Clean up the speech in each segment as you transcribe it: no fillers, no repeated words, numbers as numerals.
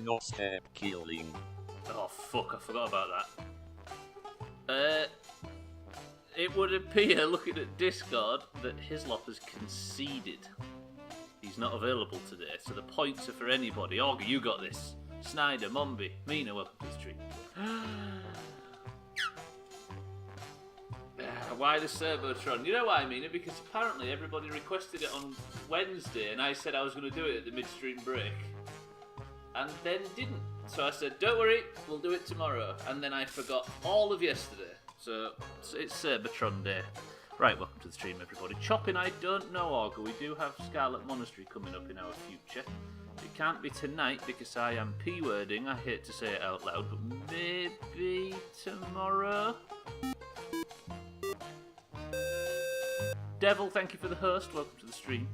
no step killing. Oh fuck, I forgot about that. It would appear, looking at Discord, that Hislop has conceded. He's not available today, so the points are for anybody. Augie, you got this. Snyder, Mombi, Mina, welcome to the stream. Why the Serbotron? You know why I mean it? Because apparently everybody requested it on Wednesday, and I said I was going to do it at the midstream break. And then didn't. So I said, don't worry, we'll do it tomorrow. And then I forgot all of yesterday. So it's Serbotron Day. Right, welcome to the stream, everybody. Chopping, I don't know, Augur. We do have Scarlet Monastery coming up in our future. It can't be tonight because I am P-wording. I hate to say it out loud, but maybe tomorrow? Devil, thank you for the host. Welcome to the stream.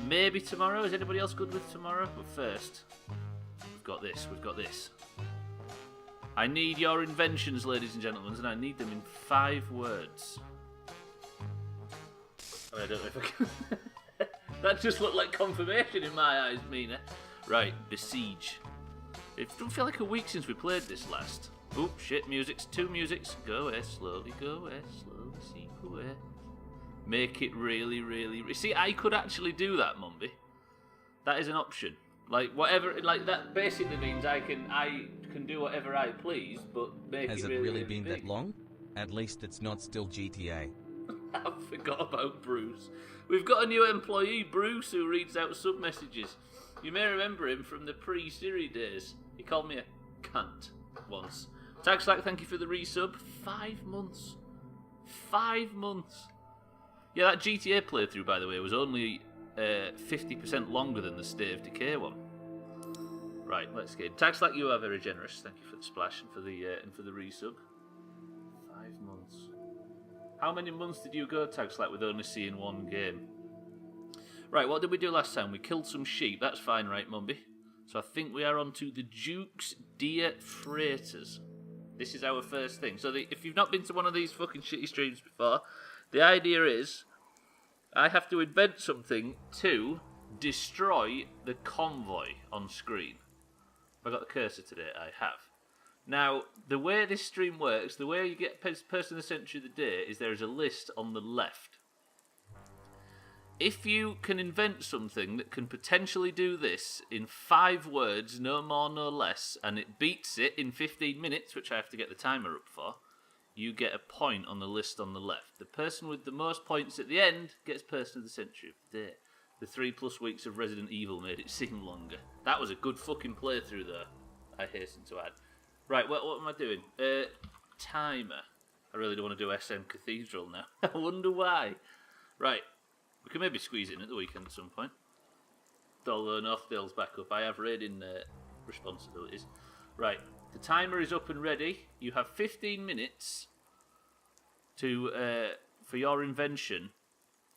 Maybe tomorrow. Is anybody else good with tomorrow? But first, we've got this. I need your inventions, ladies and gentlemen, and I need them in 5 words. I don't know if I can... That just looked like confirmation in my eyes, Mina. Right, Besiege. It don't feel like a week since we played this last. Oop, shit, musics, 2 musics. Go away, slowly, seep away. Make it really... See, I could actually do that, Mumby. That is an option. Like, whatever, like, that basically means I can do whatever I please, but make Has it it really been big. that long? At least it's not still GTA. I forgot about Bruce. We've got a new employee, Bruce, who reads out sub-messages. You may remember him from the pre-Siri days. He called me a cunt once. Tagslack, thank you for the resub. 5 months. 5 months. Yeah, that GTA playthrough, by the way, was only 50% longer than the State of Decay one. Right, let's get Tagslack, you are very generous. Thank you for the splash and for the resub. 5 months. How many months did you go, Tagslack, with only seeing 1 game? Right, what did we do last time? We killed some sheep. That's fine, right, Mumby? So I think we are on to the Duke's Deer Freighters. This is our first thing. So if you've not been to one of these fucking shitty streams before, the idea is I have to invent something to destroy the convoy on screen. Have I got the cursor today? I have. Now, the way this stream works, the way you get Person of the Century of the Day is there is a list on the left. If you can invent something that can potentially do this in 5 words, no more, no less, and it beats it in 15 minutes, which I have to get the timer up for, you get a point on the list on the left. The person with the most points at the end gets Person of the Century of the Day. The 3+ weeks of Resident Evil made it seem longer. That was a good fucking playthrough, though, I hasten to add. Right, what am I doing? Timer. I really don't want to do SM Cathedral now. I wonder why. Right, we can maybe squeeze it in at the weekend at some point. Although Northdale's back up, I have raiding responsibilities. Right, the timer is up and ready. You have 15 minutes to for your invention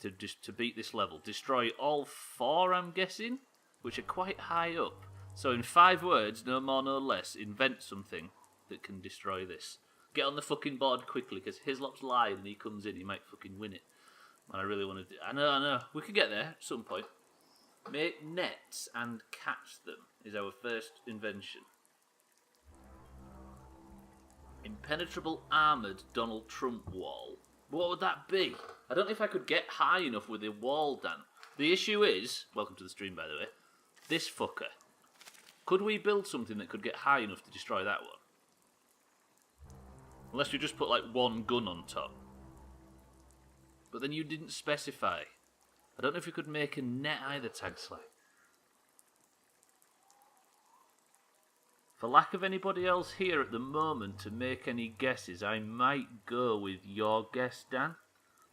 to beat this level. Destroy all 4, I'm guessing, which are quite high up. So in 5 words, no more, no less, invent something that can destroy this. Get on the fucking board quickly, because Hislop's lying and he comes in, he might fucking win it. And I really want to do... I know. We could get there at some point. Make nets and catch them is our first invention. Impenetrable armoured Donald Trump wall. What would that be? I don't know if I could get high enough with a wall, Dan. The issue is... Welcome to the stream, by the way. This fucker. Could we build something that could get high enough to destroy that one? Unless we just put like 1 gun on top. But then you didn't specify. I don't know if we could make a net either, Tagslack. For lack of anybody else here at the moment to make any guesses, I might go with your guess, Dan.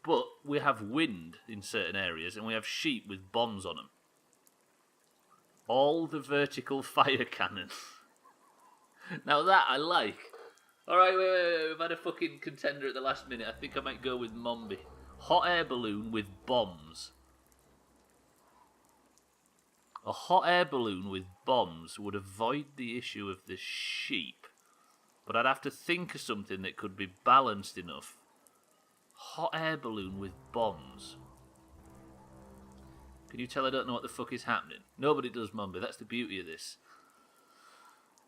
But we have wind in certain areas and we have sheep with bombs on them. All the vertical fire cannons. Now that I like. Alright, wait. We've had a fucking contender at the last minute. I think I might go with Mombi. Hot air balloon with bombs. A hot air balloon with bombs would avoid the issue of the sheep. But I'd have to think of something that could be balanced enough. Hot air balloon with bombs. Can you tell I don't know what the fuck is happening? Nobody does, Mombi. That's the beauty of this.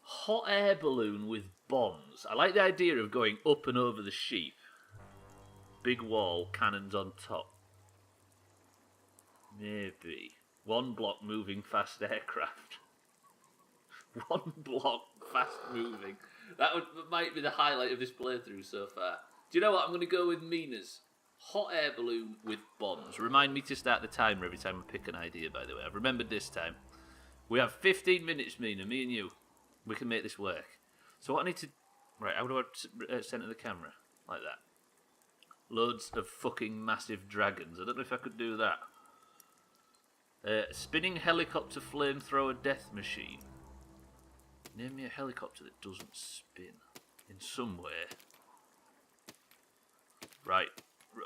Hot air balloon with bombs. I like the idea of going up and over the sheep. Big wall, cannons on top. Maybe. One block moving fast aircraft. One block fast moving. That might be the highlight of this playthrough so far. Do you know what? I'm going to go with Mina's. Hot air balloon with bombs. Remind me to start the timer every time I pick an idea, by the way. I've remembered this time. We have 15 minutes, Mina, me and you. We can make this work. So what I need to... Right, how do I center the camera? Like that. Loads of fucking massive dragons. I don't know if I could do that. Spinning helicopter flamethrower death machine. Name me a helicopter that doesn't spin. In some way. Right.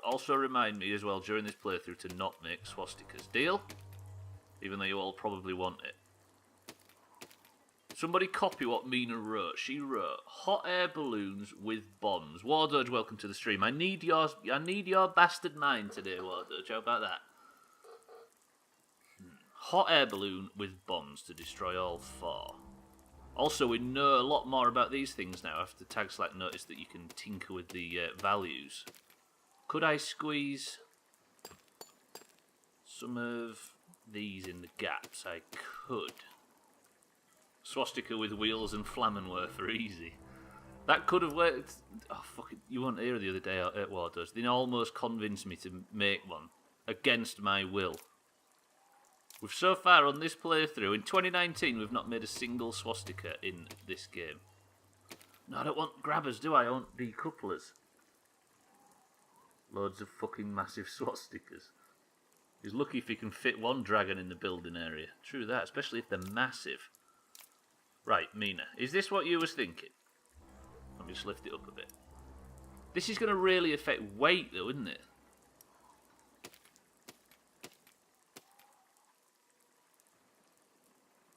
Also remind me as well during this playthrough to not make swastikas. Deal? Even though you all probably want it. Somebody copy what Mina wrote. She wrote, hot air balloons with bombs. Wardoge, welcome to the stream. I need your bastard mind today, Wardoge. How about that? Hot air balloon with bombs to destroy all four. Also, we know a lot more about these things now after Tagslack noticed that you can tinker with the values. Could I squeeze some of these in the gaps? I could. Swastika with wheels and Flammenwerfer, easy. That could have worked. Oh, fuck it. You weren't here the other day at Wardoge. They almost convinced me to make one. Against my will. We've so far on this playthrough, in 2019, we've not made a single swastika in this game. No, I don't want grabbers, do I? I want decouplers. Loads of fucking massive swastikas. He's lucky if he can fit one dragon in the building area. True that, especially if they're massive. Right, Mina, is this what you was thinking? Let me just lift it up a bit. This is going to really affect weight though, isn't it?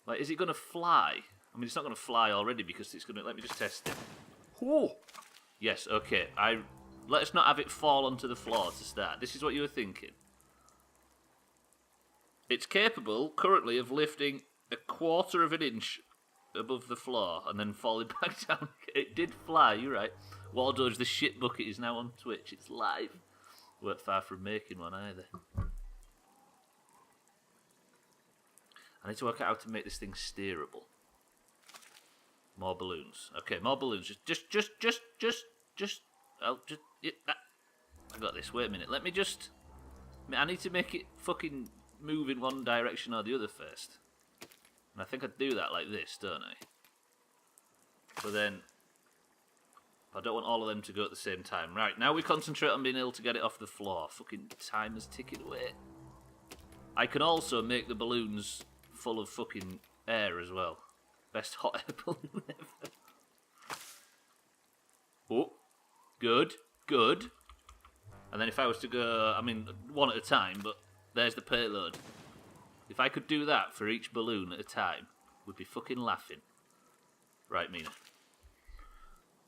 Like, is it going to fly? I mean, it's not going to fly already because it's going to... Let me just test it. Whoa! Yes, okay. Let us not have it fall onto the floor to start. This is what you were thinking. It's capable, currently, of lifting 1/4 of an inch above the floor and then falling back down. It did fly, you're right. Wardoge the shit bucket is now on Twitch. It's live. Weren't far from making one either. I need to work out how to make this thing steerable. More balloons. Okay, more balloons. I got this. Wait a minute. Let me just... I need to make it fucking move in one direction or the other first. And I think I'd do that like this, don't I? But then... I don't want all of them to go at the same time. Right, now we concentrate on being able to get it off the floor. Fucking time is ticking away. I can also make the balloons full of fucking air as well. Best hot air balloon ever. Oh, good, good. And then if I was to go, I mean, one at a time, but there's the payload. If I could do that for each balloon at a time, we'd be fucking laughing. Right, Mina.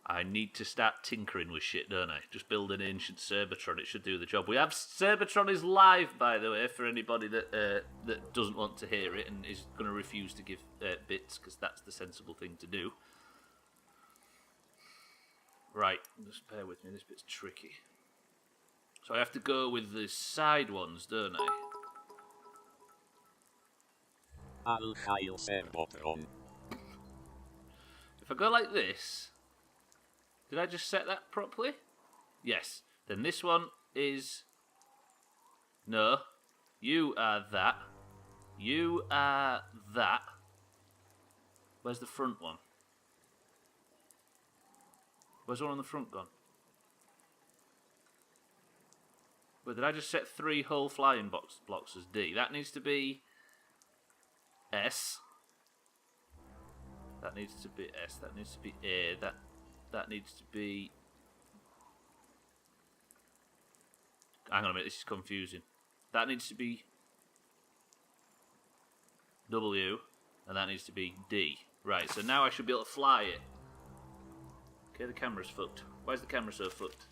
I need to start tinkering with shit, don't I? Just build an ancient Cerbertron, it should do the job. We have Cerbertron is live, by the way, for anybody that doesn't want to hear it and is going to refuse to give bits, because that's the sensible thing to do. Right, just bear with me, this bit's tricky. So I have to go with the side ones, don't I? Al-Khail Cerbertron. If I go like this... Did I just set that properly? Yes. Then this one is... No. You are that. You are that. Where's the front one? Where's the one on the front gone? Wait, did I just set 3 whole flying blocks as D? That needs to be... S. That needs to be S. That needs to be A. That needs to be... Hang on a minute, this is confusing. That needs to be W, and that needs to be D. Right, so now I should be able to fly it. Okay, the camera's fucked. Why is the camera so fucked?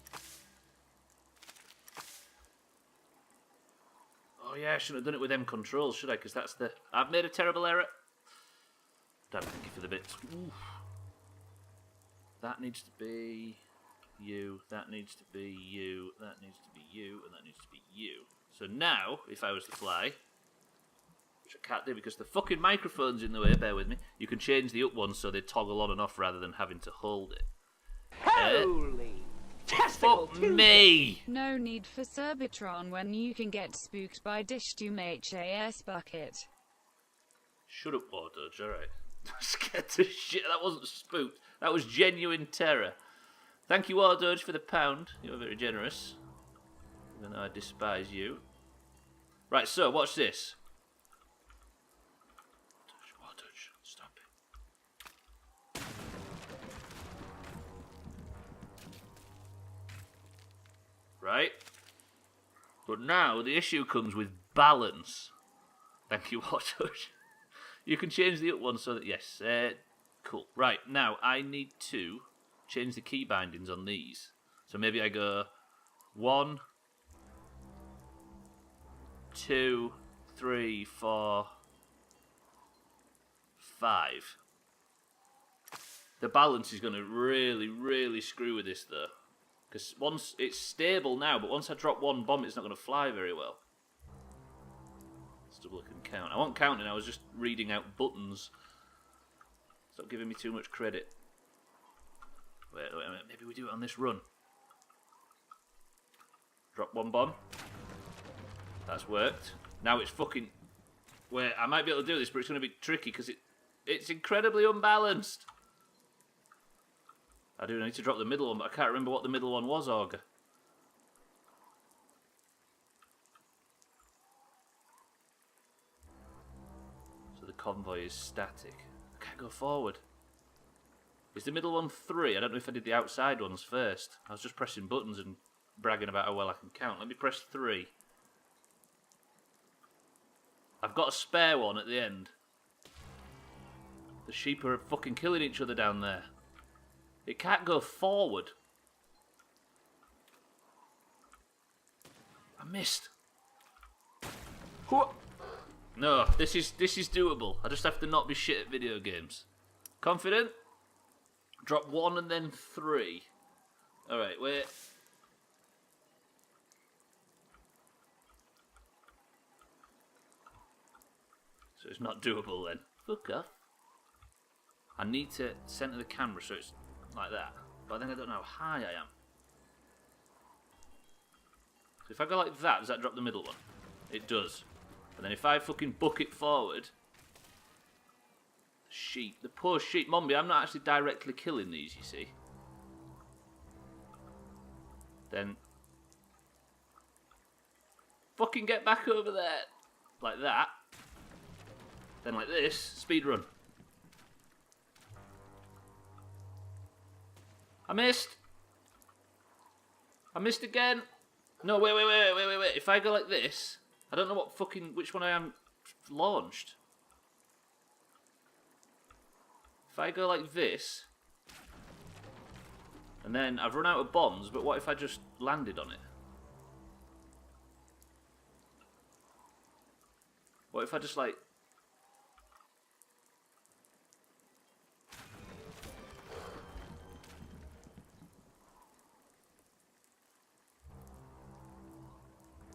Oh, Oh yeah, I shouldn't have done it with them controls, should I? Because that's the... I've made a terrible error. Damn, thank you for the bits. Oof. That needs to be you, that needs to be you, that needs to be you, and that needs to be you. So now, if I was to fly, which I can't do because the fucking microphone's in the way, bear with me, you can change the up ones so they toggle on and off rather than having to hold it. Holy testicle! Fuck me! No need for Cerbitron when you can get spooked by Dishdoom HAS bucket. Shut up, Wardodge, alright. Scared to shit, that wasn't spooked. That was genuine terror. Thank you, Wardodge, for the £1. You're very generous. Even though I despise you. Right, so, watch this. Wardodge, stop it. Right? But now, the issue comes with balance. Thank you, Wardodge. You can change the up one so that, yes, cool. Right, now I need to change the key bindings on these. So maybe I go 1, 2, 3, 4, 5. The balance is going to really, really screw with this though. Because once it's stable now, but once I drop one bomb, it's not going to fly very well. Stubbler can count. I wasn't counting, I was just reading out buttons. Stop giving me too much credit. Wait a minute, maybe we do it on this run. Drop one bomb. That's worked. Now it's fucking... Wait, I might be able to do this, but it's going to be tricky because it's incredibly unbalanced. I do need to drop the middle one, but I can't remember what the middle one was, Augur. Convoy is static. I can't go forward. Is the middle one 3? I don't know if I did the outside ones first. I was just pressing buttons and bragging about how well I can count. Let me press 3. I've got a spare one at the end. The sheep are fucking killing each other down there. It can't go forward. I missed. What? No, this is doable. I just have to not be shit at video games. Confident? Drop 1 and then 3. Alright, wait. So it's not doable then. Fuck off. I need to center the camera so it's like that. But then I don't know how high I am. So if I go like that, does that drop the middle one? It does. And then if I fucking book it forward... Sheep. The poor sheep. Mombi, I'm not actually directly killing these, you see. Then... Fucking get back over there. Like that. Then like this. Speed run. I missed. I missed again. No, wait. If I go like this... I don't know what fucking... which one I am launched. If I go like this... And then I've run out of bombs, but what if I just landed on it? What if I just like...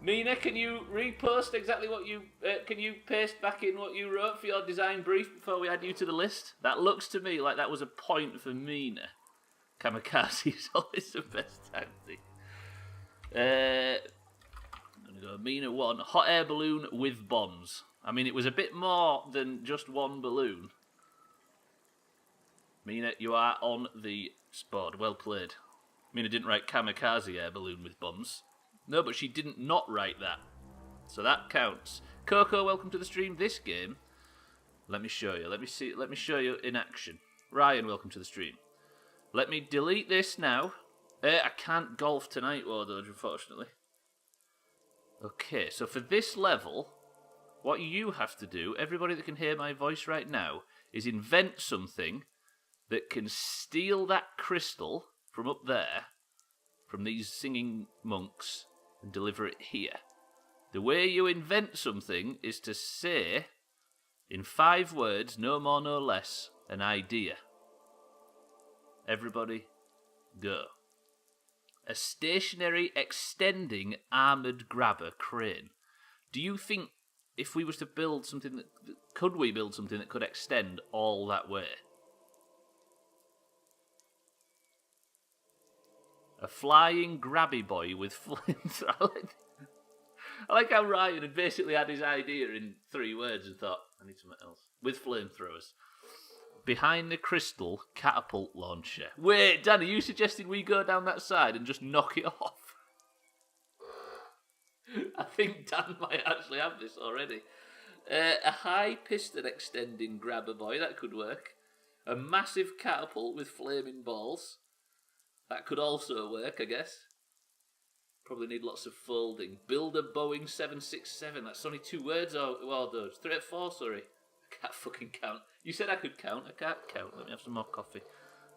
Mina, can you repost exactly what you... can you paste back in what you wrote for your design brief before we add you to the list? That looks to me like that was a point for Mina. Kamikaze is always the best tactic. I'm going to go Mina 1. Hot air balloon with bombs. I mean, it was a bit more than just one balloon. Mina, you are on the board. Well played. Mina didn't write kamikaze air balloon with bombs. No, but she didn't not write that. So that counts. Coco, welcome to the stream. This game, let me show you. Let me show you in action. Ryan, welcome to the stream. Let me delete this now. I can't golf tonight, Wardodge, unfortunately. Okay, so for this level, what you have to do, everybody that can hear my voice right now, is invent something that can steal that crystal from up there, from these singing monks, and deliver it here. The way you invent something is to say, in 5 words, no more, no less, an idea. Everybody, go. A stationary, extending, armoured grabber crane. Do you think if we was to build something that... Could we build something that could extend all that way? A flying grabby boy with flamethrowers. I like how Ryan had basically had his idea in 3 words and thought, I need something else. With flamethrowers. Behind the crystal, catapult launcher. Wait, Dan, are you suggesting we go down that side and just knock it off? I think Dan might actually have this already. A high piston extending grabber boy, that could work. A massive catapult with flaming balls. That could also work, I guess. Probably need lots of folding. Build a Boeing 767. That's only 2 words. Well, those 3 or 4, sorry. I can't fucking count. You said I could count. I can't count. Let me have some more coffee.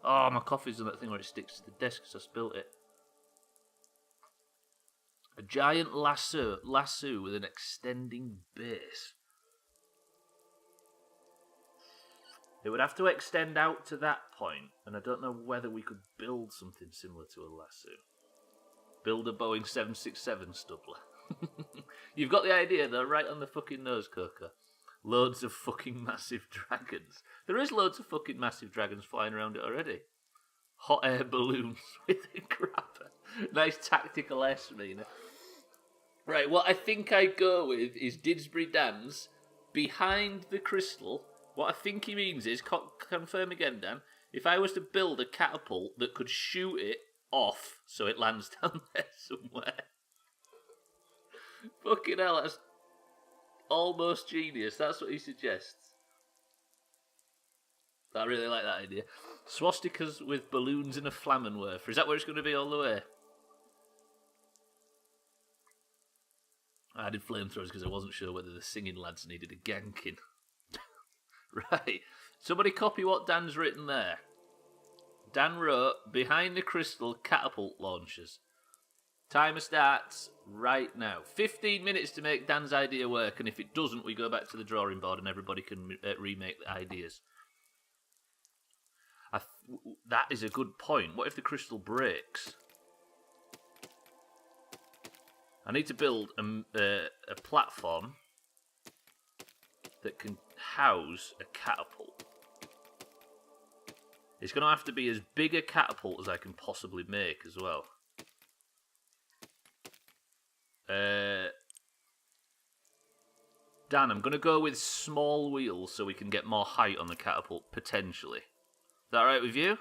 Oh, my coffee's on that thing where it sticks to the desk because I spilt it. A giant lasso with an extending base. It would have to extend out to that point, and I don't know whether we could build something similar to a lasso. Build a Boeing 767 Stubbler. You've got the idea, though, right on the fucking nose, Coco. Loads of fucking massive dragons. There is loads of fucking massive dragons flying around it already. Hot air balloons with a grabber. Nice tactical S, Mina. Right, what I think I go with is Didsbury Dan's behind the crystal. What I think he means is, confirm again, Dan, if I was to build a catapult that could shoot it off so it lands down there somewhere. Fucking hell, that's almost genius. That's what he suggests. I really like that idea. Swastikas with balloons in a Flammenwerfer. Is that where it's going to be all the way? I did flamethrowers because I wasn't sure whether the singing lads needed a ganking. Right. Somebody copy what Dan's written there. Dan wrote, behind the crystal catapult launchers. Timer starts right now. 15 minutes to make Dan's idea work, and if it doesn't, we go back to the drawing board and everybody can remake the ideas. That is a good point. What if the crystal breaks? I need to build a platform that can house a catapult. It's going to have to be as big a catapult as I can possibly make as well. Dan, I'm going to go with small wheels so we can get more height on the catapult, potentially. Is that alright with you?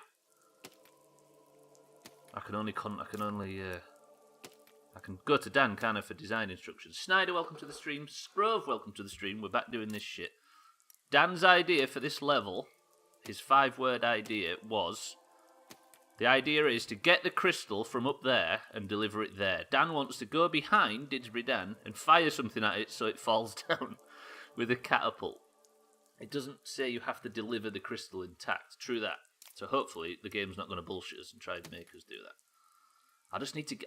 I can go to Dan, can't I, for design instructions. Snyder, welcome to the stream. Sprove, welcome to the stream. We're back doing this shit. Dan's idea for this level, his 5-word idea, was... The idea is to get the crystal from up there and deliver it there. Dan wants to go behind Didsbury Dan and fire something at it so it falls down with a catapult. It doesn't say you have to deliver the crystal intact. True that. So hopefully the game's not going to bullshit us and try and make us do that.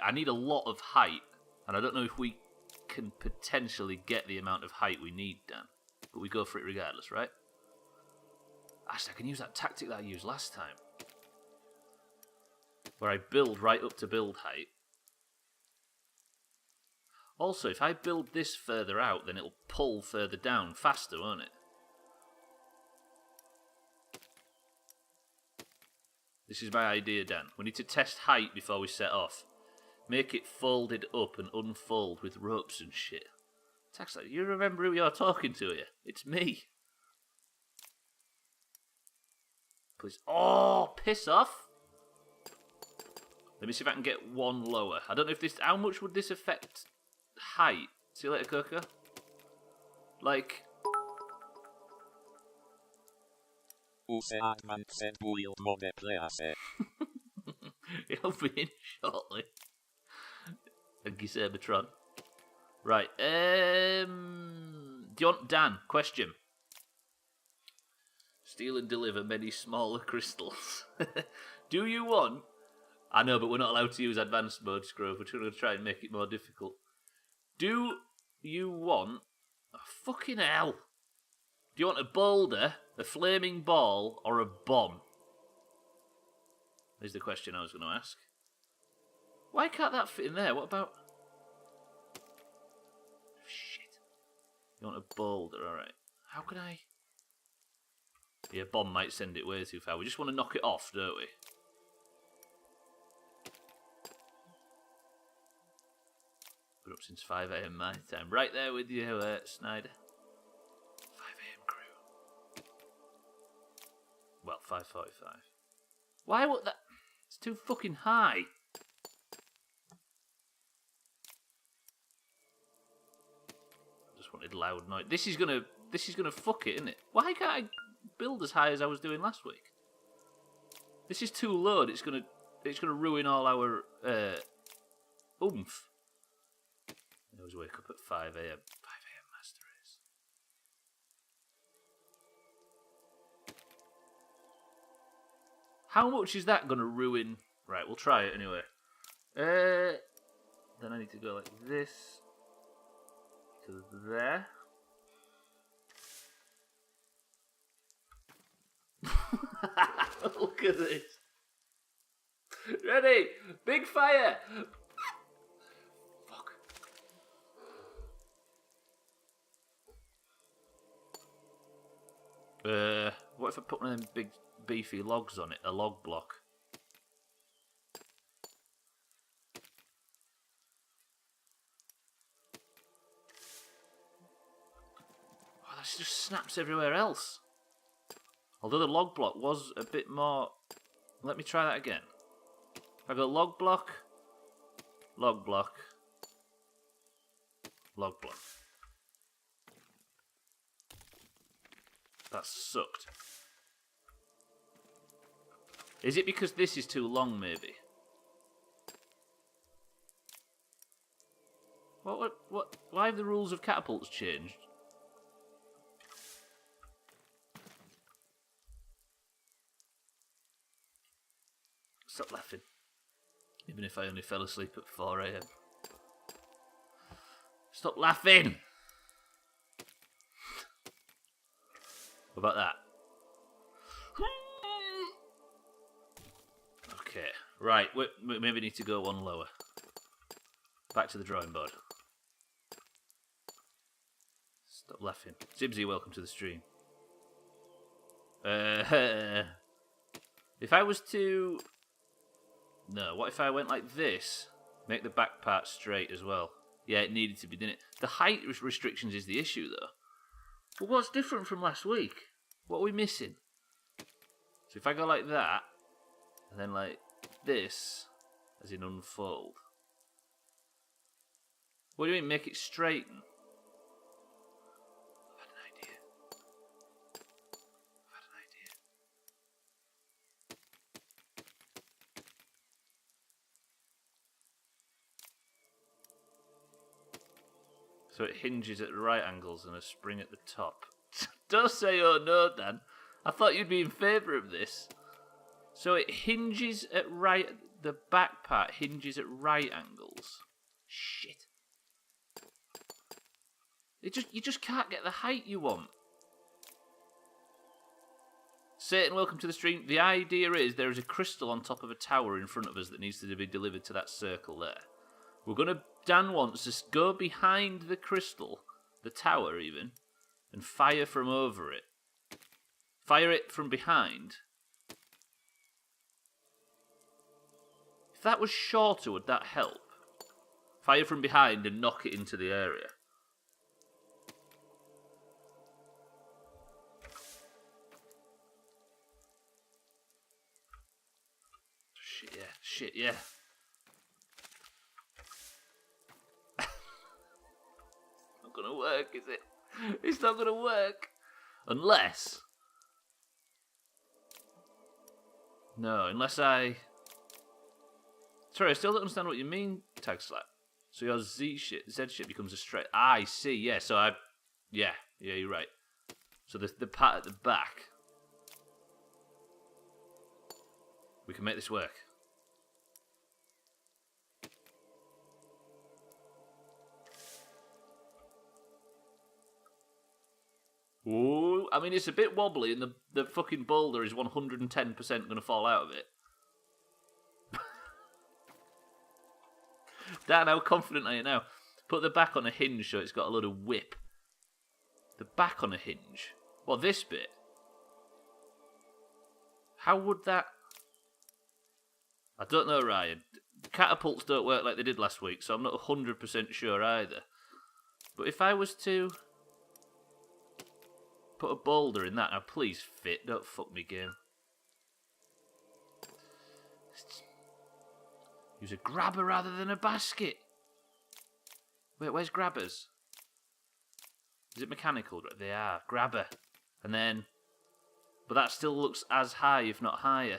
I need a lot of height, and I don't know if we can potentially get the amount of height we need, Dan. But we go for it regardless, right? Actually, I can use that tactic that I used last time, where I build right up to build height. Also, if I build this further out, then it'll pull further down faster, won't it? This is my idea, Dan. We need to test height before we set off. Make it folded up and unfold with ropes and shit. Taxler, you remember who you're talking to here? It's me. Please. Oh, piss off. Let me see if I can get one lower. I don't know if this... How much would this affect height? See you later, Coco. Like... He'll be in shortly. Thank you, Sabertron. Right, do you want... Dan, question. Steal and deliver many smaller crystals. Do you want... I know, but we're not allowed to use advanced mode, Scrove. We're going to try and make it more difficult. Do you want... Oh, fucking hell. Do you want a boulder, a flaming ball, or a bomb? Is the question I was going to ask. Why can't that fit in there? What about... Shit. You want a boulder, alright. How can I... Yeah, bomb might send it way too far. We just want to knock it off, don't we? Been up since 5 AM my time. Right there with you, Snyder. 5 AM crew. Well, 5:45. Why would that... It's too fucking high. I just wanted loud noise. This is gonna fuck it, isn't it? Why can't I build as high as I was doing last week? This is too low. It's gonna ruin all our oomph. I always wake up at 5 AM. 5 AM master race. How much is that gonna ruin? Right, we'll try it anyway. Then I need to go like this to there. Look at this. Ready? Big fire! Fuck. What if I put one of them big beefy logs on it? A log block. Oh, that just snaps everywhere else. Although the log block was a bit more... Let me try that again. If I go log block, log block, log block. That sucked. Is it because this is too long, maybe? What? Why have the rules of catapults changed? Stop laughing. Even if I only fell asleep at 4 AM. Stop laughing! What about that? Okay, right, we maybe need to go one lower. Back to the drawing board. Stop laughing. Zibsy, welcome to the stream. If I was to... No, what if I went like this? Make the back part straight as well. Yeah, it needed to be, didn't it? The height restrictions is the issue, though. But what's different from last week? What are we missing? So if I go like that, and then like this, as in unfold. What do you mean, make it straighten? I've had an idea. So it hinges at right angles and a spring at the top. Don't say oh no, Dan. I thought you'd be in favour of this. So it hinges at right... The back part hinges at right angles. Shit. You just can't get the height you want. Satan, welcome to the stream. The idea is there is a crystal on top of a tower in front of us that needs to be delivered to that circle there. We're going to... Dan wants us to go behind the crystal, the tower even, and fire from over it. Fire it from behind. If that was shorter, would that help? Fire from behind and knock it into the area. Shit, yeah. Not gonna work, is it? It's not gonna work. Unless... No, unless I... Sorry, I still don't understand what you mean, Tag Slap. So your Z shit becomes a straight... I see, yeah, so I... Yeah, you're right. So the part at the back... We can make this work. Ooh, I mean, it's a bit wobbly, and the fucking boulder is 110% going to fall out of it. Dan, how confident are you now? Put the back on a hinge so it's got a load of whip. The back on a hinge? Well, this bit? How would that... I don't know, Ryan. The catapults don't work like they did last week, so I'm not 100% sure either. But if I was to put a boulder in that, now please fit, don't fuck me, game. Use a grabber rather than a basket. Wait, where's grabbers? Is it mechanical? They are. Grabber. And then... But that still looks as high, if not higher.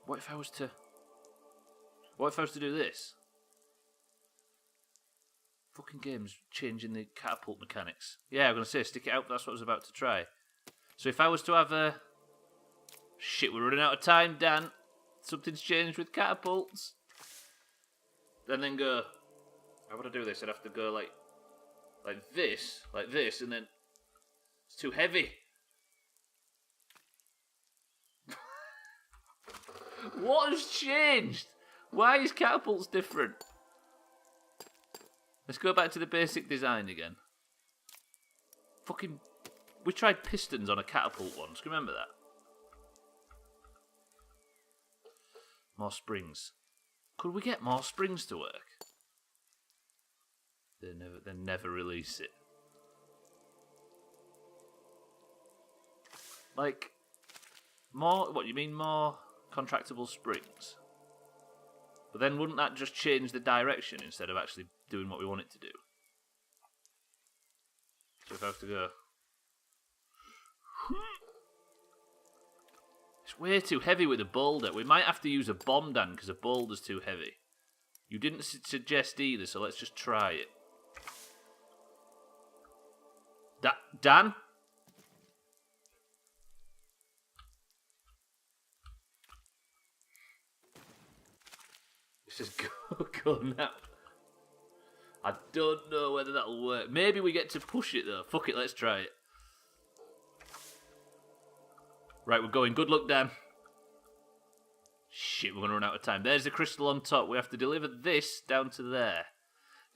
What if I was to... What if I was to do this? Fucking game's changing the catapult mechanics. Yeah, I'm going to say stick it out, that's what I was about to try. So if I was to have a... Shit, we're running out of time, Dan. Something's changed with catapults. And then go... How would I do this? I'd have to go like this, and then... It's too heavy. What has changed? Why is catapults different? Let's go back to the basic design again. Fucking... We tried pistons on a catapult once, can you remember that? More springs. Could we get more springs to work? They never release it. Like... More... What, you mean more contractable springs? But then wouldn't that just change the direction instead of actually doing what we want it to do? So if I was to go... It's way too heavy with a boulder. We might have to use a bomb, Dan, because a boulder's too heavy. You didn't suggest either, so let's just try it. Dan? Let's just go now. I don't know whether that'll work. Maybe we get to push it, though. Fuck it, let's try it. Right, we're going. Good luck, Dan. Shit, we're going to run out of time. There's the crystal on top. We have to deliver this down to there.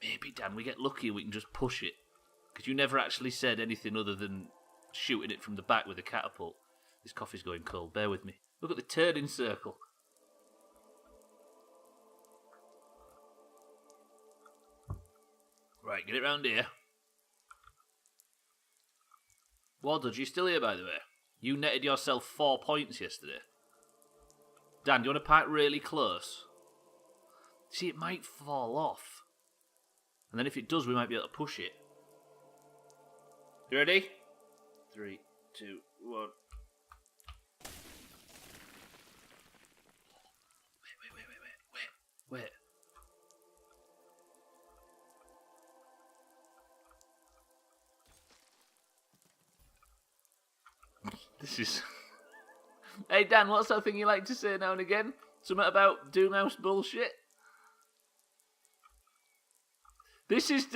Maybe, Dan, we get lucky and we can just push it. Because you never actually said anything other than shooting it from the back with a catapult. This coffee's going cold. Bear with me. Look at the turning circle. Right, get it round here. Wardudge, you still here, by the way? You netted yourself 4 points yesterday. Dan, do you want to park really close? See, it might fall off. And then if it does, we might be able to push it. You ready? 3, 2, 1. Wait. This is... Hey, Dan, what's that thing you like to say now and again? Something about Doomhaus bullshit? This is...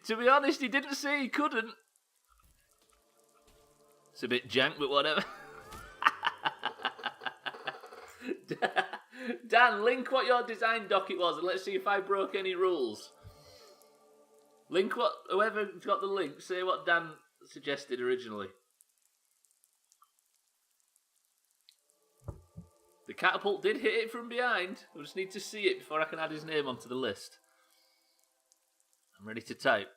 To be honest, he didn't say he couldn't. It's a bit jank, but whatever. Dan, link what your design docket was and let's see if I broke any rules. Link what... Whoever got the link, say what Dan suggested originally. The catapult did hit it from behind. I just need to see it before I can add his name onto the list. I'm ready to type.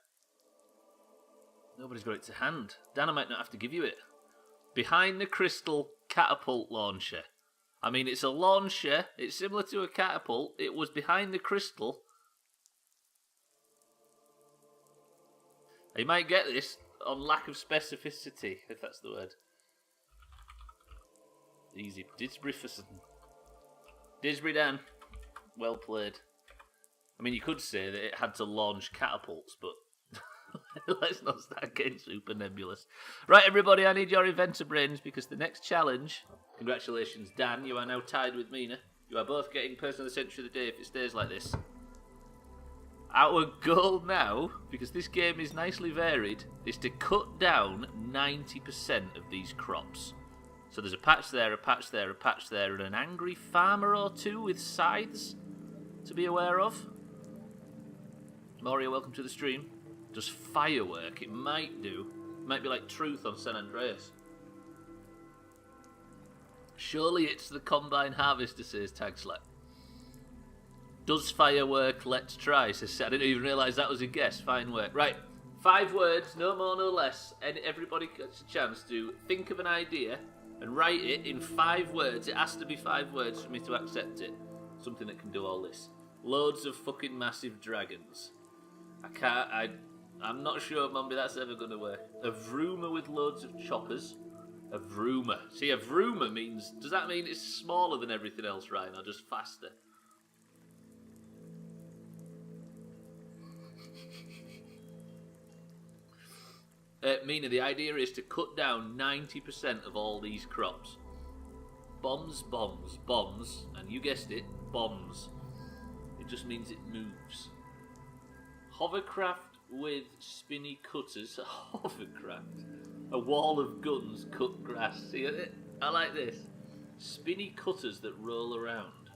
Nobody's got it to hand. Dan, I might not have to give you it. Behind the crystal catapult launcher. I mean, it's a launcher. It's similar to a catapult. It was behind the crystal. You might get this on lack of specificity, if that's the word. Easy. Disbury Dan. Well played. I mean, you could say that it had to launch catapults, but let's not start getting super nebulous. Right, everybody, I need your inventor brains because the next challenge... Congratulations, Dan. You are now tied with Mina. You are both getting Person of the Century of the Day if it stays like this. Our goal now, because this game is nicely varied, is to cut down 90% of these crops. So there's a patch there, a patch there, a patch there, and an angry farmer or two with scythes to be aware of. Mario, welcome to the stream. Does firework? It might do. It might be like Truth on San Andreas. Surely it's the Combine Harvester, says Tagslack. Does firework? Let's try, says I didn't even realise that was a guess. Fine work. Right, 5 words, no more, no less. And everybody gets a chance to think of an idea and write it in 5 words. It has to be 5 words for me to accept it. Something that can do all this. Loads of fucking massive dragons. I'm not sure, Mumby, that's ever going to work. A vroomer with loads of choppers. A vroomer. See, a vroomer means... Does that mean it's smaller than everything else, Ryan, or just faster? Mina, the idea is to cut down 90% of all these crops. Bombs, bombs, bombs, and you guessed it, bombs. It just means it moves. Hovercraft with spinny cutters. Hovercraft. A wall of guns cut grass. See it? I like this. Spinny cutters that roll around.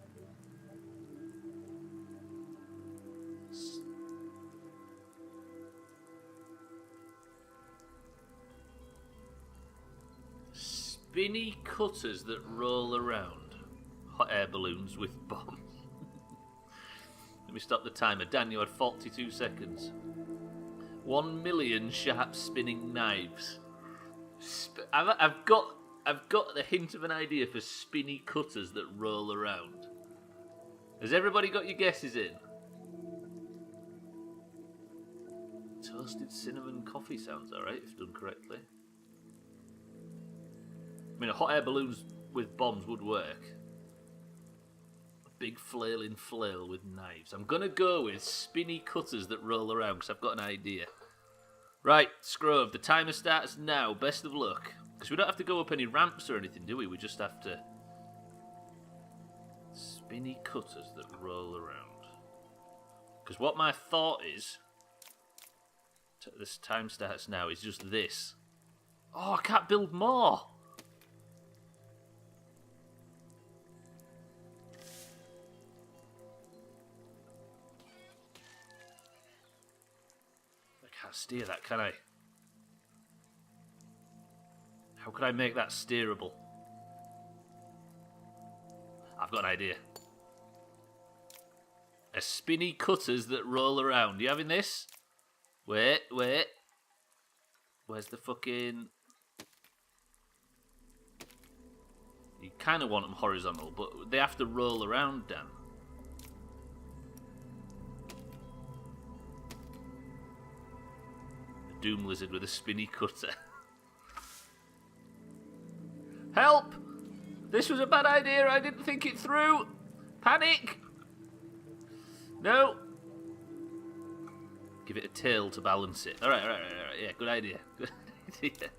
Spinny cutters that roll around. Hot air balloons with bombs. Let me stop the timer. Dan, you had 42 seconds. 1 million sharp spinning knives. I've got the hint of an idea for spinny cutters that roll around. Has everybody got your guesses in? Toasted cinnamon coffee sounds alright if done correctly. I mean, a hot air balloons with bombs would work. A big flailing flail with knives. I'm going to go with spinny cutters that roll around because I've got an idea. Right, Scrove, the timer starts now. Best of luck. Because we don't have to go up any ramps or anything, do we? We just have to... Spinny cutters that roll around. Because what my thought is... This time starts now is just this. Oh, I can't build more! Can't steer that, can I? How can I make that steerable? I've got an idea. A spinny cutters that roll around. You having this? Wait. Where's the fucking... You kind of want them horizontal, but they have to roll around, Dan. Doom lizard with a spinny cutter. Help! This was a bad idea. I didn't think it through. Panic! No. Give it a tail to balance it. All right. Yeah, good idea. Good idea.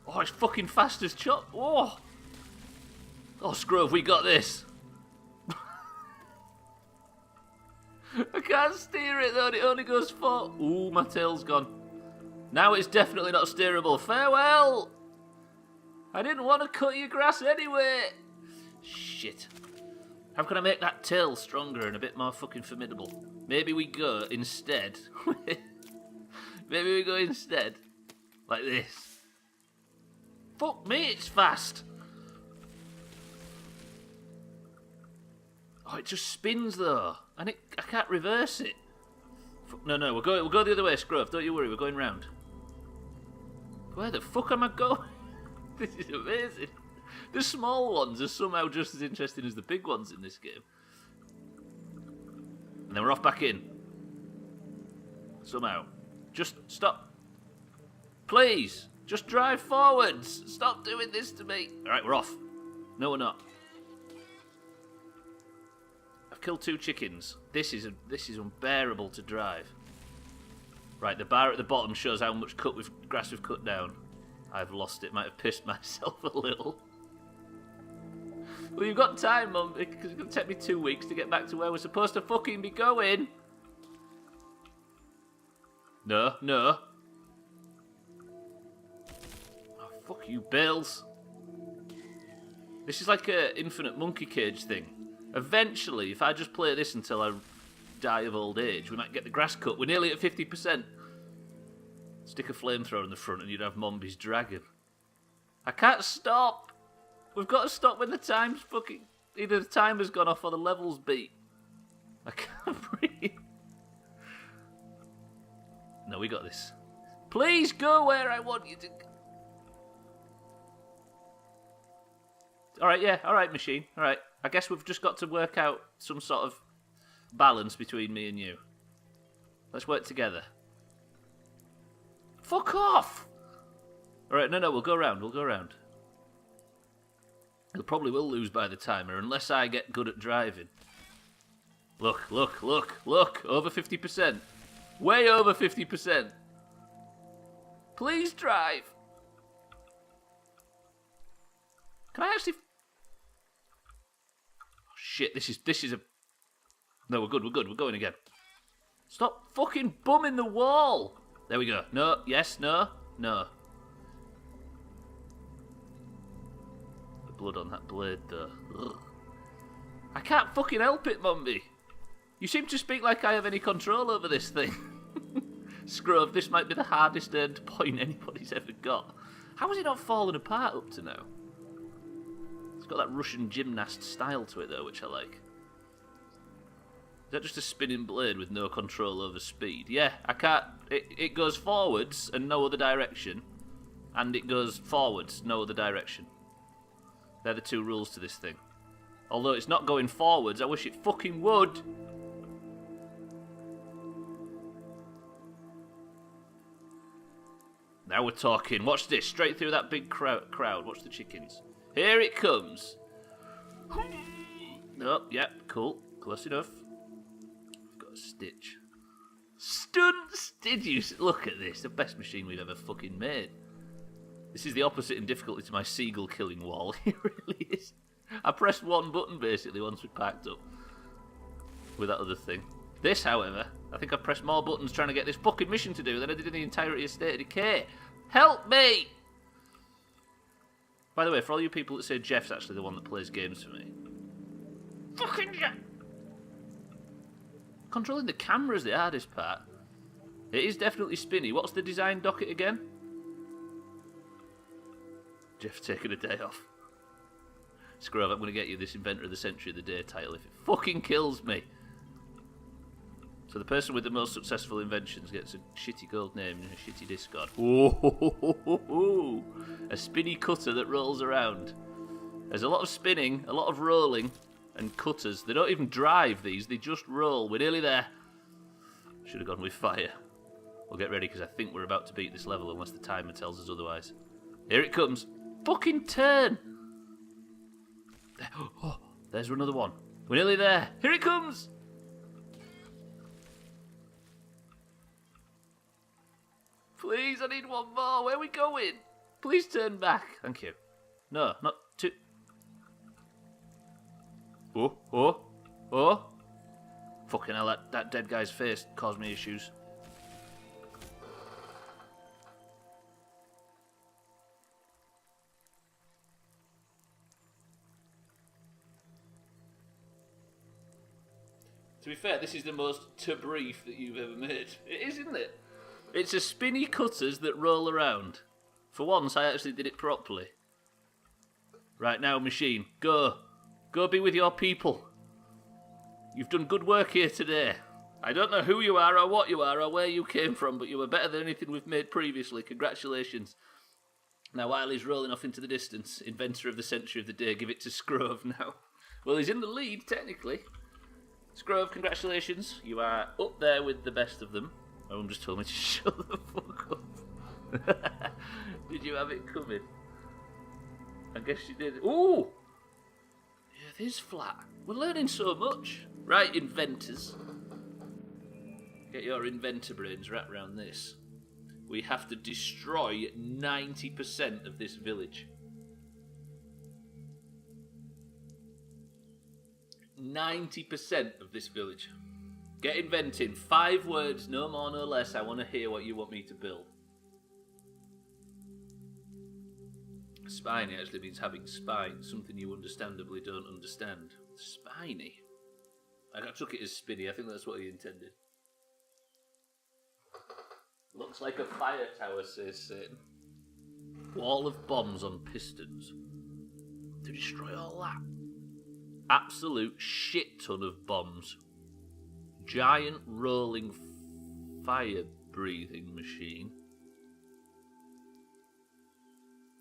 Oh, it's fucking fast as chop. Oh, Scrove, we got this. I can't steer it though, and it only goes 4. Ooh, my tail's gone. Now it's definitely not steerable. Farewell! I didn't want to cut your grass anyway. Shit. How can I make that tail stronger and a bit more fucking formidable? Maybe we go instead. Like this. Fuck me, it's fast. Oh, it just spins though. And I can't reverse it. No, we'll go the other way, Scrove. Don't you worry, we're going round. Where the fuck am I going? This is amazing. The small ones are somehow just as interesting as the big ones in this game. And then we're off back in. Somehow. Just stop. Please, just drive forwards. Stop doing this to me. Alright, we're off. No, we're not. I've killed 2 chickens. This is unbearable to drive. Right, the bar at the bottom shows how much grass we've cut down. I've lost it. Might have pissed myself a little. Well, you've got time, Mum, because it's going to take me 2 weeks to get back to where we're supposed to fucking be going. No. Oh, fuck you, Bills. This is like a infinite monkey cage thing. Eventually, if I just play this until I die of old age, we might get the grass cut. We're nearly at 50%. Stick a flamethrower in the front and you'd have Mombi's dragon. I can't stop. We've got to stop when the time's fucking... Either the timer's gone off or the level's beat. I can't breathe. No, we got this. Please go where I want you to go. Alright, yeah, alright, machine. Alright, I guess we've just got to work out some sort of balance between me and you. Let's work together. Fuck off! Alright, no, we'll go around, He'll probably will lose by the timer, unless I get good at driving. Look, over 50%. Way over 50%. Please drive. Can I actually... Oh, shit, this is a... No, we're good, we're going again. Stop fucking bumming the wall! There we go. No, yes, no. The blood on that blade, though. Ugh. I can't fucking help it, Mumby. You seem to speak like I have any control over this thing. Scrove, this might be the hardest earned point anybody's ever got. How has it not fallen apart up to now? It's got that Russian gymnast style to it, though, which I like. Is that just a spinning blade with no control over speed? Yeah, I can't... It goes forwards and no other direction. And it goes forwards, no other direction. They're the two rules to this thing. Although it's not going forwards, I wish it fucking would. Now we're talking. Watch this. Straight through that big crowd. Watch the chickens. Here it comes. Oh, yep, cool. Close enough. I've got a stitch. Did you look at this? The best machine we've ever fucking made. This is the opposite in difficulty to my seagull killing wall. It really is. I pressed one button basically once we packed up with that other thing. This, however, I think I pressed more buttons trying to get this fucking mission to do than I did in the entirety of State of Decay. Help me! By the way, for all you people that say Jeff's actually the one that plays games for me. Fucking Jeff! Controlling the camera is the hardest part. It is definitely spinny. What's the design docket again? Jeff taking a day off. Screw up, I'm going to get you this Inventor of the Century of the Day title if it fucking kills me. So the person with the most successful inventions gets a shitty gold name and a shitty discard. Ooh, a spinny cutter that rolls around. There's a lot of spinning, a lot of rolling, and cutters. They don't even drive these, they just roll. We're nearly there. Should have gone with fire. We'll get ready because I think we're about to beat this level unless the timer tells us otherwise. Here it comes. Fucking turn! Oh, there's another one. We're nearly there. Here it comes! Please, I need one more. Where are we going? Please turn back. Thank you. No, not too... Oh. Fucking hell, that dead guy's face caused me issues. To be fair, this is the most to brief that you've ever made. It is, isn't it? It's a spinny cutters that roll around. For once, I actually did it properly. Right now, machine, go. Go be with your people. You've done good work here today. I don't know who you are or what you are or where you came from, but you were better than anything we've made previously. Congratulations. Now, while he's rolling off into the distance, Inventor of the Century of the Day, give it to Scrove now. Well, he's in the lead, technically. Scrove, congratulations. You are up there with the best of them. My mum just told me to shut the fuck up. Did you have it coming? I guess you did. Ooh! Yeah, it is flat. We're learning so much. Right, inventors. Get your inventor brains wrapped around this. We have to destroy 90% of this village. 90% of this village. Get inventing. 5 words, no more, no less. I want to hear what you want me to build. Spiny actually means having spines, something you understandably don't understand. Spiny. I took it as spinny. I think that's what he intended. Looks like a fire tower, says Satan. Wall of bombs on pistons. To destroy all that. Absolute shit ton of bombs. Giant rolling fire breathing machine.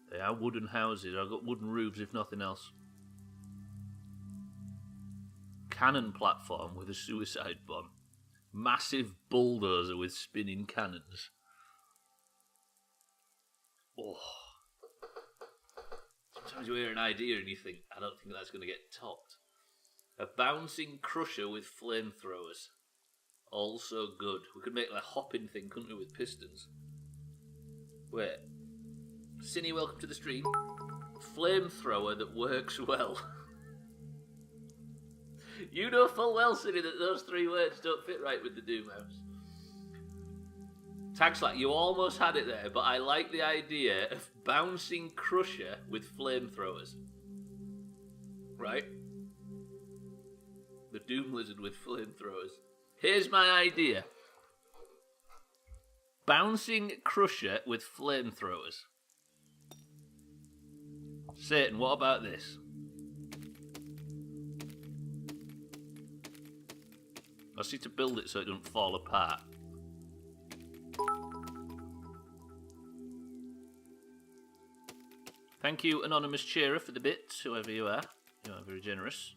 They are wooden houses. I've got wooden roofs if nothing else. Cannon platform with a suicide bomb. Massive bulldozer with spinning cannons. Oh. Sometimes you hear an idea and you think, I don't think that's going to get topped. A bouncing crusher with flamethrowers. Also good. We could make a hopping thing, couldn't we, with pistons? Wait. Cinny, welcome to the stream. Flamethrower that works well. You know full well, Cinny, that those 3 words don't fit right with the Doomhaus. Tagslack, you almost had it there, but I like the idea of bouncing crusher with flamethrowers. Right? The Doom Lizard with flamethrowers. Here's my idea. Bouncing crusher with flamethrowers. Satan, what about this? I just need to build it so it doesn't fall apart. Thank you, Anonymous Cheerer, for the bits, whoever you are. You are very generous.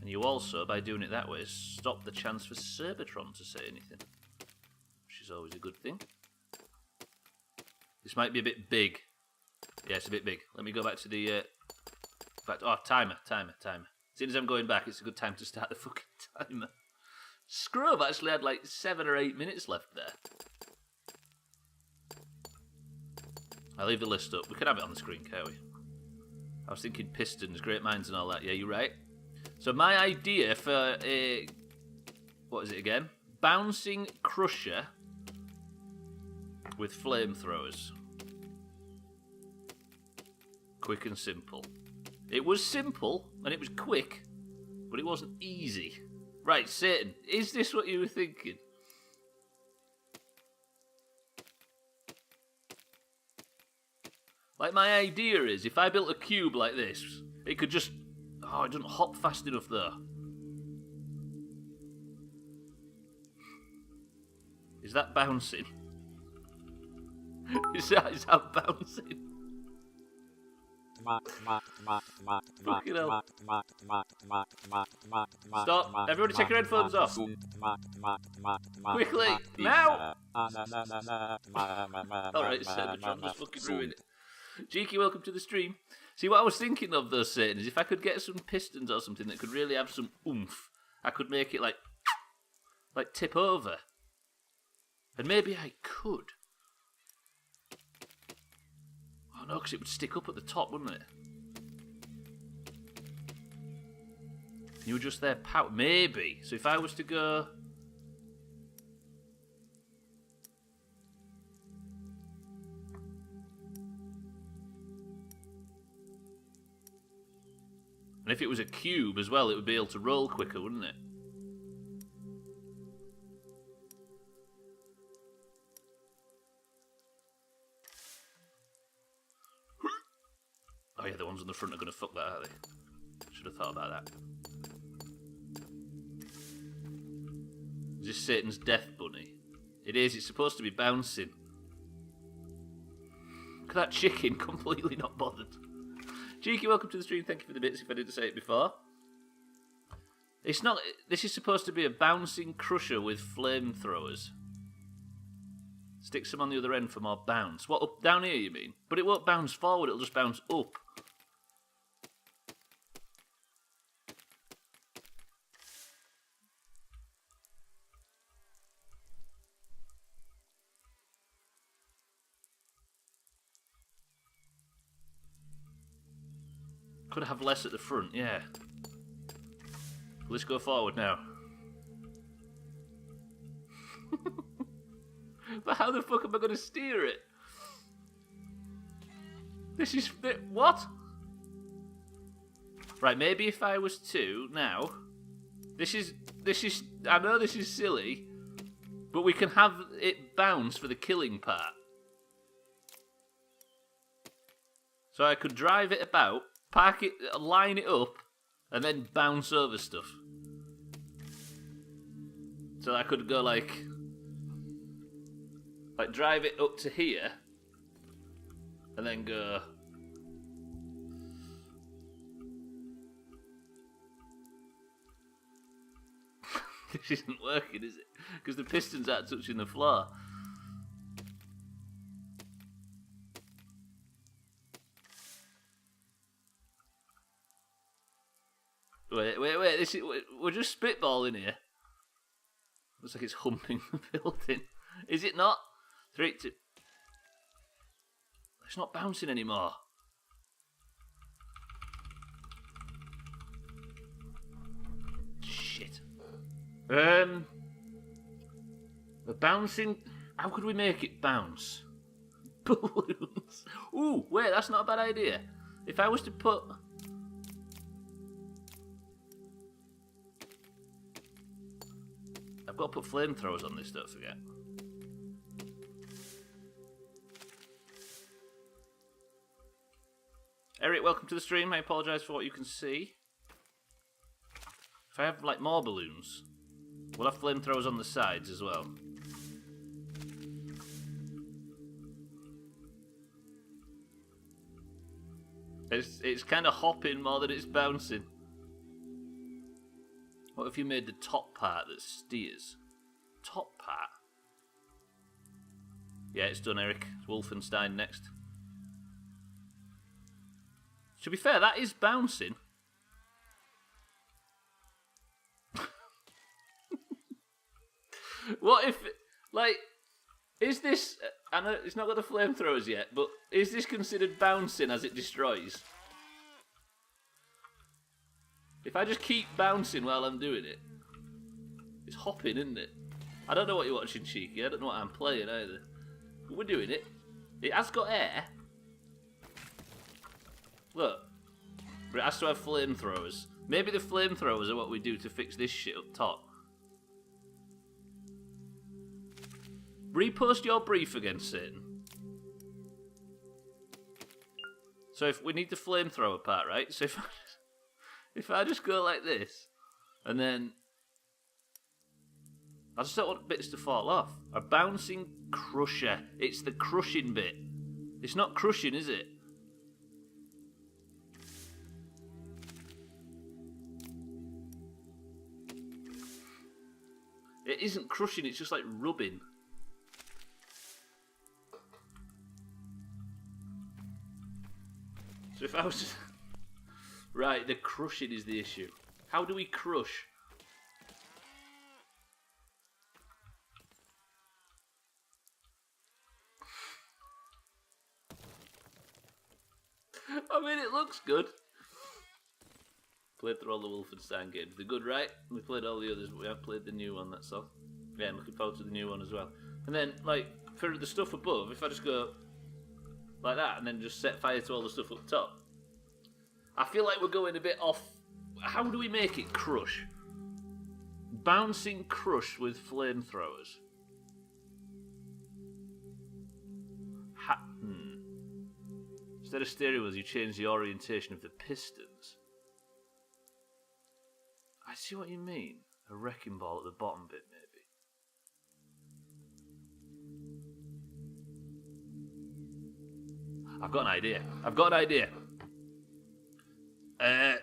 And you also, by doing it that way, stop the chance for Cerbatron to say anything. Which is always a good thing. This might be a bit big. Yeah, it's a bit big. Let me go back to the... timer. As soon as I'm going back, it's a good time to start the fucking timer. Scrub actually had like 7 or 8 minutes left there. I'll leave the list up. We can have it on the screen, can't we? I was thinking pistons, great minds and all that. Yeah, you're right. So my idea for a... What is it again? Bouncing crusher with flamethrowers. Quick and simple. It was simple and it was quick, but it wasn't easy. Right, Satan, is this what you were thinking? Like, my idea is, if I built a cube like this, it could just... Oh, it doesn't hop fast enough, though. Is that bouncing? Is that bouncing? Fucking hell. Stop. Everybody take your headphones off. Quickly. Now. Alright, Cybertron just fucking ruined it. Cheeky, welcome to the stream. See, what I was thinking of though, Satan, is if I could get some pistons or something that could really have some oomph, I could make it like tip over. And maybe I could. Oh no, because it would stick up at the top, wouldn't it? You were just there, pout. Maybe. So if I was to go... And if it was a cube as well, it would be able to roll quicker, wouldn't it? Oh yeah, the ones on the front are going to fuck that, aren't they? Should have thought about that. Is this Satan's death bunny? It is, it's supposed to be bouncing. Look at that chicken, completely not bothered. Cheeky, welcome to the stream. Thank you for the bits if I didn't say it before. It's not... This is supposed to be a bouncing crusher with flamethrowers. Stick some on the other end for more bounce. What, up down here you mean? But it won't bounce forward, it'll just bounce up. Could have less at the front, yeah. Let's go forward now. But how the fuck am I going to steer it? This is... What? Right, maybe if I was to now... This is... I know this is silly, but we can have it bounce for the killing part. So I could drive it about, park it, line it up, and then bounce over stuff. So I could go like drive it up to here, and then go. This isn't working, is it? Because the pistons aren't touching the floor. Wait. We're just spitballing here. Looks like it's humping the building. Is it not? 3, 2. It's not bouncing anymore. Shit. The bouncing. How could we make it bounce? Balloons. Ooh, wait, that's not a bad idea. If I was to put. I've got to put flamethrowers on this, don't forget. Eric, welcome to the stream. I apologise for what you can see. If I have, like, more balloons, we'll have flamethrowers on the sides as well. It's kind of hopping more than it's bouncing. What if you made the top part that steers? Top part? Yeah, it's done, Eric. It's Wolfenstein next. To be fair, that is bouncing. What if, like, is this... I know it's not got the flamethrowers yet, but is this considered bouncing as it destroys? If I just keep bouncing while I'm doing it, it's hopping, isn't it? I don't know what you're watching, Cheeky. I don't know what I'm playing either. But we're doing it. It has got air. Look. But it has to have flamethrowers. Maybe the flamethrowers are what we do to fix this shit up top. Repost your brief again, Satan. So if we need the flamethrower part, right? So if I just go like this, and then I just don't want bits to fall off. A bouncing crusher. It's the crushing bit. It's not crushing, is it? It isn't crushing, it's just like rubbing. So if I was just... Right, the crushing is the issue. How do we crush? I mean, it looks good. Played through all the Wolfenstein games. They're good, right? We played all the others, but we haven't played the new one, that's all. Yeah, I'm looking forward to the new one as well. And then, like, for the stuff above, if I just go like that and then just set fire to all the stuff up top, I feel like we're going a bit off. How do we make it crush? Bouncing crush with flamethrowers. Instead of steering wheels, you change the orientation of the pistons. I see what you mean. A wrecking ball at the bottom bit, maybe. I've got an idea.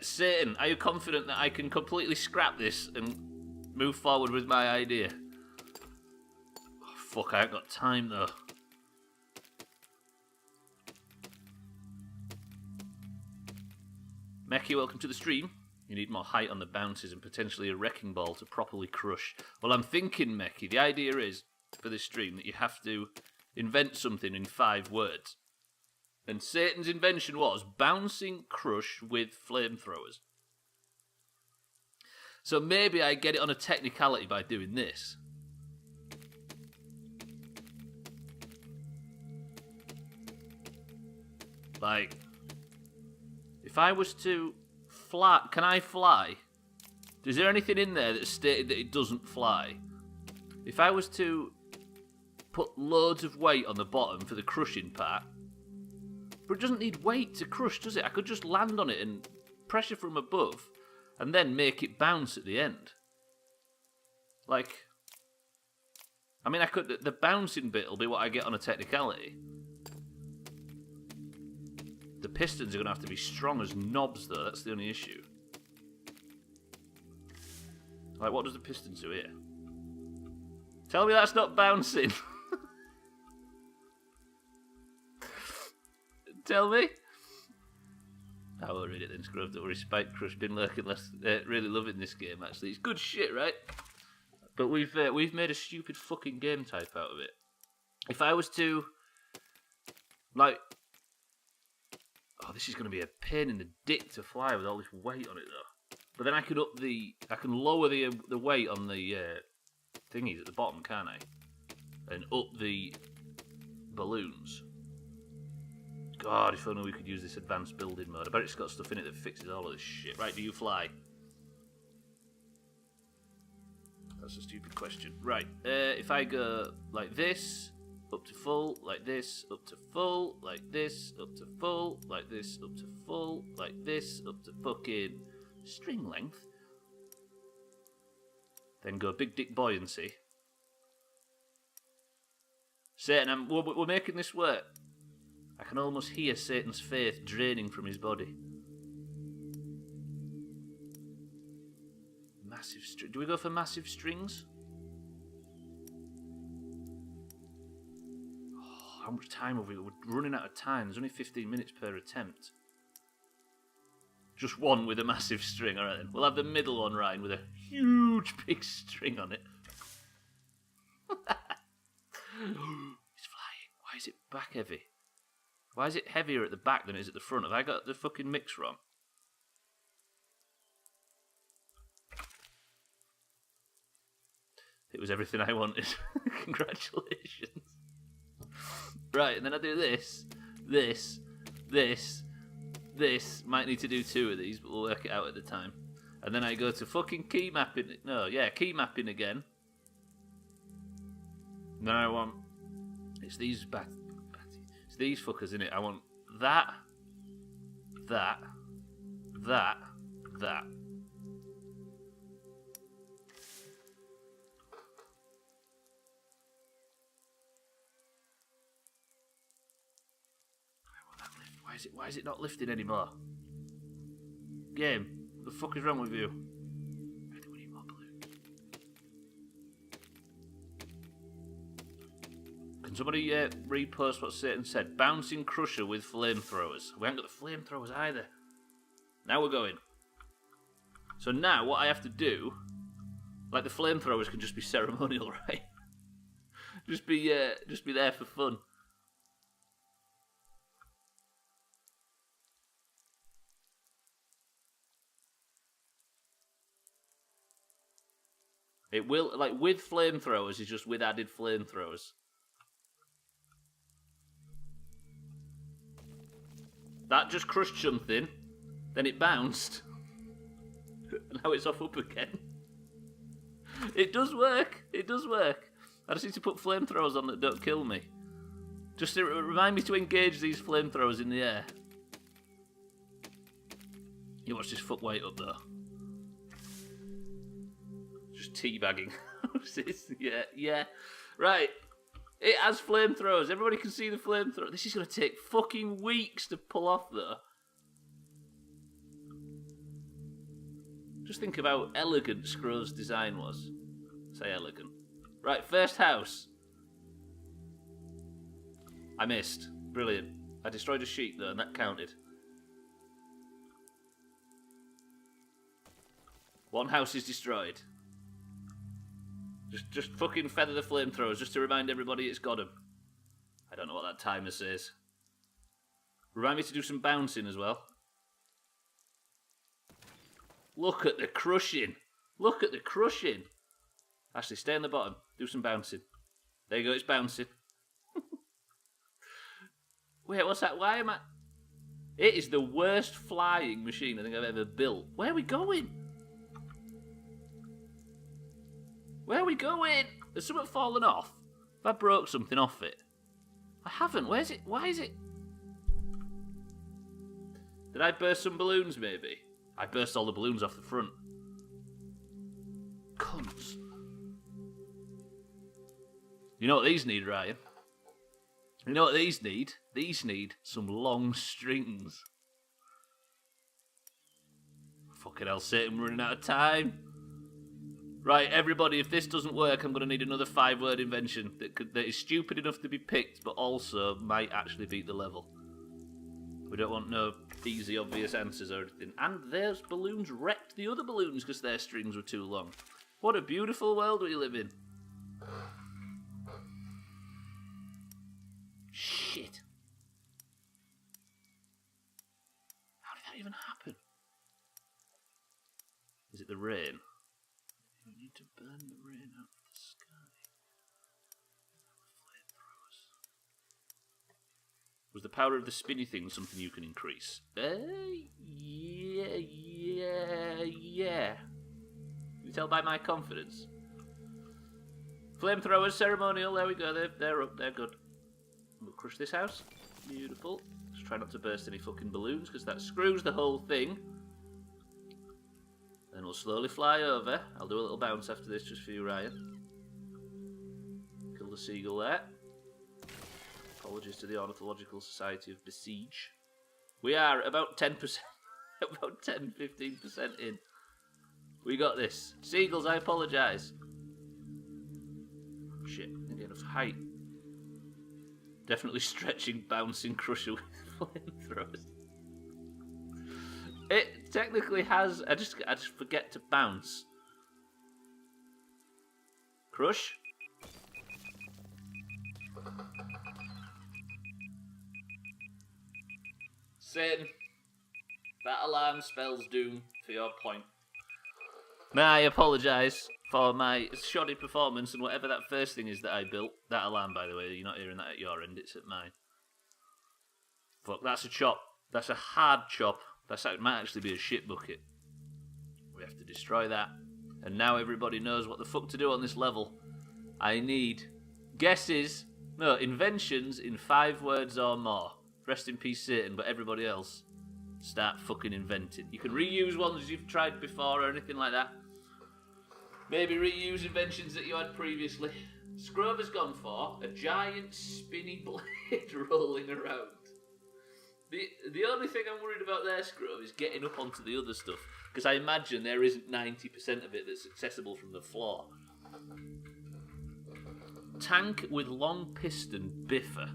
Satan, are you confident that I can completely scrap this and move forward with my idea? Oh, fuck, I ain't got time though. Meki, welcome to the stream. You need more height on the bounces and potentially a wrecking ball to properly crush. Well, I'm thinking, Meki, the idea is, for this stream, that you have to invent something in 5 words. And Satan's invention was bouncing crush with flamethrowers. So maybe I get it on a technicality by doing this. Like, if I was to fly... Can I fly? Is there anything in there that stated that it doesn't fly? If I was to put loads of weight on the bottom for the crushing part... But it doesn't need weight to crush, does it? I could just land on it and pressure from above and then make it bounce at the end. Like... I mean, I could... The bouncing bit will be what I get on a technicality. The pistons are going to have to be strong as knobs, though. That's the only issue. Like, what does the pistons do here? Tell me that's not bouncing. Tell me. I will read it then. Scrub, don't worry. Spike Crush, been lurking less. Really loving this game, actually. It's good shit, right? But we've made a stupid fucking game type out of it. If I was to... Like... Oh, this is going to be a pain in the dick to fly with all this weight on it, though. But then I can lower the weight on the thingies at the bottom, can't I? And up the balloons. God, if only we could use this advanced building mode. I bet it's got stuff in it that fixes all of this shit. Right, do you fly? That's a stupid question. Right, if I go like this, up to full, like this, up to full, like this, up to full, like this, up to full, like this, up to fucking string length. Then go big dick buoyancy. Satan, we're making this work. I can almost hear Satan's faith draining from his body. Massive string. Do we go for massive strings? Oh, how much time have we got? We're running out of time. There's only 15 minutes per attempt. Just one with a massive string. Alright then. We'll have the middle one, Ryan, with a huge big string on it. It's flying. Why is it back heavy? Why is it heavier at the back than it is at the front? Have I got the fucking mix wrong? It was everything I wanted. Congratulations. Right, and then I do this, this, this, this. Might need to do 2 of these, but we'll work it out at the time. And then I go to fucking key mapping. No, yeah, key mapping again. And then I want... It's these It's these fuckers, innit? I want that, that, that, that. Why is it not lifting anymore? Game, what the fuck is wrong with you? I think we need more balloons. Can somebody repost what Satan said? Bouncing crusher with flamethrowers. We haven't got the flamethrowers either. Now we're going. So now what I have to do, like the flamethrowers can just be ceremonial, right? just be there for fun. It will, like, with flamethrowers, is just with added flamethrowers. That just crushed something, then it bounced, and now it's off up again. It does work, it does work. I just need to put flamethrowers on that don't kill me. Just to remind me to engage these flamethrowers in the air. You watch this foot weight up though. Teabagging. yeah. Right. It has flamethrowers. Everybody can see the flamethrower. This is going to take fucking weeks to pull off, though. Just think of how elegant Scrow's design was. Say elegant. Right, first house. I missed. Brilliant. I destroyed a sheep, though, and that counted. One house is destroyed. Just fucking feather the flamethrowers just to remind everybody it's got them. I don't know what that timer says. Remind me to do some bouncing as well. Look at the crushing. Look at the crushing. Actually, stay on the bottom. Do some bouncing. There you go, it's bouncing. Wait, what's that? Why am I... It is the worst flying machine I think I've ever built. Where are we going? Where are we going? Has something fallen off? Have I broke something off it? I haven't. Where's it? Why is it? Did I burst some balloons, maybe? I burst all the balloons off the front. Cunts. You know what these need, Ryan? You know what these need? These need some long strings. Fucking hell, Satan, we're running out of time. Right, everybody, if this doesn't work, I'm going to need another 5-word invention that is stupid enough to be picked, but also might actually beat the level. We don't want no easy, obvious answers or anything. And those balloons wrecked the other balloons because their strings were too long. What a beautiful world we live in. Shit. How did that even happen? Is it the rain? You need to burn the rain out of the sky. Flamethrowers. Was the power of the spinny thing something you can increase? Yeah. Can you tell by my confidence? Flamethrowers, ceremonial, there we go, they're up, they're good. We'll crush this house. Beautiful. Just try not to burst any fucking balloons, because that screws the whole thing. Then we'll slowly fly over. I'll do a little bounce after this just for you, Ryan. Kill the seagull there. Apologies to the Ornithological Society of Besiege. We are about 10%, about 10-15% in. We got this. Seagulls, I apologise. Shit, I didn't get enough height. Definitely stretching, bouncing crusher with flamethrowers. It technically has. I just forget to bounce. Crush. Satan. That alarm spells doom for your point. May I apologise for my shoddy performance and whatever that first thing is that I built. That alarm, by the way, you're not hearing that at your end, it's at mine. Fuck, that's a chop. That's a hard chop. It might actually be a shit bucket. We have to destroy that. And now everybody knows what the fuck to do on this level. I need inventions in 5 words or more. Rest in peace, Satan, but everybody else, start fucking inventing. You can reuse ones you've tried before or anything like that. Maybe reuse inventions that you had previously. Scrover's gone for a giant spinny blade rolling around. The only thing I'm worried about there, Scrove, is getting up onto the other stuff. Because I imagine there isn't 90% of it that's accessible from the floor. Tank with long piston biffer.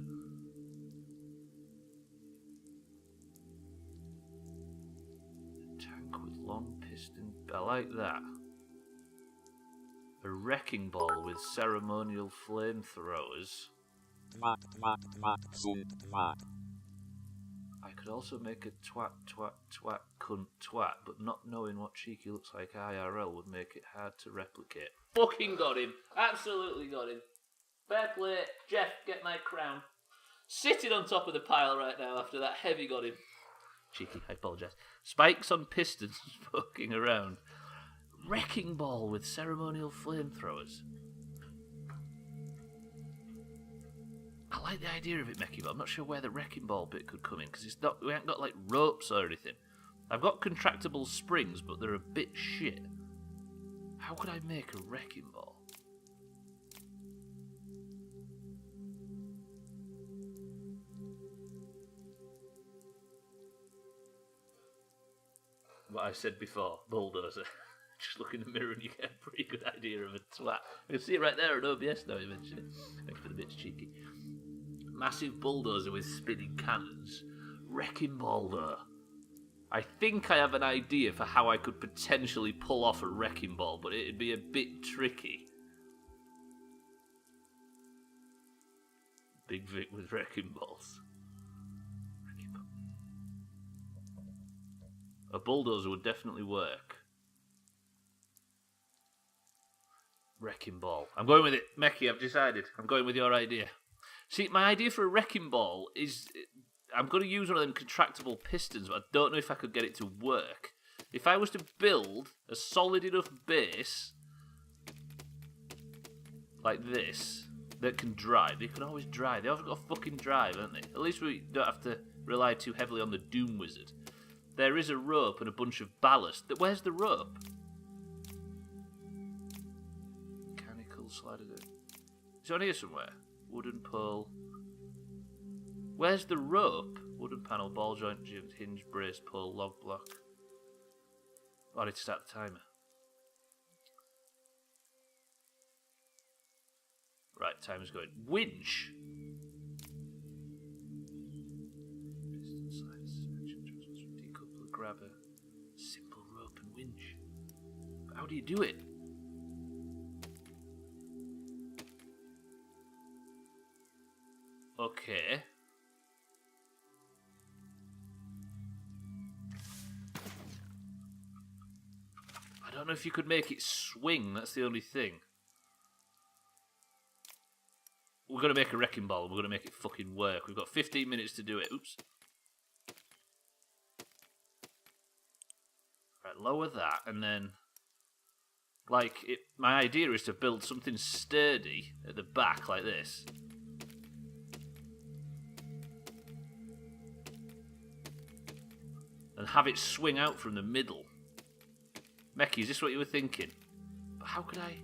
Tank with long piston... I like that. A wrecking ball with ceremonial flamethrowers. I could also make a twat, cunt, twat, but not knowing what Cheeky looks like IRL would make it hard to replicate. Fucking got him. Absolutely got him. Fair play. Jeff, get my crown. Sitting on top of the pile right now after that heavy got him. Cheeky, I apologise. Spikes on pistons poking around. Wrecking ball with ceremonial flamethrowers. I like the idea of it, Mecky, but I'm not sure where the wrecking ball bit could come in, because we haven't got like ropes or anything. I've got contractable springs, but they're a bit shit. How could I make a wrecking ball? What I said before, bulldozer. Just look in the mirror and you get a pretty good idea of a twat. I can see it right there on OBS now, you mention it. Thanks for the bits, Cheeky. Massive bulldozer with spinning cannons. Wrecking ball, though. I think I have an idea for how I could potentially pull off a wrecking ball, but it'd be a bit tricky. Big Vic with wrecking balls. A bulldozer would definitely work. Wrecking ball. I'm going with it. Meki, I've decided. I'm going with your idea. See, my idea for a wrecking ball is... I'm going to use one of them contractable pistons, but I don't know if I could get it to work. If I was to build a solid enough base... like this, that can drive. They can always drive. They always got a fucking drive, haven't they? At least we don't have to rely too heavily on the Doom Wizard. There is a rope and a bunch of ballast. Where's the rope? Mechanical slider. It's on here somewhere. Wooden pole. Where's the rope? Wooden panel, ball joint, hinge, brace, pull, log block. Oh, I need to start the timer. Right, timer's going. Winch. Piston slide, suspension, transfer, decoupler, grabber, simple rope and winch. But how do you do it? Okay. I don't know if you could make it swing. That's the only thing. We're going to make a wrecking ball. We're going to make it fucking work. We've got 15 minutes to do it. Oops. Right, lower that, and then... like, my idea is to build something sturdy at the back, like this. And have it swing out from the middle. Meki, is this what you were thinking? But how could I...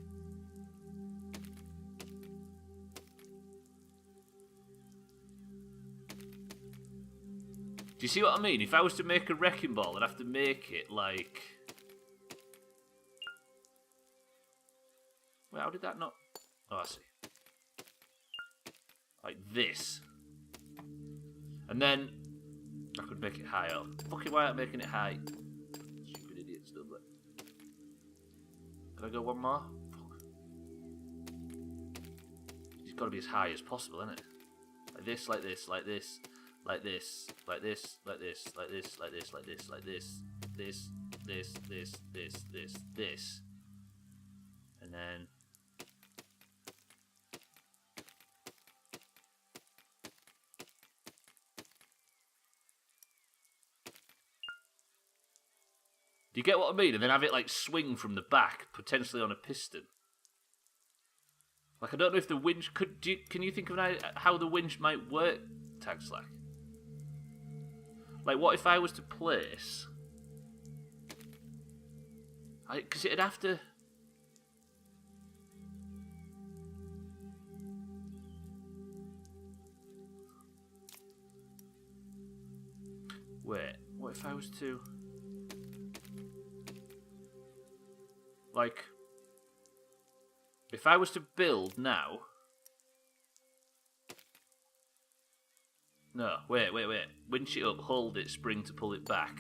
Do you see what I mean? If I was to make a wrecking ball, I'd have to make it like... Wait, how did that not... Oh, I see. Like this. And then... I could make it high up. Fucking why aren't making it high? Stupid idiot, Stubbler. Can I go one more? Fuck. It's got to be as high as possible, isn't it? Like this, like this, like this. Like this, like this, like this, like this, like this, like this, like this, this. And then... Do you get what I mean? And then have it like swing from the back, potentially on a piston. Like, I don't know if the winch could... can you think of how the winch might work, Tag Slack? Like, what if I was to place... Because it'd have to... Wait, what if I was to... Like... If I was to build now... No, wait. Winch it up, hold it, spring to pull it back.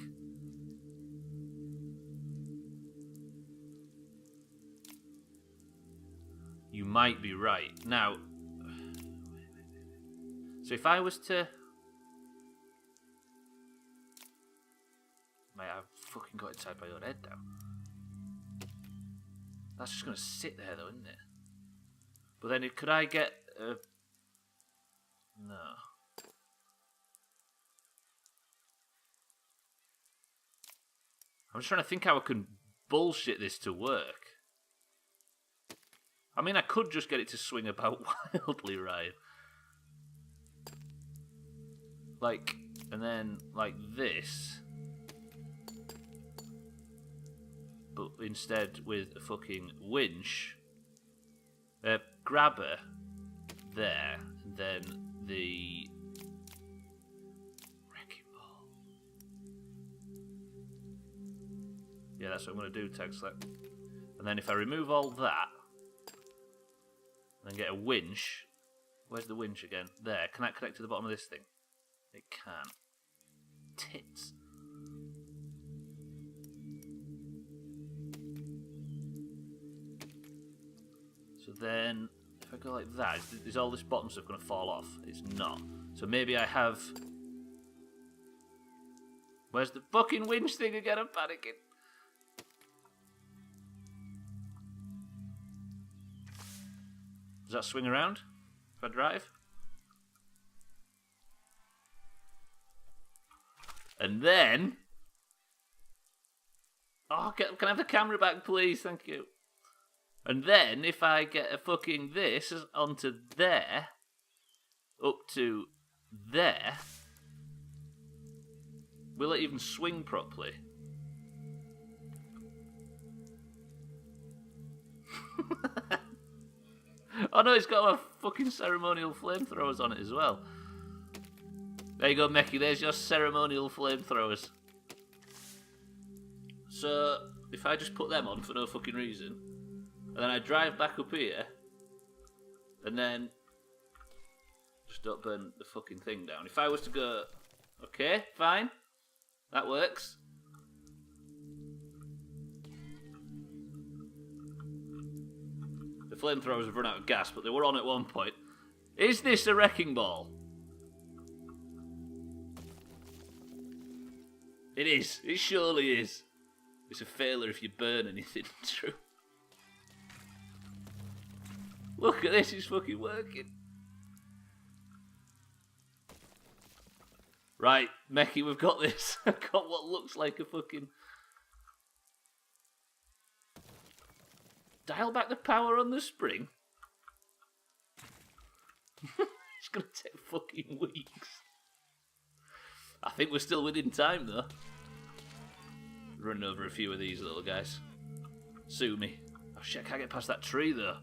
You might be right. Now... So if I was to... Mate, I've fucking got inside my own head now. That's just going to sit there though, isn't it? But then could I get a... No. I'm just trying to think how I can bullshit this to work. I mean, I could just get it to swing about wildly, right? Like, and then, like this. But instead with a fucking winch. Grabber there, and then the... Yeah, that's what I'm going to do, Tag Slack. And then if I remove all that, and then get a winch. Where's the winch again? There. Can that connect to the bottom of this thing? It can. Tits. So then, if I go like that, is all this bottom stuff going to fall off? It's not. So maybe I have... Where's the fucking winch thing again? I'm panicking. Does that swing around if I drive? And then... Oh, can I have the camera back, please? Thank you. And then, if I get a fucking this onto there, up to there, will it even swing properly? Oh no, it's got a fucking ceremonial flamethrowers on it as well. There you go, Meki, there's your ceremonial flamethrowers. So, if I just put them on for no fucking reason, and then I drive back up here, and then just don't burn the fucking thing down. If I was to go, okay, fine, that works. The flamethrowers have run out of gas, but they were on at one point. Is this a wrecking ball? It is. It surely is. It's a failure if you burn anything. True. Look at this, it's fucking working. Right, Meki, we've got this. I've got what looks like a fucking... Dial back the power on the spring. It's gonna take fucking weeks. I think we're still within time, though. Running over a few of these little guys. Sue me. Oh shit, I can't get past that tree, though.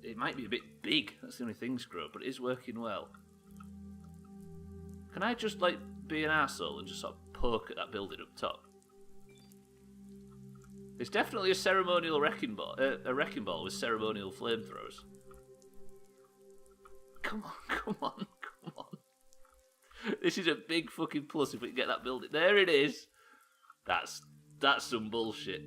It might be a bit big. That's the only thing, Scrub, but it is working well. Can I just, like, be an arsehole and just sort of poke at that building up top? It's definitely a ceremonial wrecking ball. A wrecking ball with ceremonial flamethrowers. Come on, come on, come on. This is a big fucking plus if we can get that building. There it is. That's some bullshit.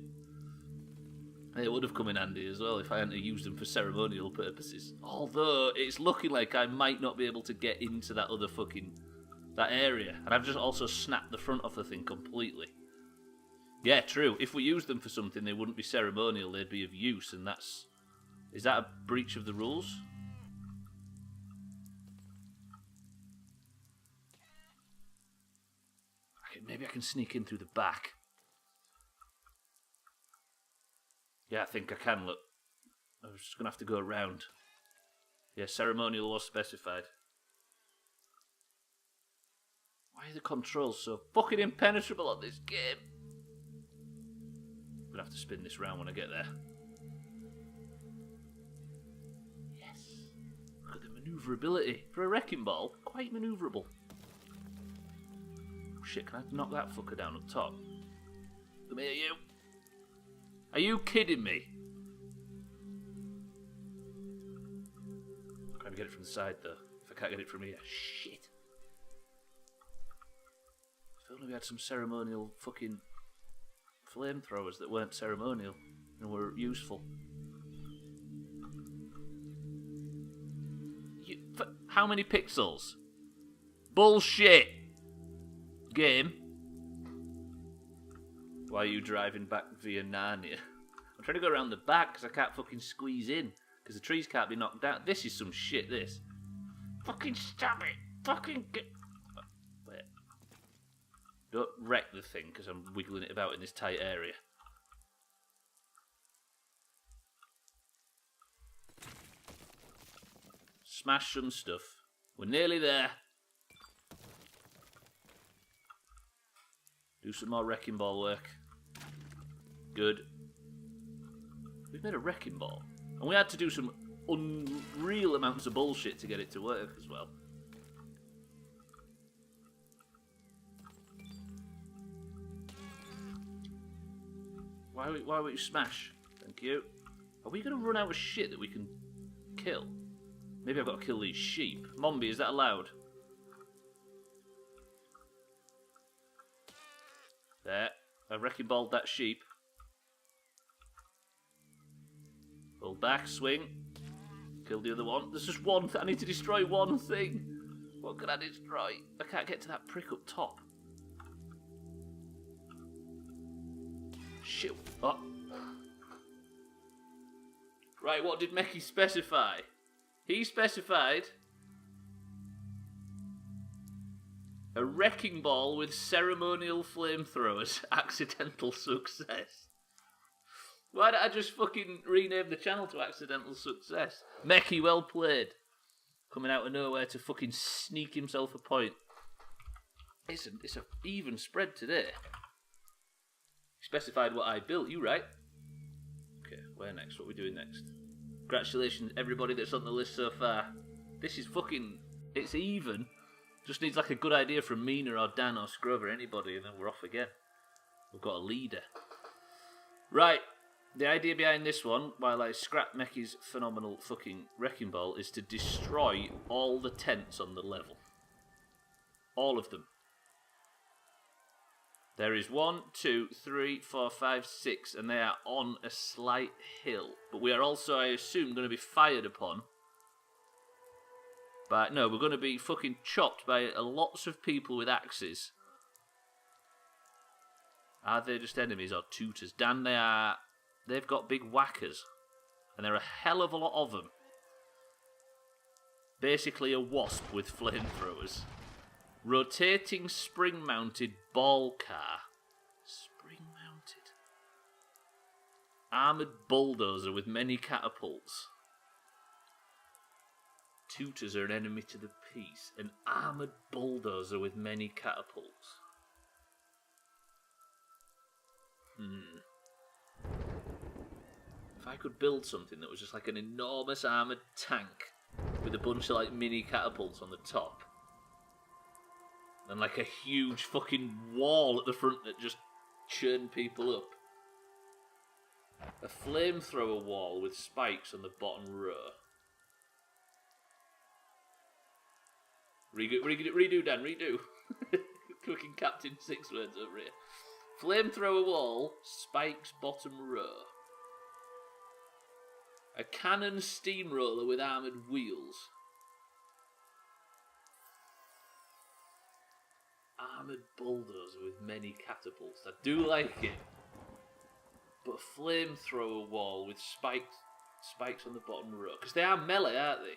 It would have come in handy as well if I hadn't used them for ceremonial purposes. Although, it's looking like I might not be able to get into that other fucking... that area. And I've just also snapped the front off the thing completely. Yeah, true. If we used them for something, they wouldn't be ceremonial, they'd be of use, and that's... Is that a breach of the rules? Okay, maybe I can sneak in through the back. Yeah, I think I can, look. I was just going to have to go around. Yeah, ceremonial was specified. Why are the controls so fucking impenetrable on this game? I'm going to have to spin this round when I get there. Yes. Look at the manoeuvrability. For a wrecking ball, quite manoeuvrable. Oh shit, can I knock that fucker down up top? Come here, you. Are you kidding me? I'm trying to get it from the side, though. If I can't get it from here. Shit. If only we had some ceremonial fucking flamethrowers that weren't ceremonial and were useful. How many pixels? Bullshit! Game. Why are you driving back via Narnia? I'm trying to go around the back because I can't fucking squeeze in. Because the trees can't be knocked down. This is some shit, this. Fucking stop it! Fucking get... Wait. Don't wreck the thing because I'm wiggling it about in this tight area. Smash some stuff. We're nearly there. Do some more wrecking ball work. Good. We've made a wrecking ball. And we had to do some unreal amounts of bullshit to get it to work as well. Why won't you smash? Thank you. Are we going to run out of shit that we can kill? Maybe I've got to kill these sheep. Mombi, is that allowed? There. I wrecking balled that sheep. Pull back, swing. Kill the other one. There's just one I need to destroy one thing. What can I destroy? I can't get to that prick up top. Shit. Oh. Right, what did Meki specify? He specified a wrecking ball with ceremonial flamethrowers. Accidental success. Why don't I just fucking rename the channel to Accidental Success? Meki, well played. Coming out of nowhere to fucking sneak himself a point. It's a even spread today. Specified what I built, you right? Okay, where next? What are we doing next? Congratulations, everybody that's on the list so far. This is fucking... It's even. Just needs like a good idea from Mina or Dan or Scrover, anybody, and then we're off again. We've got a leader. Right. The idea behind this one, while I scrap Meki's phenomenal fucking wrecking ball, is to destroy all the tents on the level. All of them. There is 1, 2, 3, 4, 5, 6, and they are on a slight hill. But we are also, I assume, going to be fired upon. But no, we're going to be fucking chopped by lots of people with axes. Are they just enemies or tutors? Dan, they are... They've got big whackers. And there are a hell of a lot of them. Basically a wasp with flamethrowers. Rotating spring-mounted ball car. Spring-mounted. Armoured bulldozer with many catapults. Tutors are an enemy to the peace. An armoured bulldozer with many catapults. If I could build something that was just like an enormous armoured tank with a bunch of like mini catapults on the top. And like a huge fucking wall at the front that just churned people up. A flamethrower wall with spikes on the bottom row. Redo, Dan, redo. Fucking Captain 6 words over here. Flamethrower wall, spikes bottom row. A cannon steamroller with armoured wheels. Armoured bulldozer with many catapults. I do like it. But a flamethrower wall with spikes on the bottom row. Because they are melee, aren't they?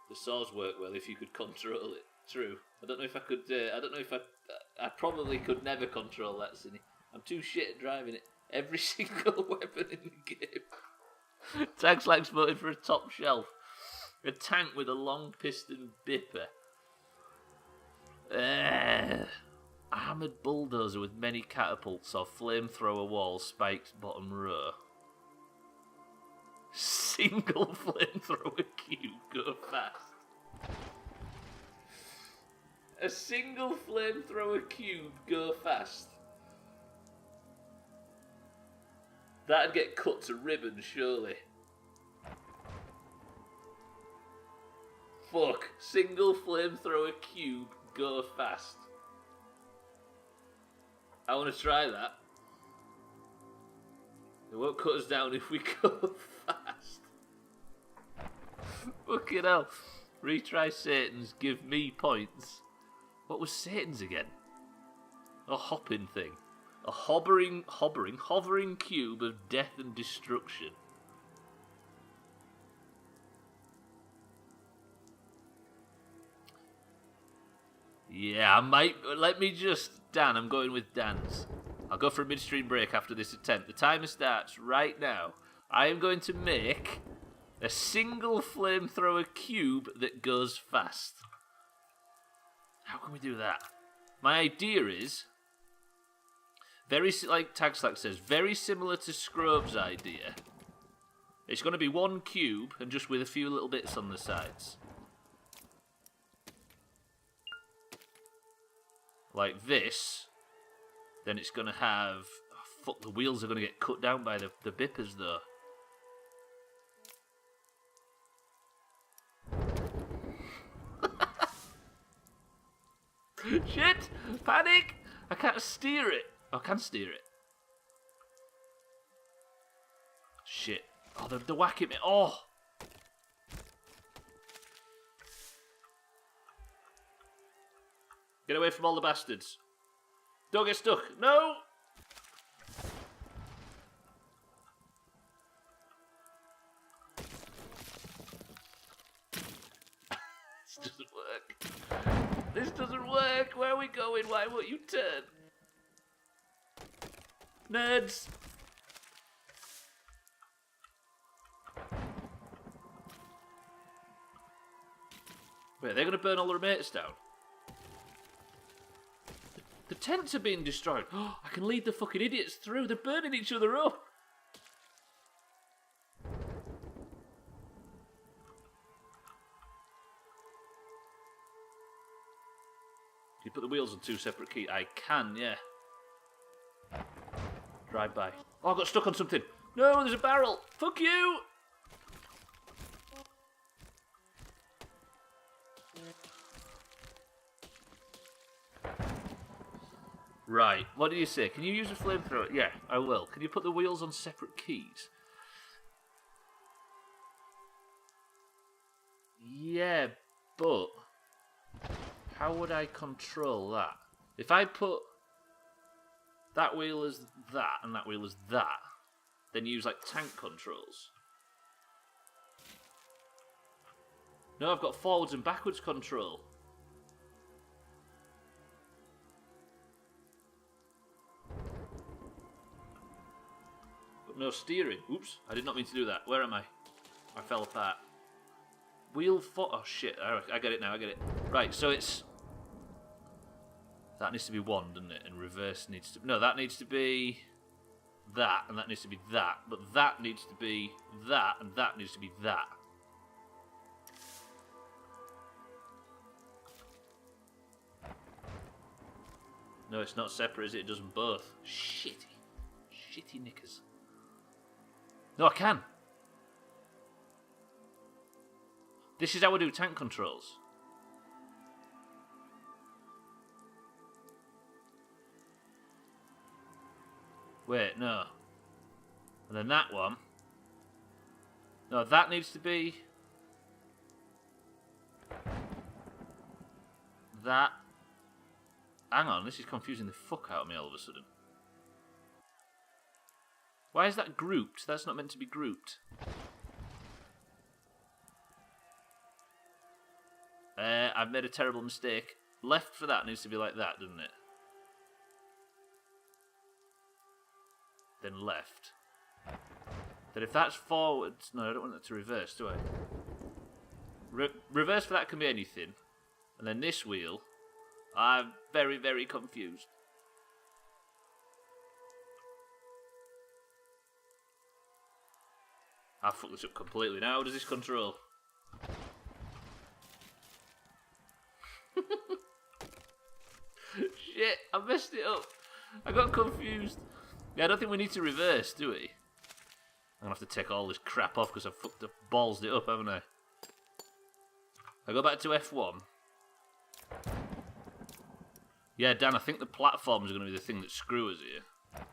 The saws work well if you could control it. True. I don't know if I could... I probably could never control that, Cinny. I'm too shit at driving it. Every single weapon in the game. Tags like voted for a top shelf. A tank with a long piston bipper. Armoured bulldozer with many catapults or flamethrower wall spiked bottom row. Single flamethrower cube, go fast. A single flamethrower cube, go fast. That'd get cut to ribbons, surely. Fuck. Single flamethrower cube, go fast. I want to try that. It won't cut us down if we go fast. Fucking hell. Retry Satan's, give me points. What was Satan's again? A hopping thing. A hovering cube of death and destruction. Yeah, I might... Let me just... Dan, I'm going with Dan's. I'll go for a midstream break after this attempt. The timer starts right now. I am going to make a single flamethrower cube that goes fast. How can we do that? My idea is... like Tagslack says, very similar to Scrobe's idea. It's going to be one cube and just with a few little bits on the sides. Like this. Then it's going to have... Oh, fuck, the wheels are going to get cut down by the bippers though. Shit! Panic! I can't steer it. I can steer it. Shit. Oh, they're whacking me. Oh! Get away from all the bastards. Don't get stuck. No! This doesn't work. Where are we going? Why won't you turn? Nerds! Wait, they're going to burn all their mates down? The tents are being destroyed. Oh, I can lead the fucking idiots through. They're burning each other up. Can you put the wheels on 2 separate keys? I can, yeah. Drive by. Oh, I got stuck on something. No, there's a barrel. Fuck you. Right, what do you say? Can you use a flamethrower? Yeah, I will. Can you put the wheels on separate keys? Yeah, but how would I control that? If I put that wheel as that and that wheel as that, then use like tank controls. No, I've got forwards and backwards control. But no steering. Oops, I did not mean to do that. Where am I? I fell apart. Wheel foot. Oh shit! I get it now. I get it. Right, so it's that needs to be 1, doesn't it? And reverse needs to that needs to be that, and that needs to be that. But that needs to be that, and that needs to be that. No, it's not separate, is it? It does them both. Shitty knickers. No, I can. This is how I do tank controls. Wait, no. And then that one. No, that needs to be that. Hang on, this is confusing the fuck out of me all of a sudden. Why is that grouped? That's not meant to be grouped. I've made a terrible mistake. Left for that needs to be like that, doesn't it? Then left. Then if that's forwards... No, I don't want that to reverse, do I? Reverse for that can be anything. And then this wheel... I'm very, very confused. I've fucked this up completely now. How does this control? Shit, I messed it up. I got confused. Yeah, I don't think we need to reverse, do we? I'm gonna have to take all this crap off because I've fucked up, ballsed it up, haven't I? I go back to F1. Yeah, Dan, I think the platforms are going to be the thing that screw us here.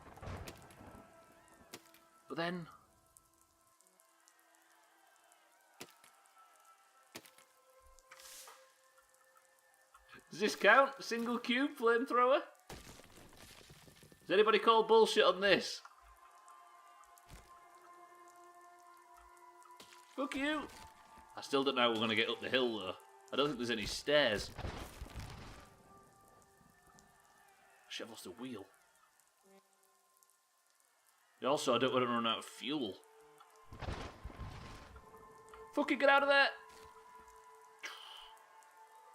But then... Does this count? Single cube flamethrower? Does anybody call bullshit on this? Fuck you! I still don't know how we're going to get up the hill, though. I don't think there's any stairs. Shit, I've lost a wheel. Also, I don't want to run out of fuel. Fucking get out of there!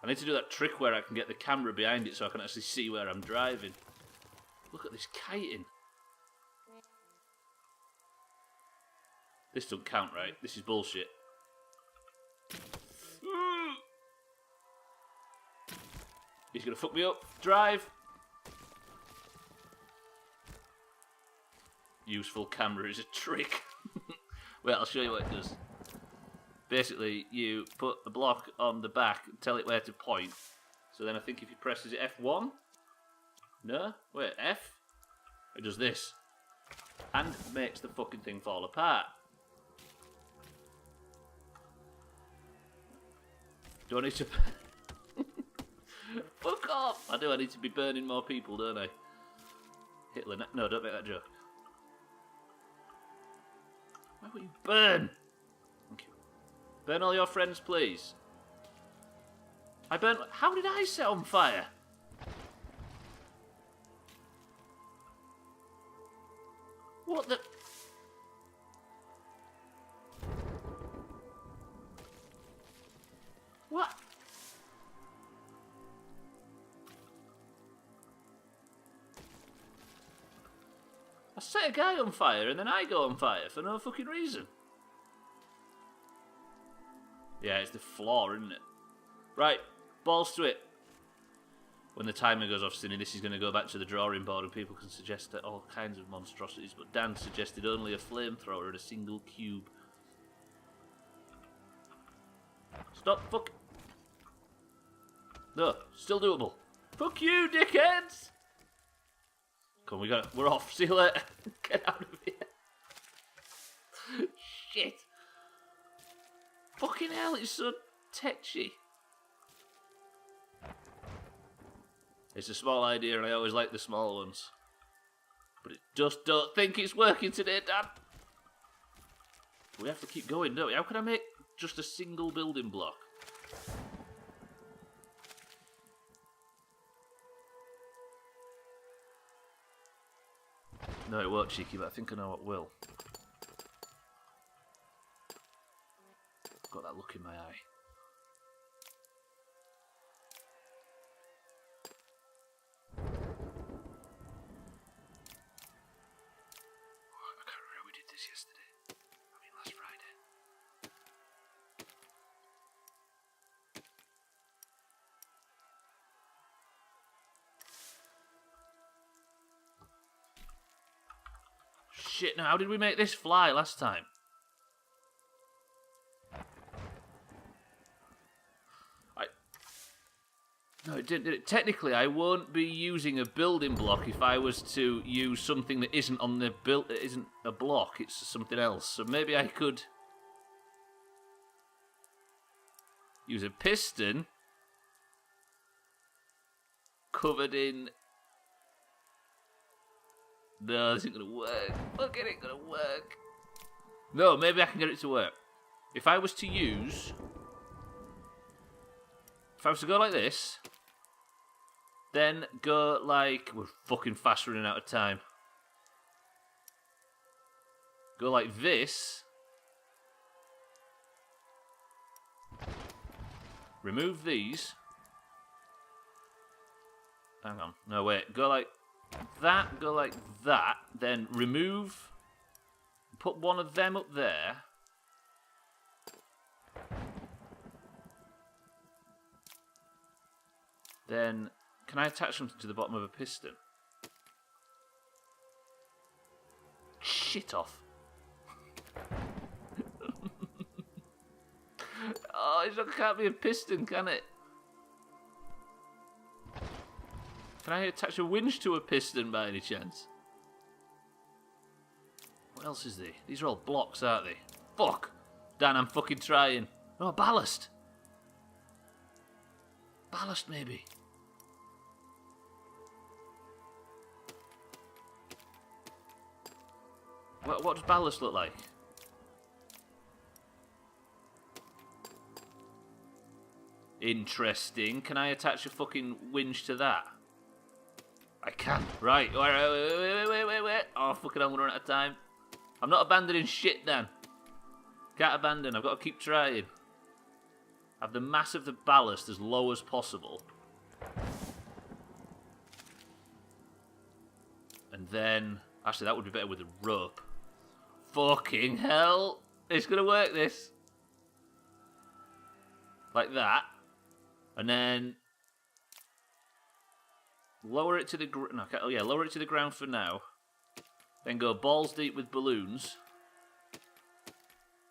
I need to do that trick where I can get the camera behind it so I can actually see where I'm driving. Look at this kiting. This doesn't count, right? This is bullshit. He's gonna fuck me up. Drive! Useful camera is a trick. Wait, I'll show you what it does. Basically, you put a block on the back and tell it where to point. So then I think if you press, is it F1? No? Wait, F? It does this. And makes the fucking thing fall apart. Do I need to... Fuck off! I do, I need to be burning more people, don't I? Hitler, no, don't make that joke. Why would you burn? Thank you. Burn all your friends, please. I burnt... How did I set on fire? What the... What? I set a guy on fire and then I go on fire for no fucking reason. Yeah, it's the floor, isn't it? Right, balls to it. When the timer goes off, Cindy, this is going to go back to the drawing board and people can suggest all kinds of monstrosities, but Dan suggested only a flamethrower and a single cube. Stop, fuck. No, still doable. Fuck you, dickheads! Come on, we're off. See you later. Get out of here. Shit. Fucking hell, it's so tetchy. It's a small idea and I always like the small ones. But it just don't think it's working today, Dan. We have to keep going, don't we? How can I make just a single building block? No, it won't, Cheeky, but I think I know what will. Got that look in my eye. I can't remember how we did this yesterday. I mean, last Friday. Shit, now how did we make this fly last time? No, it didn't. Did it? Technically, I won't be using a building block if I was to use something that isn't on the build. It isn't a block. It's something else. So maybe I could use a piston covered in. No, this isn't gonna work. Fuck it, ain't gonna work. No, maybe I can get it to work. If I was to use, if I was to go like this. Then go like... We're fucking fast running out of time. Go like this. Remove these. Hang on. No, wait. Go like that. Go like that. Then remove... Put one of them up there. Then... Can I attach something to the bottom of a piston? Shit off. Oh, it can't be a piston, can it? Can I attach a winch to a piston by any chance? What else is there? These are all blocks, aren't they? Fuck! Dan, I'm fucking trying. No, ballast. Ballast, maybe. What does ballast look like? Interesting. Can I attach a fucking winch to that? I can. Right. Wait. Oh, fucking hell, I'm running out of time. I'm not abandoning shit, Dan. Can't abandon. I've got to keep trying. Have the mass of the ballast as low as possible. And then... Actually, that would be better with a rope. Fucking hell. It's going to work, this. Like that. And then... Lower it to the... No, oh, yeah, lower it to the ground for now. Then go balls deep with balloons.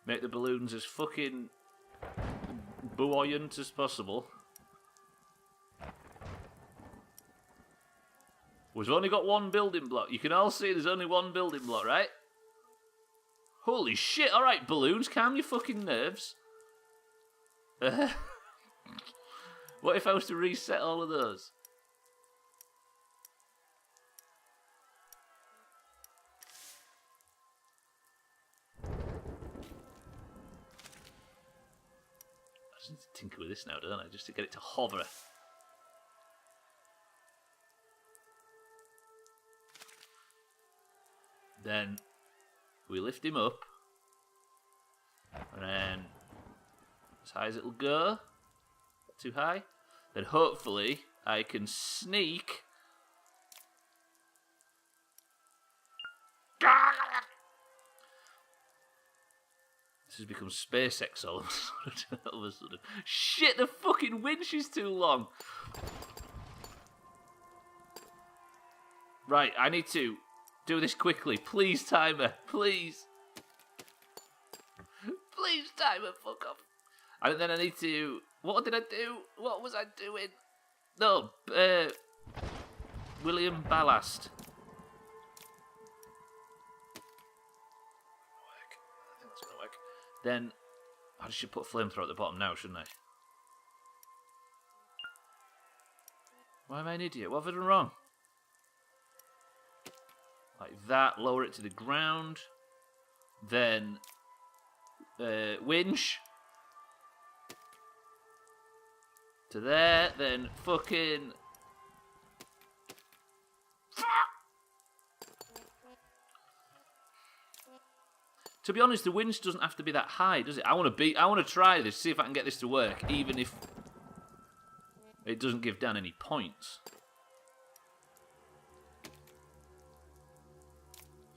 Make the balloons as fucking... buoyant as possible. We've only got one building block. You can all see there's only one building block, right? Holy shit, alright, balloons, calm your fucking nerves. What if I was to reset all of those? just need to tinker with this now, don't I? Just to get it to hover. Then we lift him up. And then as high as it'll go. Not too high. Then hopefully I can sneak. This has become SpaceX all of a sudden. Shit, the fucking winch is too long. Right, I need to do this quickly. Please, timer. Please. Please, timer, fuck off. And then I need to... What did I do? What was I doing? No, William Ballast. I think that's going to work. Then, I should put a flamethrower at the bottom now, shouldn't I? Why am I an idiot? What have I done wrong? Like that, lower it to the ground. Then, winch. To there, then fucking... To be honest, the winch doesn't have to be that high, does it? I want to try this, see if I can get this to work, even if it doesn't give Dan any points.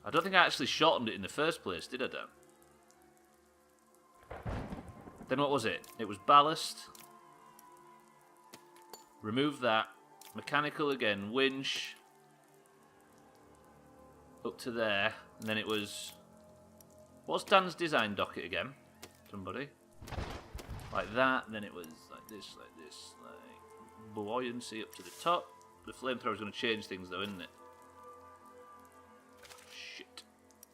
I don't think I actually shortened it in the first place, did I, Dan? Then what was it? It was ballast. Remove that. Mechanical again. Winch. Up to there. And then it was... What's Dan's design docket again? Somebody. Like that. And then it was like this, like buoyancy up to the top. The flamethrower's going to change things though, isn't it? Shit.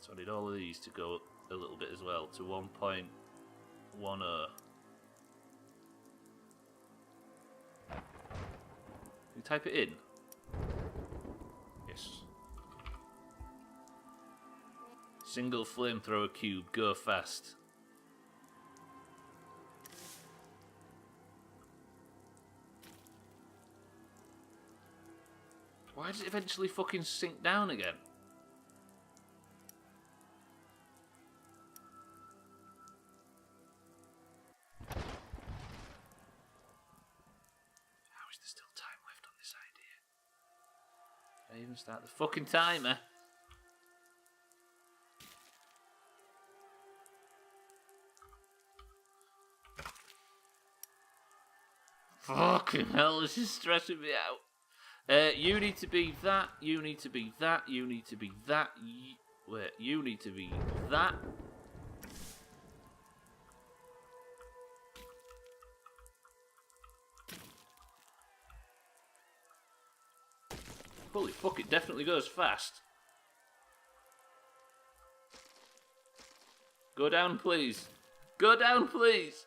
So I need all of these to go up a little bit as well. To 1.10. You type it in? Yes. Single flamethrower cube, go fast. Why does it eventually fucking sink down again? I even start the fucking timer. Fucking hell, this is stressing me out. You need to be that, you need to be that, you need to be that, wait, you need to be that. Holy fuck, it definitely goes fast. Go down, please. Go down, please.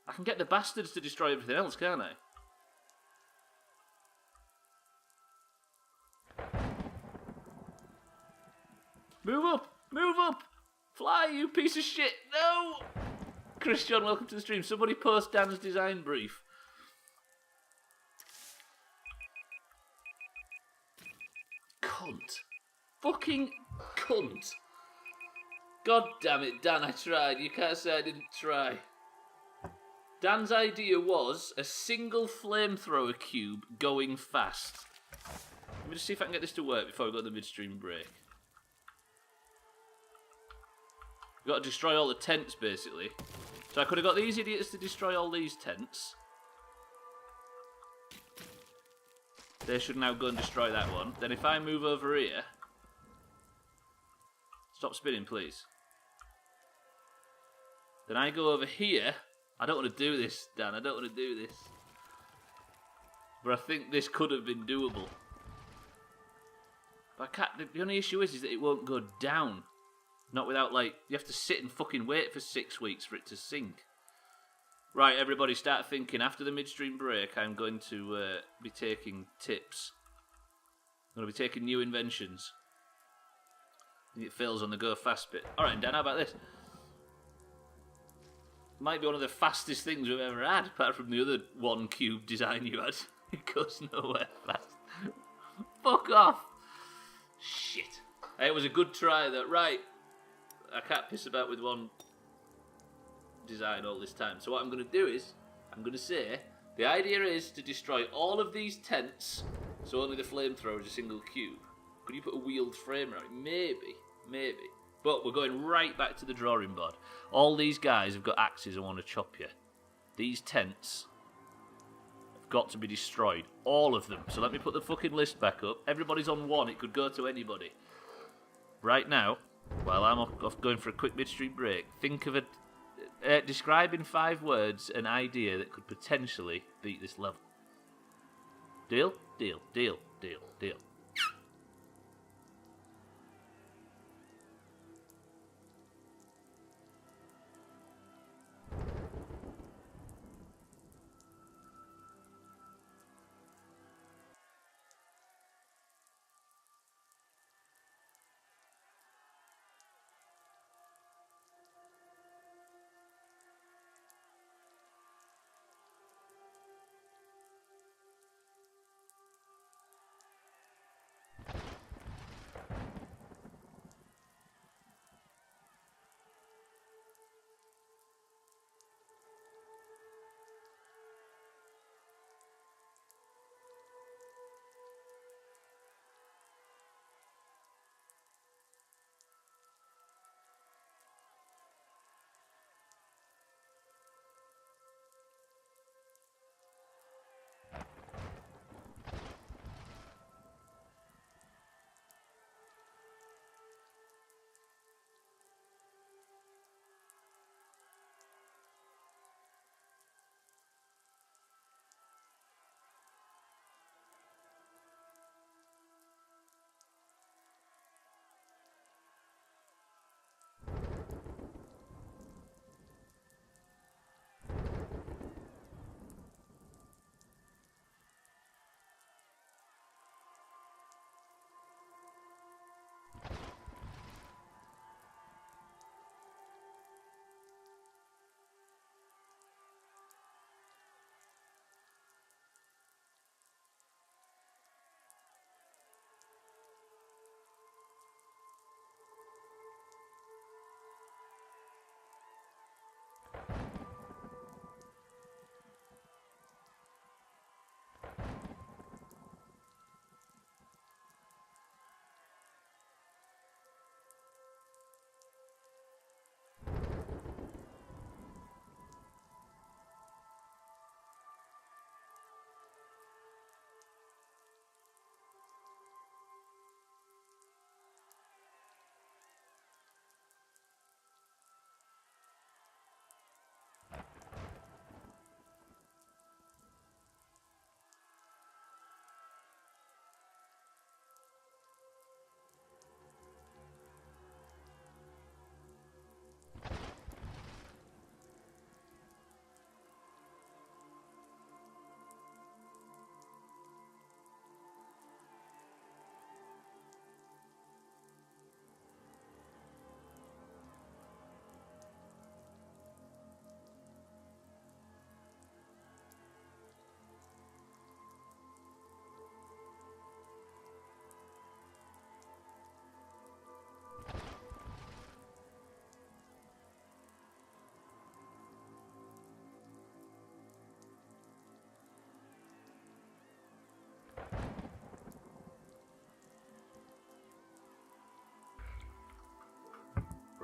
I can get the bastards to destroy everything else, can't I? Move up! Move up! Fly, you piece of shit! No! Christian, welcome to the stream. Somebody post Dan's design brief. Cunt. Fucking cunt. God damn it, Dan, I tried. You can't say I didn't try. Dan's idea was a single flamethrower cube going fast. Let me just see if I can get this to work before we go to the midstream break. We've got to destroy all the tents, basically. So I could have got these idiots to destroy all these tents. They should now go and destroy that one. Then if I move over here... Stop spinning, please. Then I go over here. I don't want to do this, Dan. I don't want to do this. But I think this could have been doable. But I can't... The only issue is that it won't go down. Not without, like, you have to sit and fucking wait for 6 weeks for it to sink. Right, everybody, start thinking. After the midstream break, I'm going to be taking tips. I'm going to be taking new inventions. It fails on the go fast bit. Alright, Dan, how about this? Might be one of the fastest things we've ever had, apart from the other one cube design you had. It goes nowhere fast. Fuck off! Shit. It was a good try, though. Right. I can't piss about with one design all this time. So what I'm going to do is, I'm going to say, the idea is to destroy all of these tents, so only the flamethrower is a single cube. Could you put a wheeled frame around it? Maybe. Maybe. But we're going right back to the drawing board. All these guys have got axes and want to chop you. These tents have got to be destroyed. All of them. So let me put the fucking list back up. Everybody's on one. It could go to anybody. Right now, while I'm off going for a quick midstream break, think of describe in 5 words an idea that could potentially beat this level. Deal? Deal. Deal. Deal. Deal.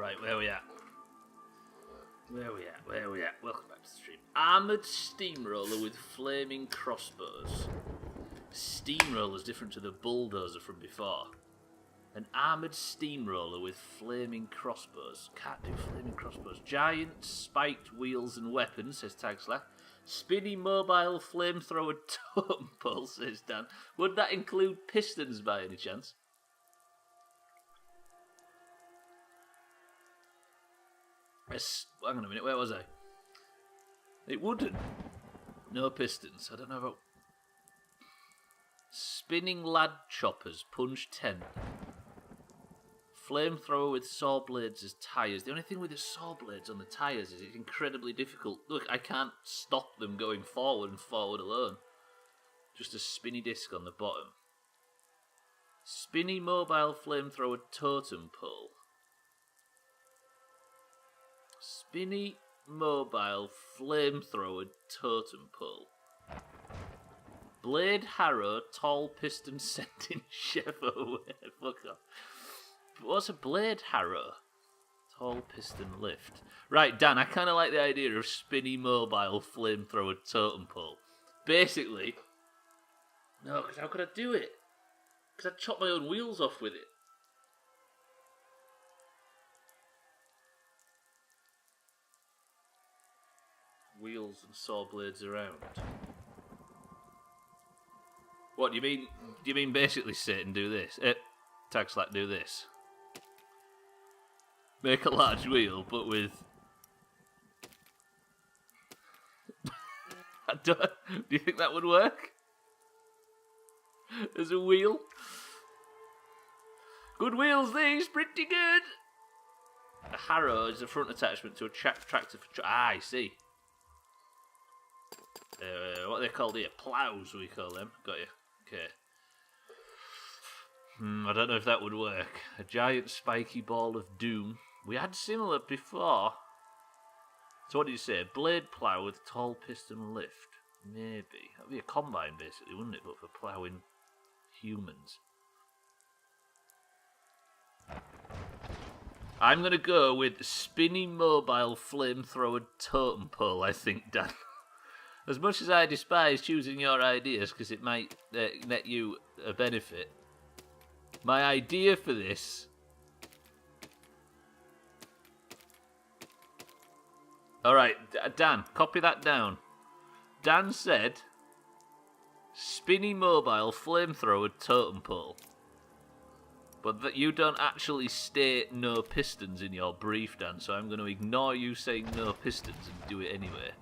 Right, where we at? Where we at? Welcome back to the stream. Armoured steamroller with flaming crossbows. Steamroller's different to the bulldozer from before. An armoured steamroller with flaming crossbows. Can't do flaming crossbows. Giant spiked wheels and weapons, says Tagslack. Spinny mobile flamethrower totem pole, says Dan. Would that include pistons by any chance? Hang on a minute, where was I? It wouldn't. No pistons. I don't know about... Spinning lad choppers, punch 10. flamethrower with saw blades as tyres. The only thing with the saw blades on the tyres is it's incredibly difficult. Look, I can't stop them going forward and forward alone. Just a spinny disc on the bottom. Spinny mobile flamethrower totem pole. Spinny mobile flamethrower totem pole. Blade harrow, tall piston sending chef away. Fuck off. What's a blade harrow? Tall piston lift. Right, Dan, I kind of like the idea of spinny mobile flamethrower totem pole. Basically, no, because how could I do it? Because I'd chop my own wheels off with it. Wheels and saw blades around. What do you mean? Do you mean basically sit and do this? Tag slack, do this. Make a large wheel, but with. Do you think that would work? As a wheel? Good wheels, these, pretty good. A harrow is a front attachment to a tractor for. I see. What are they called here? Plows, we call them. Got you. Okay. I don't know if that would work. A giant spiky ball of doom. We had similar before. So what did you say? Blade plough with tall piston lift. Maybe. That'd be a combine basically, wouldn't it? But for ploughing humans. I'm going to go with spinny mobile flamethrower totem pole, I think, Dan. As much as I despise choosing your ideas because it might net you a benefit, my idea for this... Alright, Dan, copy that down. Dan said, spinny mobile flamethrower totem pole. But that you don't actually state no pistons in your brief, Dan, so I'm going to ignore you saying no pistons and do it anyway.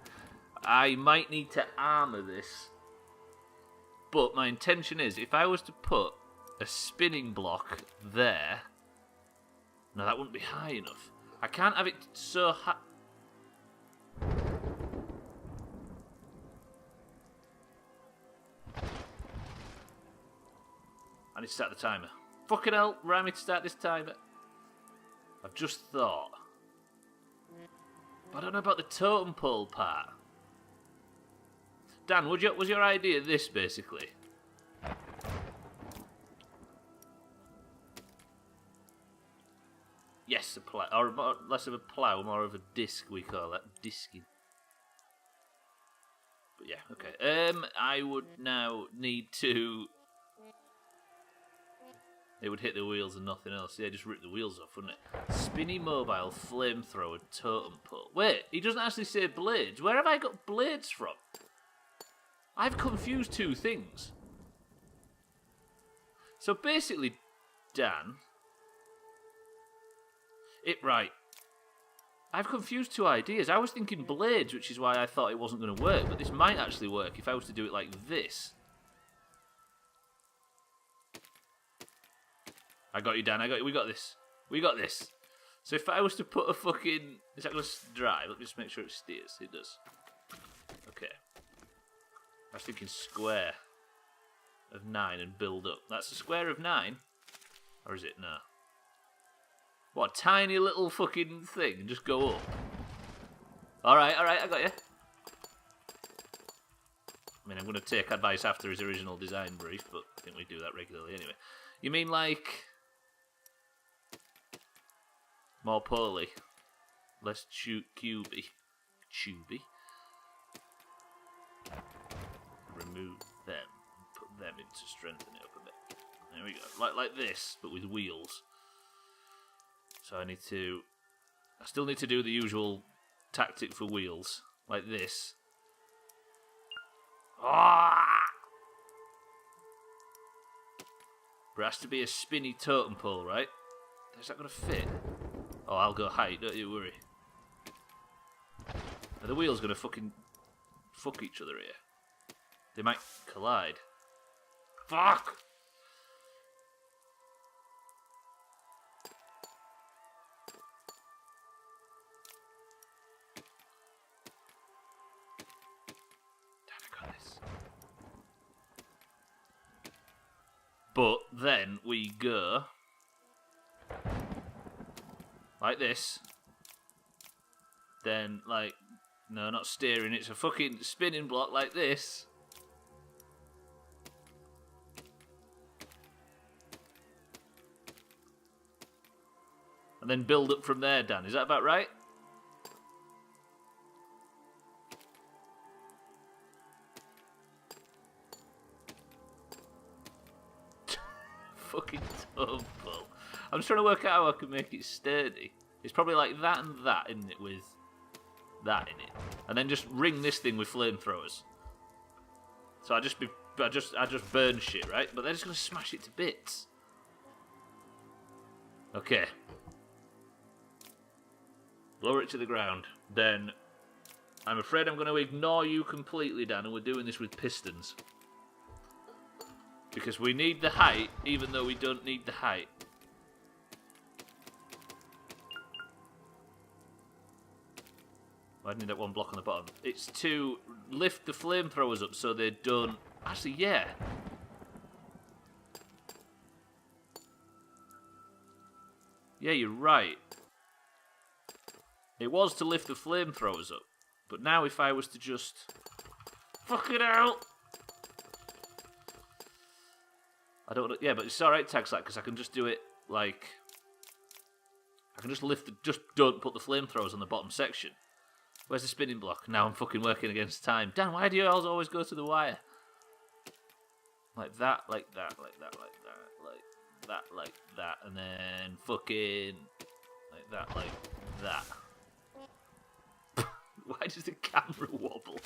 I might need to armour this, but my intention is, if I was to put a spinning block there... No, that wouldn't be high enough. I can't have it so high... I need to start the timer. Fucking hell, remind me to start this timer. I've just thought. But I don't know about the totem pole part. Dan, was your idea this, basically? Yes, a plough. Or more, less of a plough, more of a disc, we call that. Disking. But yeah, okay. I would now need to... It would hit the wheels and nothing else. Yeah, just rip the wheels off, wouldn't it? Spinny mobile flamethrower totem pole. Wait, he doesn't actually say blades. Where have I got blades from? I've confused two things. So basically, Dan... Right. I've confused two ideas. I was thinking blades, which is why I thought it wasn't going to work. But this might actually work if I was to do it like this. I got you, Dan. I got you. We got this. We got this. So if I was to put a fucking... Is that going to drive? Let me just make sure it steers. It does. Okay. I was thinking square of 9 and build up. That's a square of 9? Or is it? No. What, a tiny little fucking thing and just go up? Alright, I got you. I mean, I'm going to take advice after his original design brief, but I think we do that regularly anyway. You mean like... more poorly? Less cubey? Tubey? Remove them and put them in to strengthen it up a bit. There we go. Like this, but with wheels. So I still need to do the usual tactic for wheels, like this. Ah! But it has to be a spinny totem pole, right? Is that going to fit? Oh, I'll go height, don't you worry. Are the wheels going to fucking fuck each other here? They might collide. Fuck! But then we go like this. Then, like, no, not steering, it's a fucking spinning block like this. And then build up from there, Dan. Is that about right? Fucking dumb, Paul. I'm just trying to work out how I can make it sturdy. It's probably like that and that, isn't it, with that in it. And then just ring this thing with flamethrowers. So I just burn shit, right? But they're just gonna smash it to bits. Okay. Lower it to the ground. Then I'm afraid I'm going to ignore you completely, Dan, and we're doing this with pistons. Because we need the height, even though we don't need the height. Why didn't that one block on the bottom? It's to lift the flamethrowers up so they don't... Actually, yeah. Yeah, you're right. It was to lift the flamethrowers up. But now if I was to just... Fuck it out! I don't know... Yeah, but it's alright, Tagslack, because I can just do it, like... I can just lift the... Just don't put the flamethrowers on the bottom section. Where's the spinning block? Now I'm fucking working against time. Dan, why do you always go to the wire? Like that, like that, like that, like that, like that, like that, and then fucking... Like that, like that. Why does the camera wobble?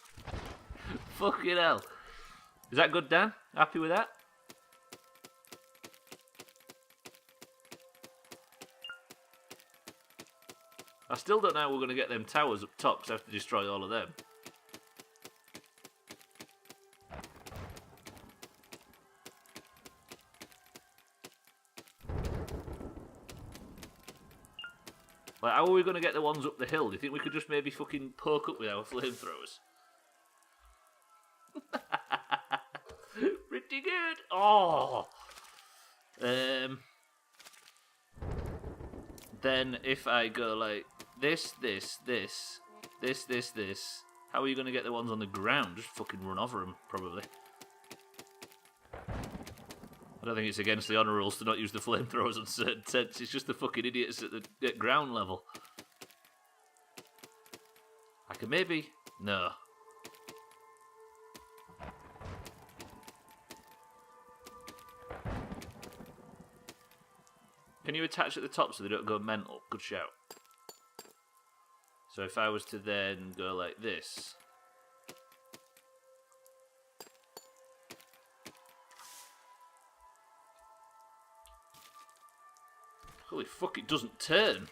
Fucking hell. Is that good, Dan? Happy with that? I still don't know how we're going to get them towers up top, because I have to destroy all of them. Like, how are we going to get the ones up the hill? Do you think we could just maybe fucking poke up with our flamethrowers? Pretty good. Oh. Then if I go like this, how are you going to get the ones on the ground? Just fucking run over them, probably. I don't think it's against the honour rules to not use the flamethrowers on certain tents. It's just the fucking idiots at ground level. I can maybe... No. Can you attach at the top so they don't go mental? Good shout. So if I was to then go like this... Holy fuck, it doesn't turn.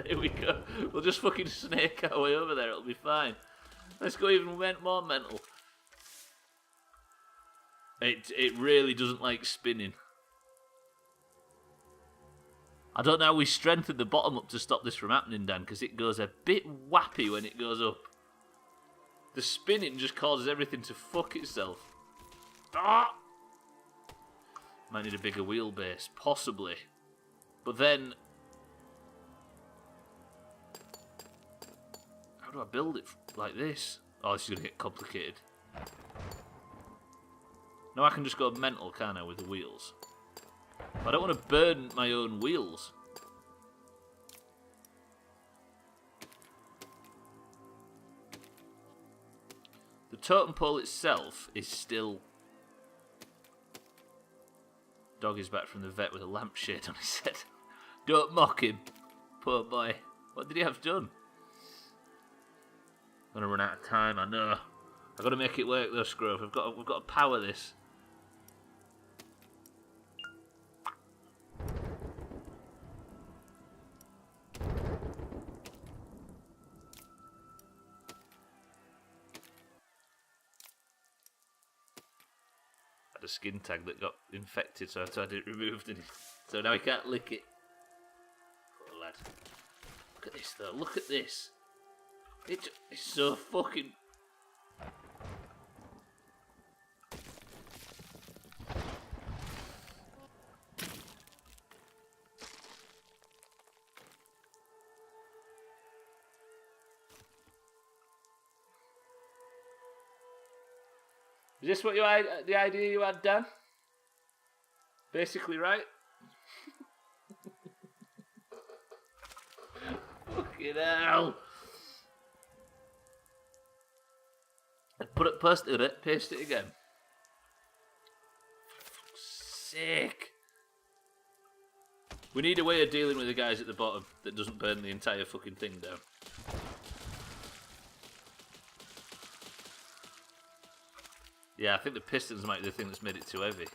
Here we go. We'll just fucking snake our way over there, it'll be fine. Let's go even more mental. It really doesn't like spinning. I don't know how we strengthen the bottom up to stop this from happening, Dan, because it goes a bit wappy when it goes up. The spinning just causes everything to fuck itself. Ah! Might need a bigger wheelbase, possibly. But then... How do I build it like this? Oh, this is going to get complicated. No, I can just go mental, can't I, with the wheels? I don't want to burn my own wheels. The totem pole itself is still... Dog is back from the vet with a lampshade on his head. Don't mock him, poor boy. What did he have done? I'm gonna run out of time, I know. I've got to make it work though, Scrove. We've got to power this. Had a skin tag that got infected, so I had it removed, and so now he can't lick it. Poor lad. Look at this though. Look at this. It's so fucking... Is this what the idea you had, Dan? Basically, right? Fucking hell! Paste it again. For fuck's sake! We need a way of dealing with the guys at the bottom that doesn't burn the entire fucking thing down. Yeah, I think the pistons might be the thing that's made it too heavy.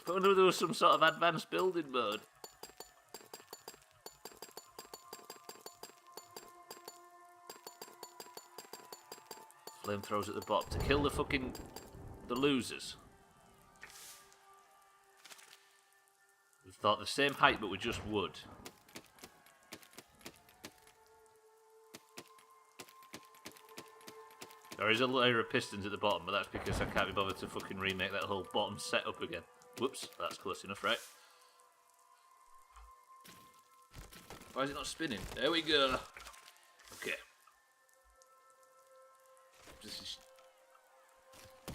I wonder if there was some sort of advanced building mode. Flamethrowers at the bottom to kill the losers. We thought the same height, but with just wood. There is a layer of pistons at the bottom, but that's because I can't be bothered to fucking remake that whole bottom setup again. Whoops, that's close enough, right? Why is it not spinning? There we go. Okay.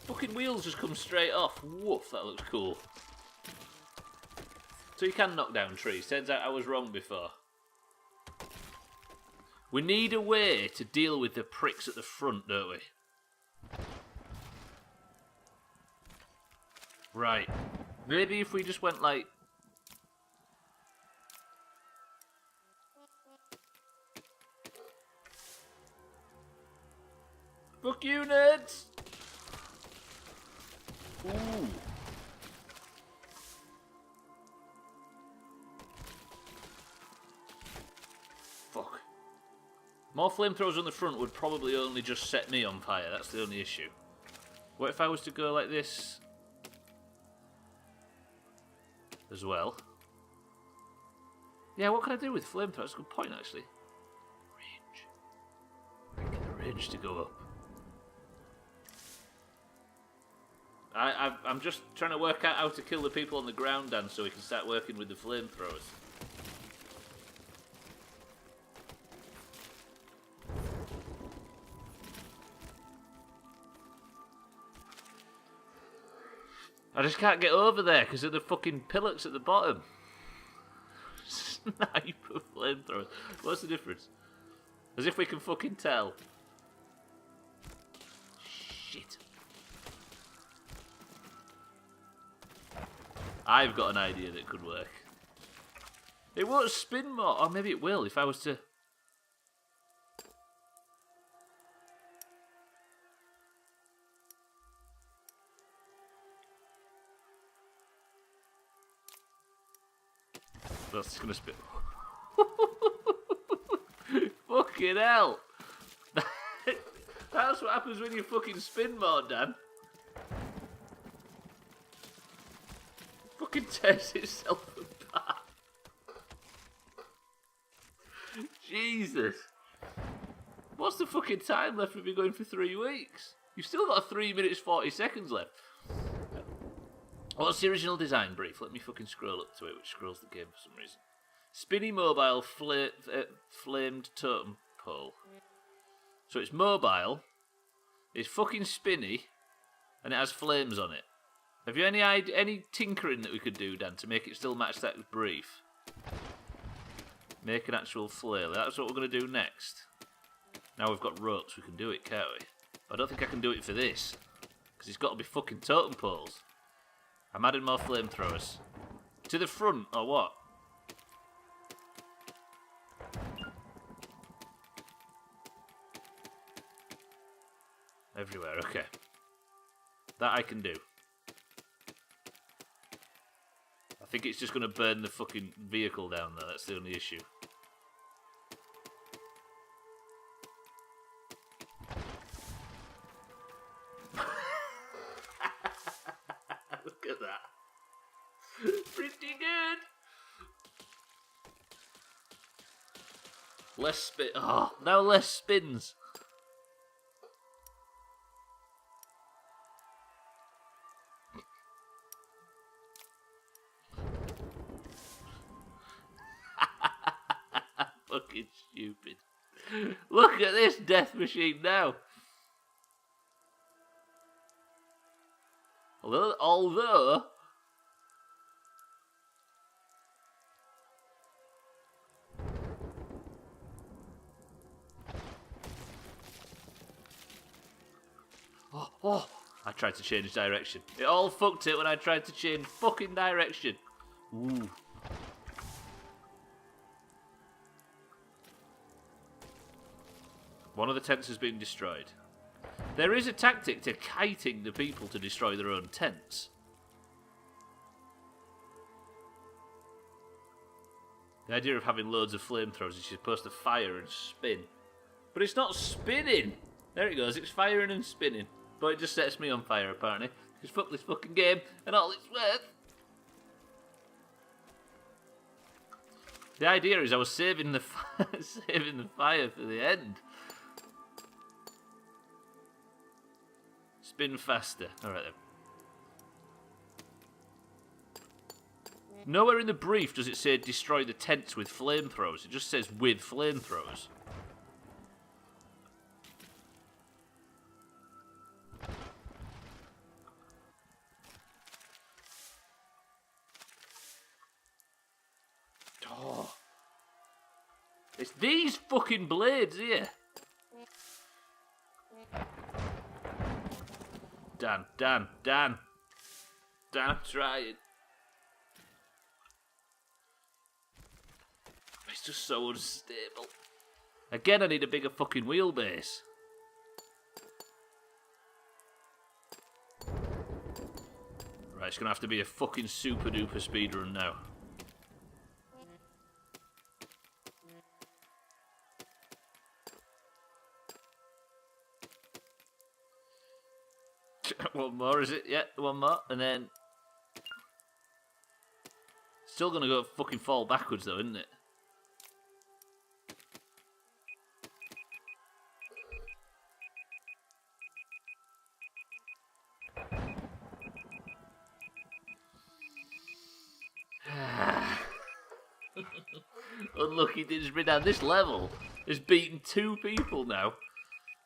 Fucking wheels just come straight off. Woof, that looks cool. So you can knock down trees. Turns out I was wrong before. We need a way to deal with the pricks at the front, don't we? Right. Maybe if we just went like... Fuck you, nerds! Ooh. Fuck. More flamethrowers on the front would probably only just set me on fire. That's the only issue. What if I was to go like this as well? Yeah, what can I do with flamethrowers? That's a good point, actually. Range. I can get the range to go up. I'm just trying to work out how to kill the people on the ground, Dan, so we can start working with the flamethrowers. I just can't get over there because of the fucking pillars at the bottom. Sniper flamethrowers. What's the difference? As if we can fucking tell. Shit. I've got an idea that could work. It won't spin more. Or maybe it will if I was to... That's gonna spin. Fucking hell! That's what happens when you fucking spin more, Dan. Fucking tears itself apart. Jesus. What's the fucking time left of me going for 3 weeks? You've still got 3 minutes 40 seconds left. What's the original design brief? Let me fucking scroll up to it, which scrolls the game for some reason. Spinny mobile flamed totem pole. So it's mobile, it's fucking spinny, and it has flames on it. Have you any tinkering that we could do, Dan, to make it still match that brief? Make an actual flail. That's what we're going to do next. Now we've got ropes, we can do it, can't we? But I don't think I can do it for this, because it's got to be fucking totem poles. I'm adding more flamethrowers. To the front, or what? Everywhere, okay. That I can do. I think it's just going to burn the fucking vehicle down there, that's the only issue. Look at that. pretty good. Less spin. Oh, now less spins. Fucking stupid. Look at this death machine now. Although oh, I tried to change direction. It all fucked it when I tried to change fucking direction. Ooh. One of the tents has been destroyed. There is a tactic to kiting the people to destroy their own tents. The idea of having loads of flamethrowers is you're supposed to fire and spin. But it's not spinning! There it goes, it's firing and spinning. But it just sets me on fire, apparently. Because fuck this fucking game and all it's worth. The idea is I was saving the saving the fire for the end. Spin faster. Alright then. Nowhere in the brief does it say destroy the tents with flamethrowers. It just says with flamethrowers. Oh. It's these fucking blades here. Dan. Dan, I'm trying. It's just so unstable. Again, I need a bigger fucking wheelbase. Right, it's gonna have to be a fucking super duper speedrun now. One more, is it? Yeah, one more, and then... Still gonna go fucking fall backwards though, isn't it? Unlucky Didsbury down. This level has beaten 2 people now.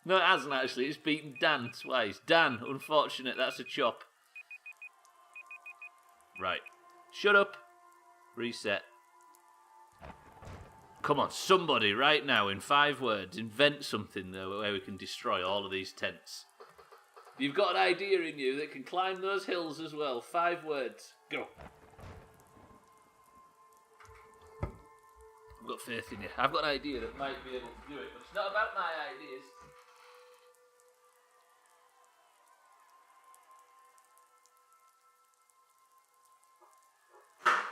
No, it hasn't actually. It's beaten Dan twice. Dan, unfortunate. That's a chop. Right. Shut up. Reset. Come on, somebody right now in 5 words. Invent something though where we can destroy all of these tents. You've got an idea in you that can climb those hills as well. 5 words. Go. I've got faith in you. I've got an idea that might be able to do it, but it's not about my ideas.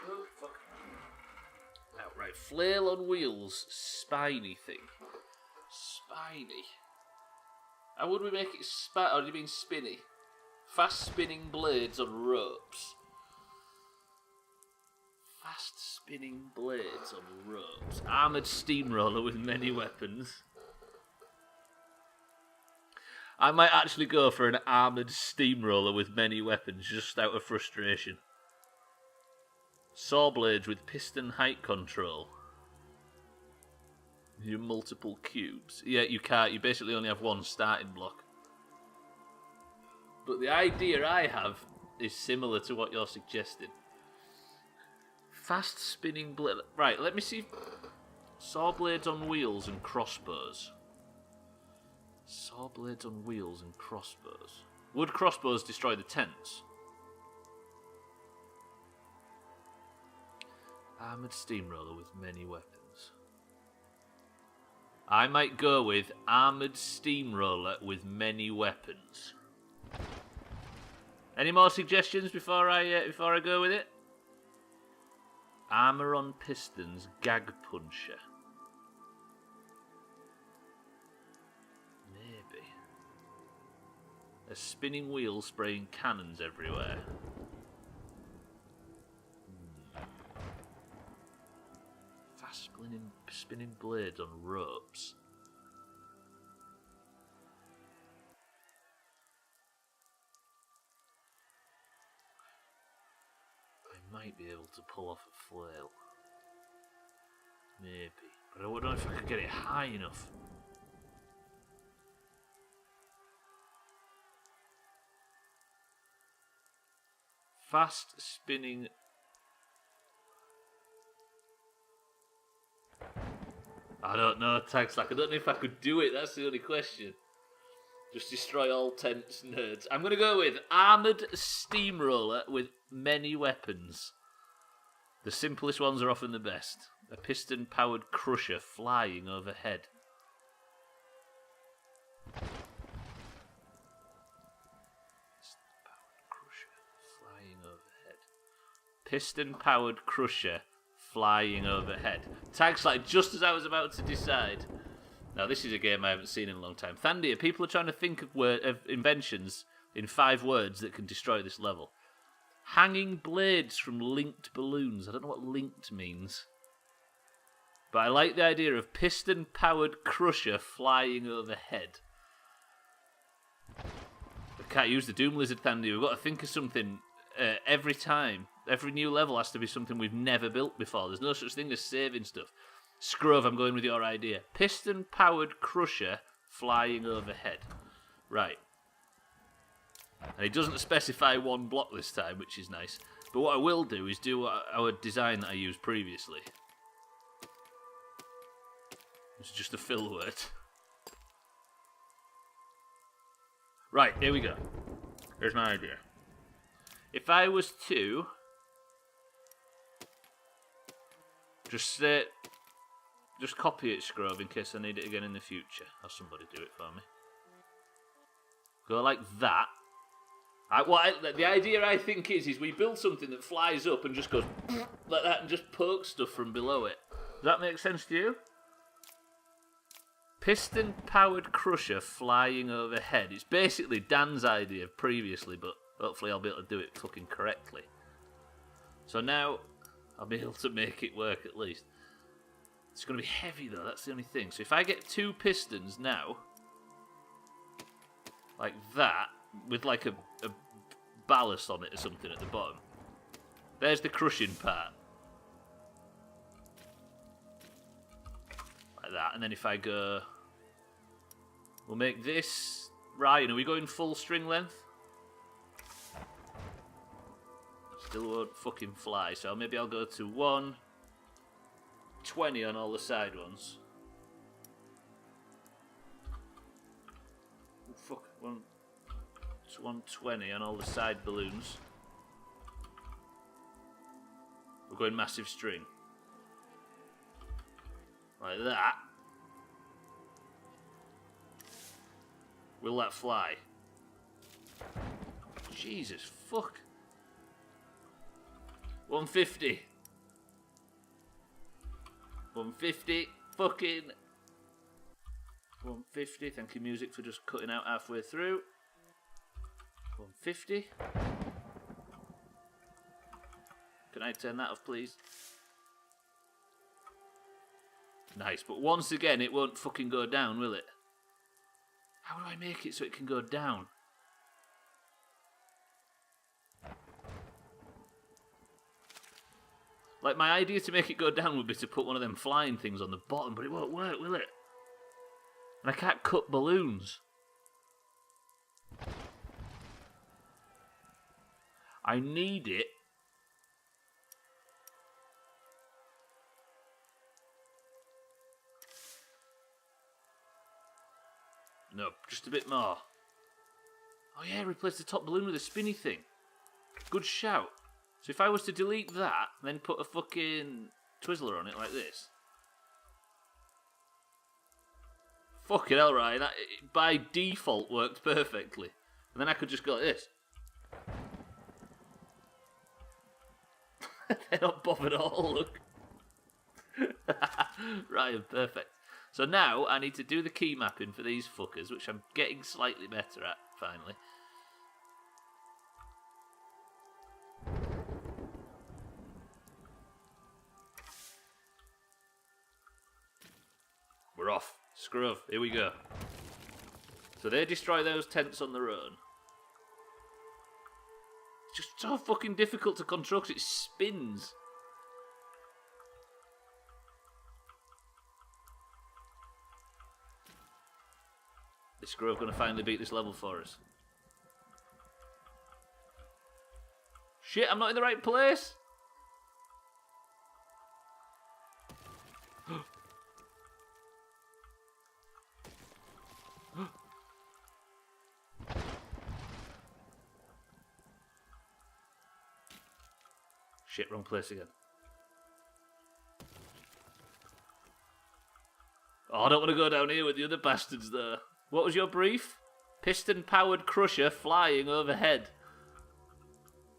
Oh, fuck. Outright. Flail on wheels. Spiny thing. Spiny. How would we make it or do you mean spinny? Fast spinning blades on ropes. Fast spinning blades on ropes. Armoured steamroller with many weapons. I might actually go for an armoured steamroller with many weapons just out of frustration. Saw blades with piston height control. You multiple cubes. Yeah, you can't. You basically only have one starting block. But the idea I have is similar to what you're suggesting. Fast spinning blade. Right, let me see. Saw blades on wheels and crossbows. Saw blades on wheels and crossbows. Would crossbows destroy the tents? Armoured steamroller with many weapons. I might go with armoured steamroller with many weapons. Any more suggestions before I go with it? Armour on pistons, gag puncher. Maybe. A spinning wheel spraying cannons everywhere. Spinning blades on ropes. I might be able to pull off a flail. Maybe. But I don't know if I could get it high enough. Fast spinning. I don't know, Tags. Like, I don't know if I could do it. That's the only question. Just destroy all tents, nerds. I'm going to go with armoured steamroller with many weapons. The simplest ones are often the best. A piston-powered crusher flying overhead. Piston-powered crusher flying overhead. Tags like just as I was about to decide. Now this is a game I haven't seen in a long time. Thandia, people are trying to think of inventions in 5 words that can destroy this level. Hanging blades from linked balloons. I don't know what linked means. But I like the idea of piston-powered crusher flying overhead. I can't use the Doom Lizard, Thandia. We've got to think of something every time. Every new level has to be something we've never built before. There's no such thing as saving stuff. Scrove, I'm going with your idea. Piston-powered crusher flying overhead. Right. And it doesn't specify one block this time, which is nice. But what I will do is do our design that I used previously. It's just a fill word. Right, here we go. Here's my idea. If I was to just copy it, Scrove, in case I need it again in the future. Have somebody do it for me. Go like that. The idea I think is we build something that flies up and just goes like that and just pokes stuff from below it. Does that make sense to you? Piston-powered crusher flying overhead. It's basically Dan's idea previously, but hopefully I'll be able to do it fucking correctly. So now I'll be able to make it work at least. It's going to be heavy though, that's the only thing. So if I get 2 pistons now, like that, with like a ballast on it or something at the bottom. There's the crushing part. Like that, and then if I go... We'll make this... Right, are we going full string length? Still won't fucking fly, so maybe I'll go to 120 on all the side ones. Oh, fuck, 120 on all the side balloons. We're going massive string. Like that. Will that fly? Jesus, fuck. 150. 150. Fucking 150. Thank you, music, for just cutting out halfway through. 150. Can I turn that off, please? Nice, but once again, it won't fucking go down, will it? How do I make it so it can go down? Like, my idea to make it go down would be to put one of them flying things on the bottom, but it won't work, will it? And I can't cut balloons. I need it. No, just a bit more. Oh yeah, replace the top balloon with a spinny thing. Good shout. So if I was to delete that, and then put a fucking Twizzler on it like this. Fucking hell, Ryan. That, by default, worked perfectly. And then I could just go like this. They're not bothered at all, look. Ryan, perfect. So now I need to do the key mapping for these fuckers, which I'm getting slightly better at, finally. We're off. Scrub. Here we go. So they destroy those tents on their own. It's just so fucking difficult to control because it spins. Is Scrub going to finally beat this level for us? Shit, I'm not in the right place. Shit, wrong place again. Oh, I don't want to go down here with the other bastards there. What was your brief? Piston-powered crusher flying overhead.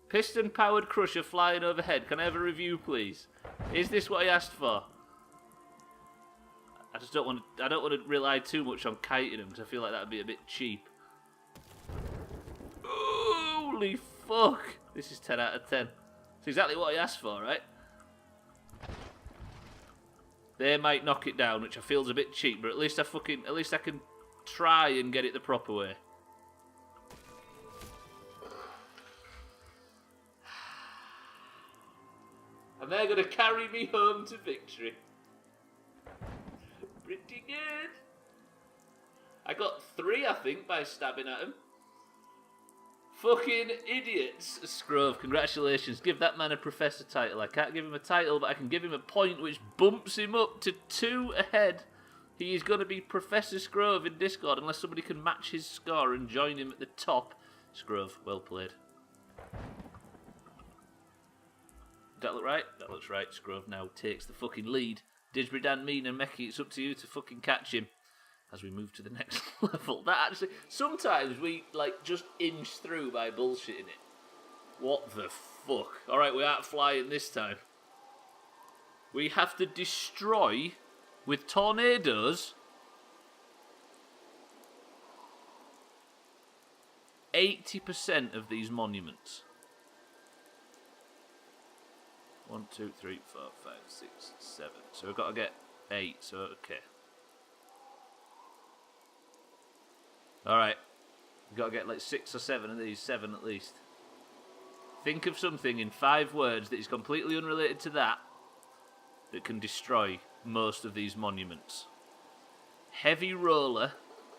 Piston-powered crusher flying overhead. Can I have a review, please? Is this what I asked for? I don't want to rely too much on kiting him because I feel like that would be a bit cheap. Holy fuck! This is 10 out of 10. It's exactly what I asked for, right? They might knock it down, which I feel is a bit cheap, but at least I can try and get it the proper way. And they're going to carry me home to victory. Pretty good. I got 3, I think, by stabbing at him. Fucking idiots. Scrove, congratulations. Give that man a professor title. I can't give him a title, but I can give him a point which bumps him up to 2 ahead. He is going to be Professor Scrove in Discord unless somebody can match his score and join him at the top. Scrove, well played. Does that look right? That looks right. Scrove now takes the fucking lead. Disbury, Dan, Mean and Mecky, it's up to you to fucking catch him as we move to the next level. That actually, sometimes we just inch through by bullshitting it. What the fuck? Alright, we aren't flying this time. We have to destroy, with tornadoes, 80% of these monuments. 1, 2, 3, 4, 5, 6, 7. So we've got to get 8, so okay. Alright. We've got to get 6 or 7 of these, 7 at least. Think of something in 5 words that is completely unrelated to that can destroy most of these monuments. Heavy roller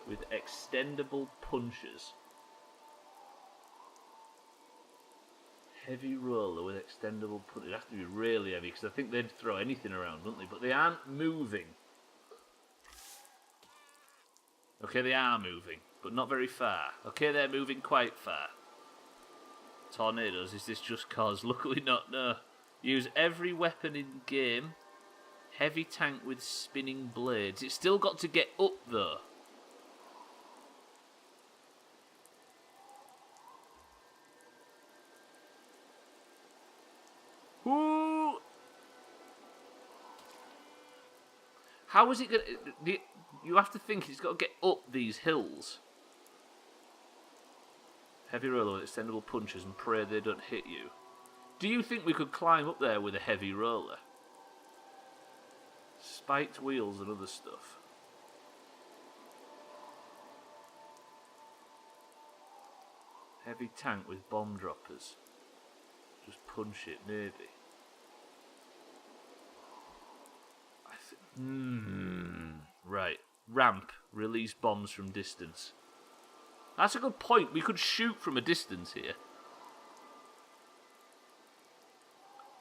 with extendable punches. Heavy roller with extendable punches. It has to be really heavy because I think they'd throw anything around, wouldn't they? But they aren't moving. Okay, they are moving, but not very far. Okay, they're moving quite far. Tornadoes, is this just cause? Luckily not, no. Use every weapon in game. Heavy tank with spinning blades. It's still got to get up, though. Ooh. How is it going to... You have to think it's got to get up these hills. Heavy roller with extendable punches and pray they don't hit you. Do you think we could climb up there with a heavy roller? Spiked wheels and other stuff. Heavy tank with bomb droppers. Just punch it, maybe. Right. Ramp. Release bombs from distance. That's a good point. We could shoot from a distance here.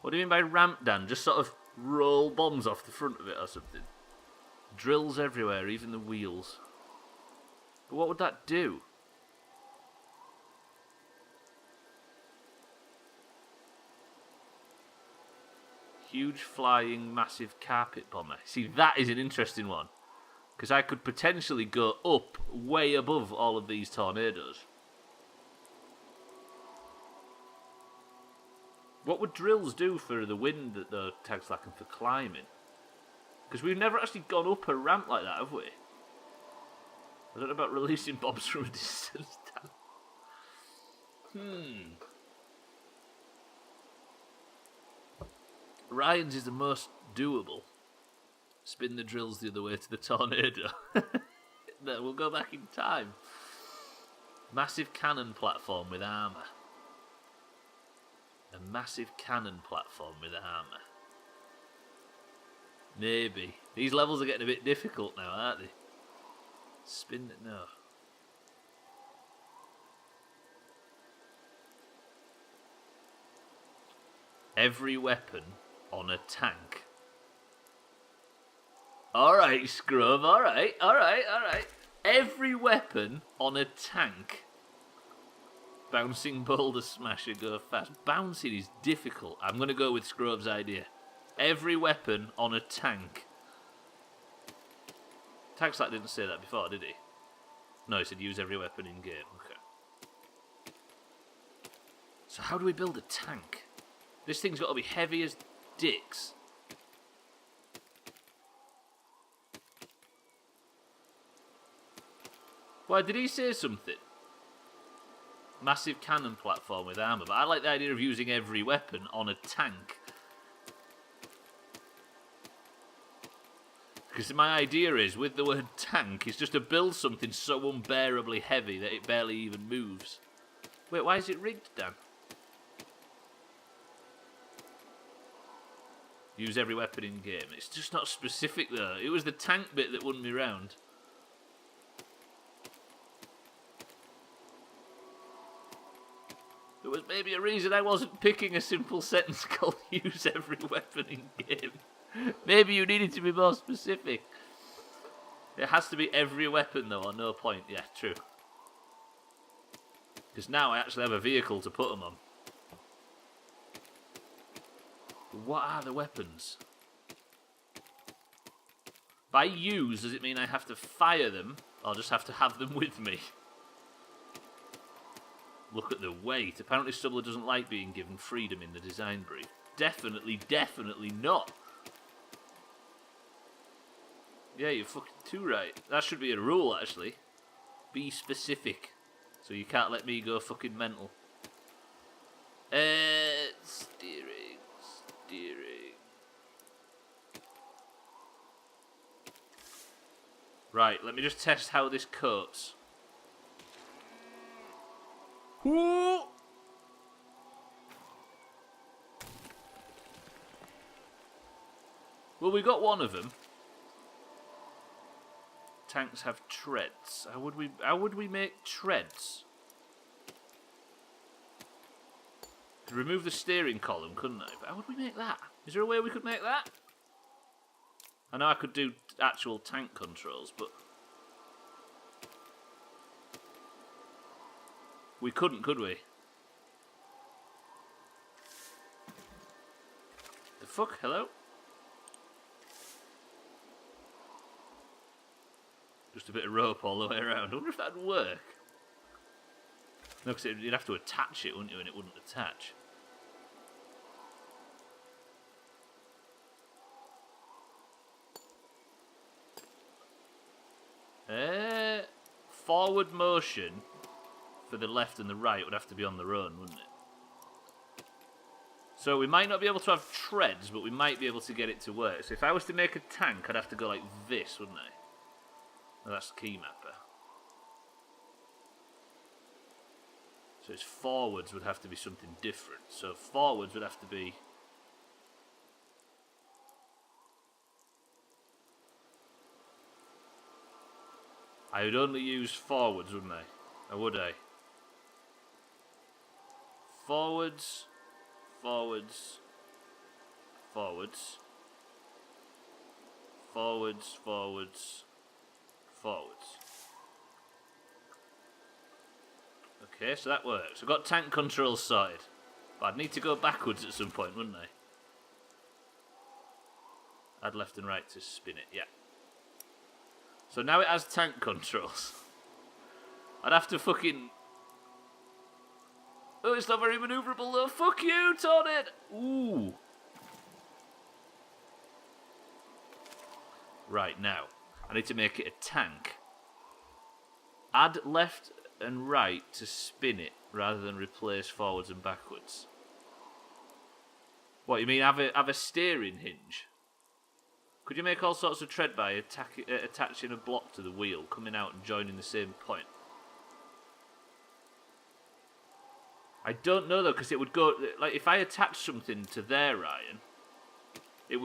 What do you mean by ramp, Dan? Just sort of roll bombs off the front of it or something? Drills everywhere, even the wheels. But what would that do? Huge flying massive carpet bomber. See, that is an interesting one. Because I could potentially go up way above all of these tornadoes. What would drills do for the wind that the tag's lacking for climbing? Because we've never actually gone up a ramp like that, have we? I don't know about releasing bombs from a distance. Ryan's is the most doable. Spin the drills the other way to the tornado. No, we'll go back in time. Massive cannon platform with armour. A massive cannon platform with armour. Maybe. These levels are getting a bit difficult now, aren't they? Spin it, no. Every weapon on a tank. Alright, Scrub, alright. Every weapon on a tank. Bouncing boulder smasher, go fast. Bouncing is difficult. I'm going to go with Scrub's idea. Every weapon on a tank. Taxlack didn't say that before, did he? No, he said use every weapon in game. Okay. So how do we build a tank? This thing's got to be heavy as dicks. Why, did he say something? Massive cannon platform with armour, but I like the idea of using every weapon on a tank. Because my idea is, with the word tank, is just to build something so unbearably heavy that it barely even moves. Wait, why is it rigged, Dan? Use every weapon in game. It's just not specific, though. It was the tank bit that won me round. There was maybe a reason I wasn't picking a simple sentence called use every weapon in game. Maybe you needed to be more specific. It has to be every weapon, though, or no point. Yeah, true. Because now I actually have a vehicle to put them on. What are the weapons? By use, does it mean I have to fire them, or just have to have them with me? Look at the weight. Apparently Stubbler doesn't like being given freedom in the design brief. Definitely not. Yeah, you're fucking too right. That should be a rule, actually. Be specific. So you can't let me go fucking mental. Steering. Right, let me just test how this coats. Well, we got one of them. Tanks have treads. How would we make treads? Could remove the steering column, couldn't I? But how would we make that? Is there a way we could make that? I know I could do actual tank controls, but we couldn't, could we? The fuck? Hello? Just a bit of rope all the way around. I wonder if that'd work. No, because you'd have to attach it, wouldn't you? And it wouldn't attach. Forward motion for the left and the right would have to be on their own, wouldn't it? So we might not be able to have treads, but we might be able to get it to work. So if I was to make a tank, I'd have to go like this, wouldn't I? Well, that's the key mapper. So its forwards would have to be something different. So forwards would have to be... I would only use forwards, wouldn't I? Or would I? Forwards, forwards, forwards, forwards, forwards, forwards. Okay, so that works. I've got tank controls sorted. But I'd need to go backwards at some point, wouldn't I? Add left and right to spin it, yeah. So now it has tank controls. I'd have to fucking... Oh, it's not very manoeuvrable though. Fuck you, Tornado! Ooh. Right, now. I need to make it a tank. Add left and right to spin it, rather than replace forwards and backwards. What, you mean have a steering hinge? Could you make all sorts of tread by attaching a block to the wheel, coming out and joining the same point? I don't know though, because it would go like if I attached something to there, Ryan, it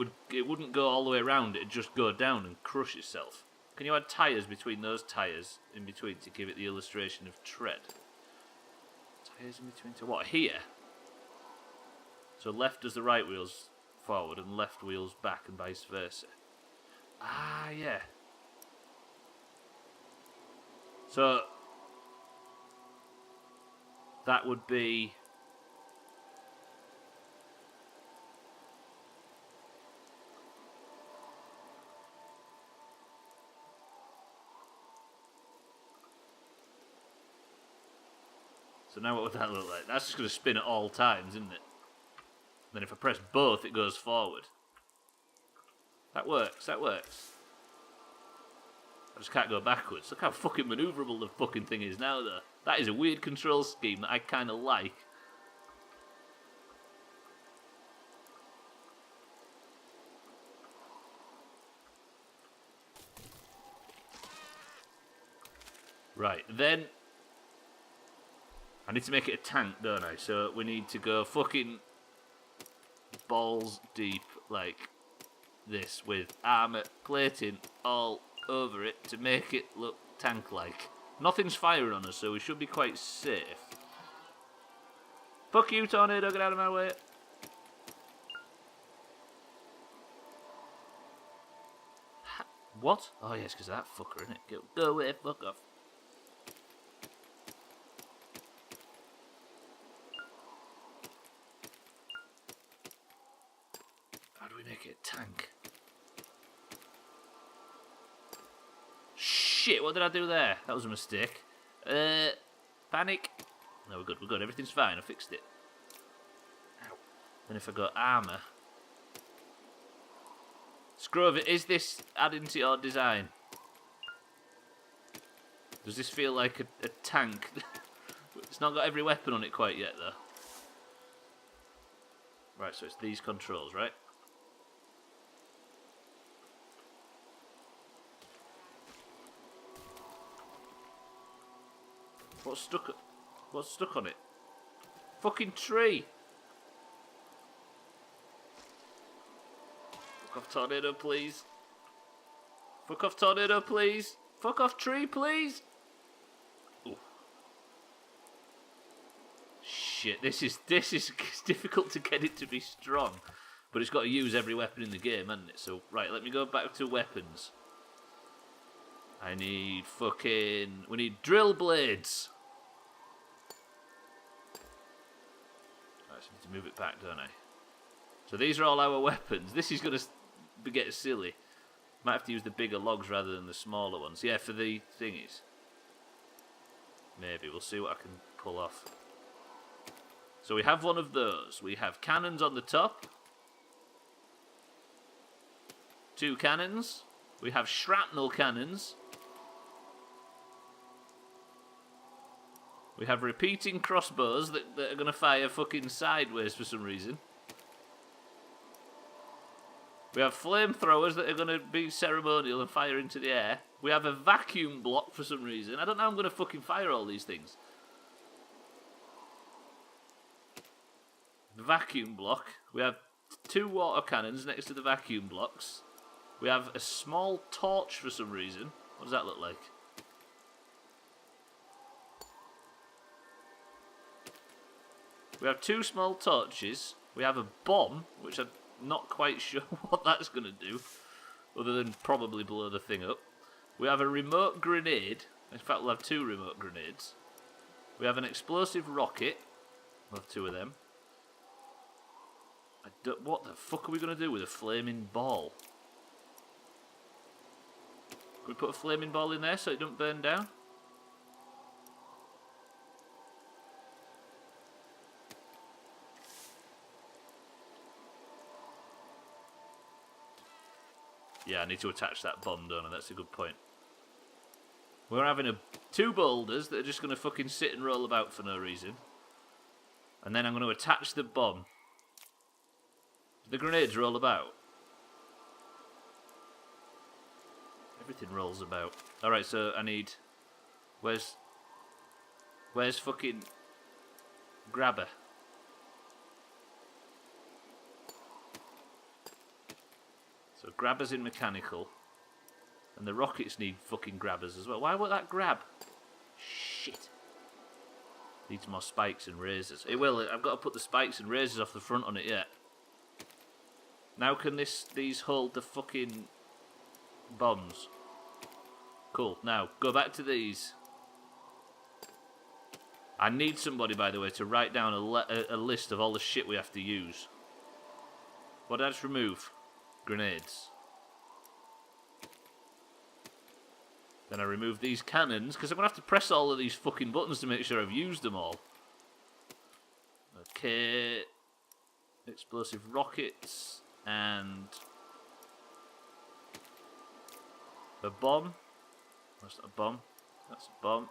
wouldn't go all the way around. It'd just go down and crush itself. Can you add tyres between those tyres in between to give it the illustration of tread? Tyres in between to what? Here. So left does the right wheels forward and left wheels back and vice versa. Ah, yeah. So that would be so now what would that look like? That's just going to spin at all times, isn't it? Then if I press both, it goes forward. That works, that works. I just can't go backwards. Look how fucking manoeuvrable the fucking thing is now, though. That is a weird control scheme that I kind of like. Right, then I need to make it a tank, don't I? So we need to go fucking balls deep like this with armour plating all over it to make it look tank-like. Nothing's firing on us, so we should be quite safe. Fuck you, Tornado, get out of my way. What? Oh yes, because of that fucker, innit? Go away, fuck off. How do we make it a tank? Shit, what did I do there? That was a mistake. Panic. No, we're good, we're good. Everything's fine, I fixed it. Ow. Then if I got armour. Scrover, is this adding to your design? Does this feel like a tank? It's not got every weapon on it quite yet, though. Right, so it's these controls, right? What's stuck on it? Fucking tree! Fuck off, Tornado, please. Fuck off, Tornado, please. Fuck off, tree, please. Ooh. Shit, this is it's difficult to get it to be strong. But it's got to use every weapon in the game, hasn't it? So, right, let me go back to weapons. I need we need drill blades. Right, so I need to move it back, don't I? So these are all our weapons. This is going to get silly. Might have to use the bigger logs rather than the smaller ones. Yeah, for the thingies. Maybe, we'll see what I can pull off. So we have one of those. We have cannons on the top. 2 cannons. We have shrapnel cannons. We have repeating crossbows that are going to fire fucking sideways for some reason. We have flamethrowers that are going to be ceremonial and fire into the air. We have a vacuum block for some reason. I don't know how I'm going to fucking fire all these things. The vacuum block. We have 2 water cannons next to the vacuum blocks. We have a small torch for some reason. What does that look like? We have 2 small torches. We have a bomb, which I'm not quite sure what that's going to do, other than probably blow the thing up. We have a remote grenade. In fact, we'll have 2 remote grenades. We have an explosive rocket. We'll have 2 of them. What the fuck are we going to do with a flaming ball? Can we put a flaming ball in there so it don't burn down? Yeah, I need to attach that bomb, don't I? That's a good point. We're having 2 boulders that are just going to fucking sit and roll about for no reason. And then I'm going to attach the bomb. The grenades roll about. everything rolls about. Alright, so I need... Where's fucking... Grabber? So grabber's in mechanical. And the rockets need fucking grabbers as well. Why won't that grab? Shit. Needs more spikes and razors. It will. I've got to put the spikes and razors off the front on it yet. Now can these hold the fucking bombs? Cool. Now, go back to these. I need somebody, by the way, to write down a list of all the shit we have to use. What did I just remove? Grenades. Then I remove these cannons, because I'm going to have to press all of these fucking buttons to make sure I've used them all. Okay. Explosive rockets. And... a bomb. That's not a bomb. That's a bomb.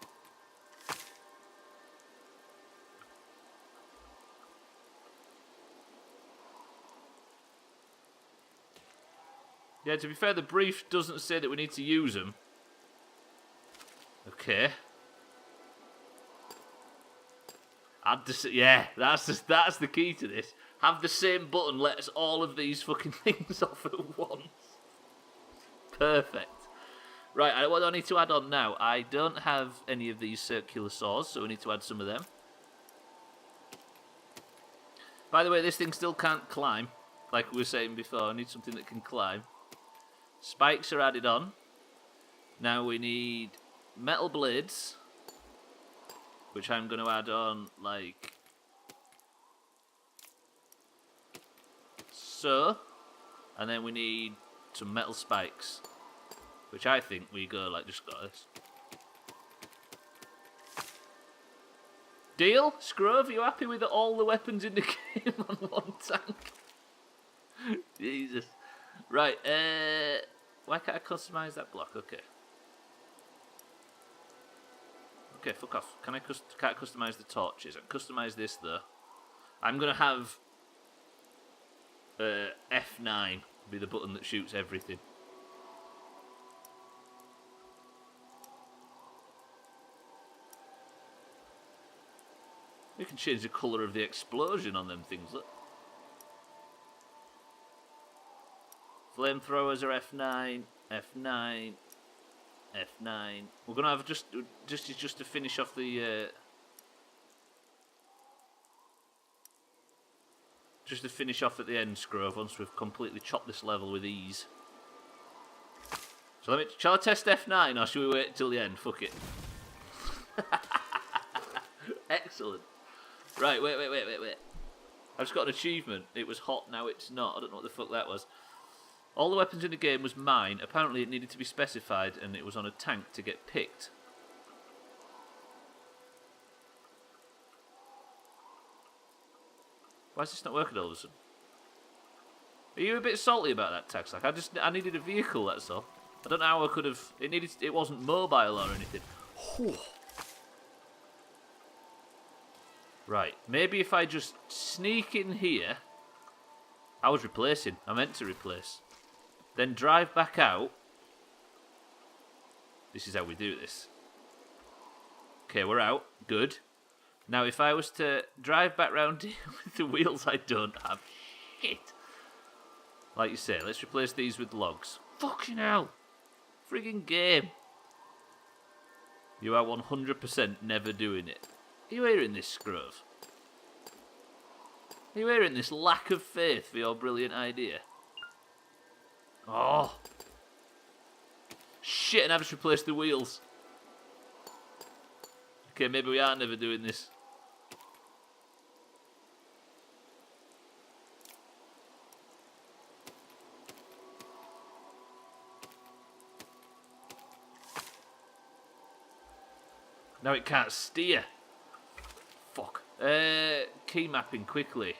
Yeah, to be fair, the brief doesn't say that we need to use them. Okay. Yeah, that's the key to this. Have the same button lets all of these fucking things off at once. Perfect. Right, what do I need to add on now? I don't have any of these circular saws, so we need to add some of them. By the way, this thing still can't climb. Like we were saying before, I need something that can climb. Spikes are added on. Now we need metal blades, which I'm going to add on like so. And then we need some metal spikes, which I think we go like just got this. Deal? Scrove, are you happy with all the weapons in the game on one tank? Jesus. Right, why can't I customise that block? Okay. Okay, fuck off. Can't I customise the torches? I can customise this, though. I'm going to have F9 be the button that shoots everything. We can change the colour of the explosion on them things, look. Flamethrowers are F9, F9, F9. We're gonna have just to finish off the just to finish off at the end, Scrove. Once we've completely chopped this level with ease. So shall I test F9 or should we wait till the end? Fuck it. Excellent. Right, wait. I've just got an achievement. It was hot, now it's not. I don't know what the fuck that was. All the weapons in the game was mine. Apparently it needed to be specified and it was on a tank to get picked. Why is this not working all of a sudden? Are you a bit salty about that, Tax? Like, I needed a vehicle, that's all. I don't know how I could have... It wasn't mobile or anything. Whew. Right, maybe if I just sneak in here... I was replacing. I meant to replace. Then drive back out. This is how we do this. Okay, we're out. Good. Now, if I was to drive back round here with the wheels I don't have... Shit. Like you say, let's replace these with logs. Fucking hell. Friggin' game. You are 100% never doing it. Are you hearing this, Scrove? Are you hearing this lack of faith for your brilliant idea? Oh. Shit, and I've just replaced the wheels. Okay, maybe we are never doing this. Now it can't steer. Fuck. Key mapping quickly.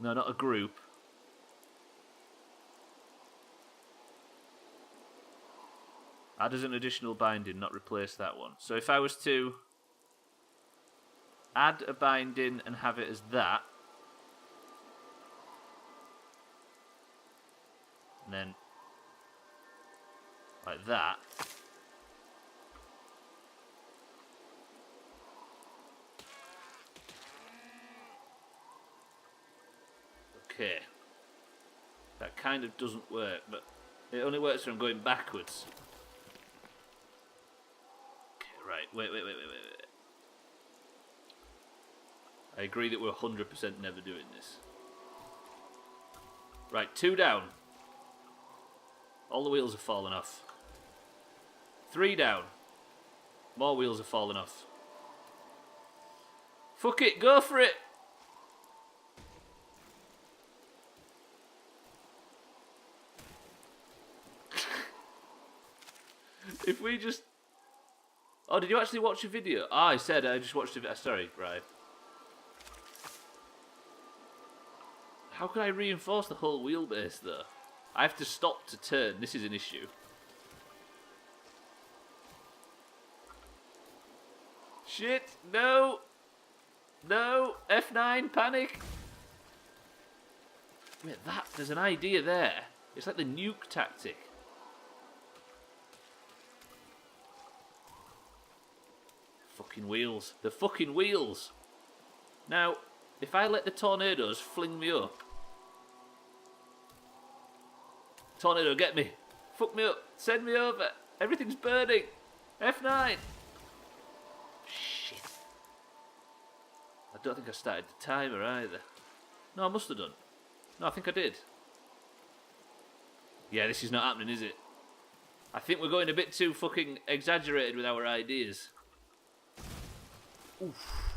No, not a group. Add as an additional binding, not replace that one. So if I was to add a binding and have it as that. And then like that. Okay. That kind of doesn't work, but it only works when I'm going backwards. Okay, right. Wait. I agree that we're 100% never doing this. Right, 2 down. All the wheels are falling off. 3 down. More wheels are falling off. Fuck it, go for it! If we just... Oh, did you actually watch a video? Ah, I said I just watched a video. Sorry, right. How can I reinforce the whole wheelbase, though? I have to stop to turn. This is an issue. Shit, no! No! F9, panic! Wait, there's an idea there. It's like the nuke tactic. Fucking wheels. The fucking wheels! Now, if I let the tornadoes fling me up... Tornado, get me! Fuck me up! Send me over! Everything's burning! F9! Shit. I don't think I started the timer either. No, I must have done. No, I think I did. Yeah, this is not happening, is it? I think we're going a bit too fucking exaggerated with our ideas. Oof.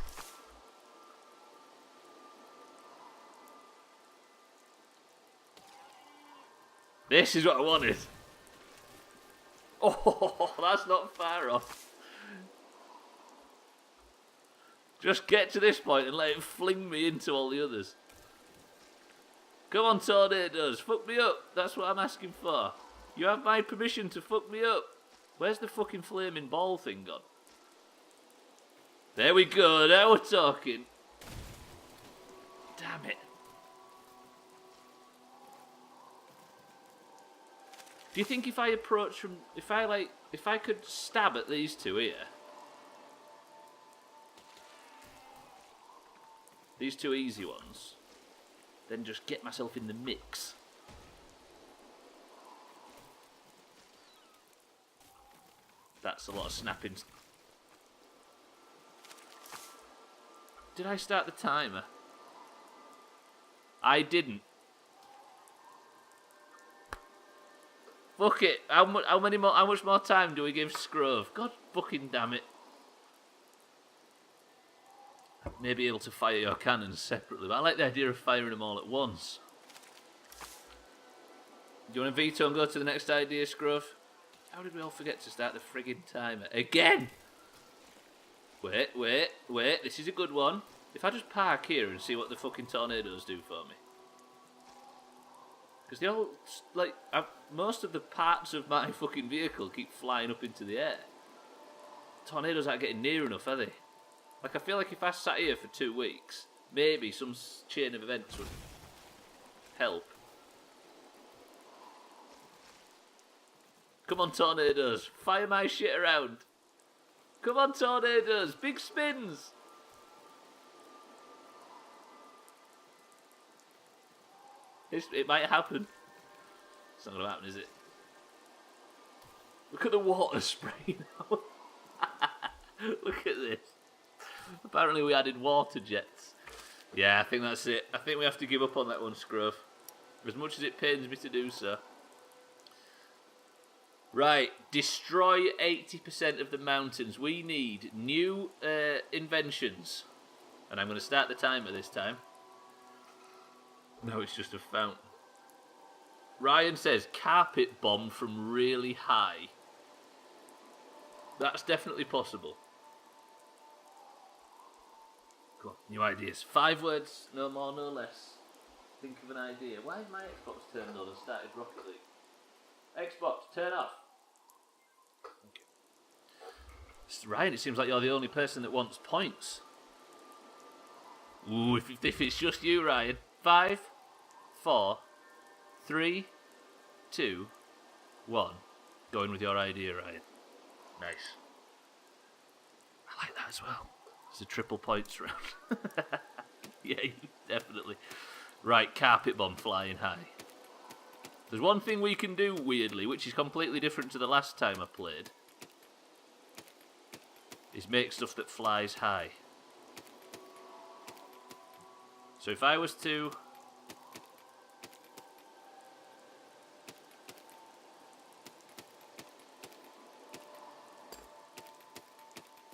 This is what I wanted. Oh, that's not far off. Just get to this point and let it fling me into all the others. Come on, tornadoes, fuck me up. That's what I'm asking for. You have my permission to fuck me up. Where's the fucking flaming ball thing gone? There we go, now we're talking. Damn it. Do you think if I approach from... If I could stab at these two here... These two easy ones... Then just get myself in the mix. That's a lot of snapping. Did I start the timer? I didn't. Fuck it. How much more time do we give Scrove? God fucking damn it. May be able to fire your cannons separately, but I like the idea of firing them all at once. Do you want to veto and go to the next idea, Scrove? How did we all forget to start the friggin' timer? Again! Wait. This is a good one. If I just park here and see what the fucking tornadoes do for me. Because they all, like, most of the parts of my fucking vehicle keep flying up into the air. Tornadoes aren't getting near enough, are they? Like, I feel like if I sat here for 2 weeks, maybe some chain of events would help. Come on, tornadoes. Fire my shit around. Come on, tornadoes. Big spins. It might happen. It's not going to happen, is it? Look at the water spray now. Look at this. Apparently we added water jets. Yeah, I think that's it. I think we have to give up on that one, Scruff. As much as it pains me to do so. Right, destroy 80% of the mountains. We need new inventions. And I'm going to start the timer this time. No, it's just a fountain. Ryan says, carpet bomb from really high. That's definitely possible. Go on, new ideas. 5 words, no more, no less. Think of an idea. Why is my Xbox turned on and started Rocket League? Xbox, turn off. Okay. Ryan, it seems like you're the only person that wants points. Ooh, if it's just you, Ryan. 5, 4, 3, 2, 1. Going with your idea, Ryan. Nice. I like that as well. It's a triple points round. Yeah, definitely. Right, carpet bomb flying high. There's one thing we can do weirdly, which is completely different to the last time I played. Is make stuff that flies high. So if I was to...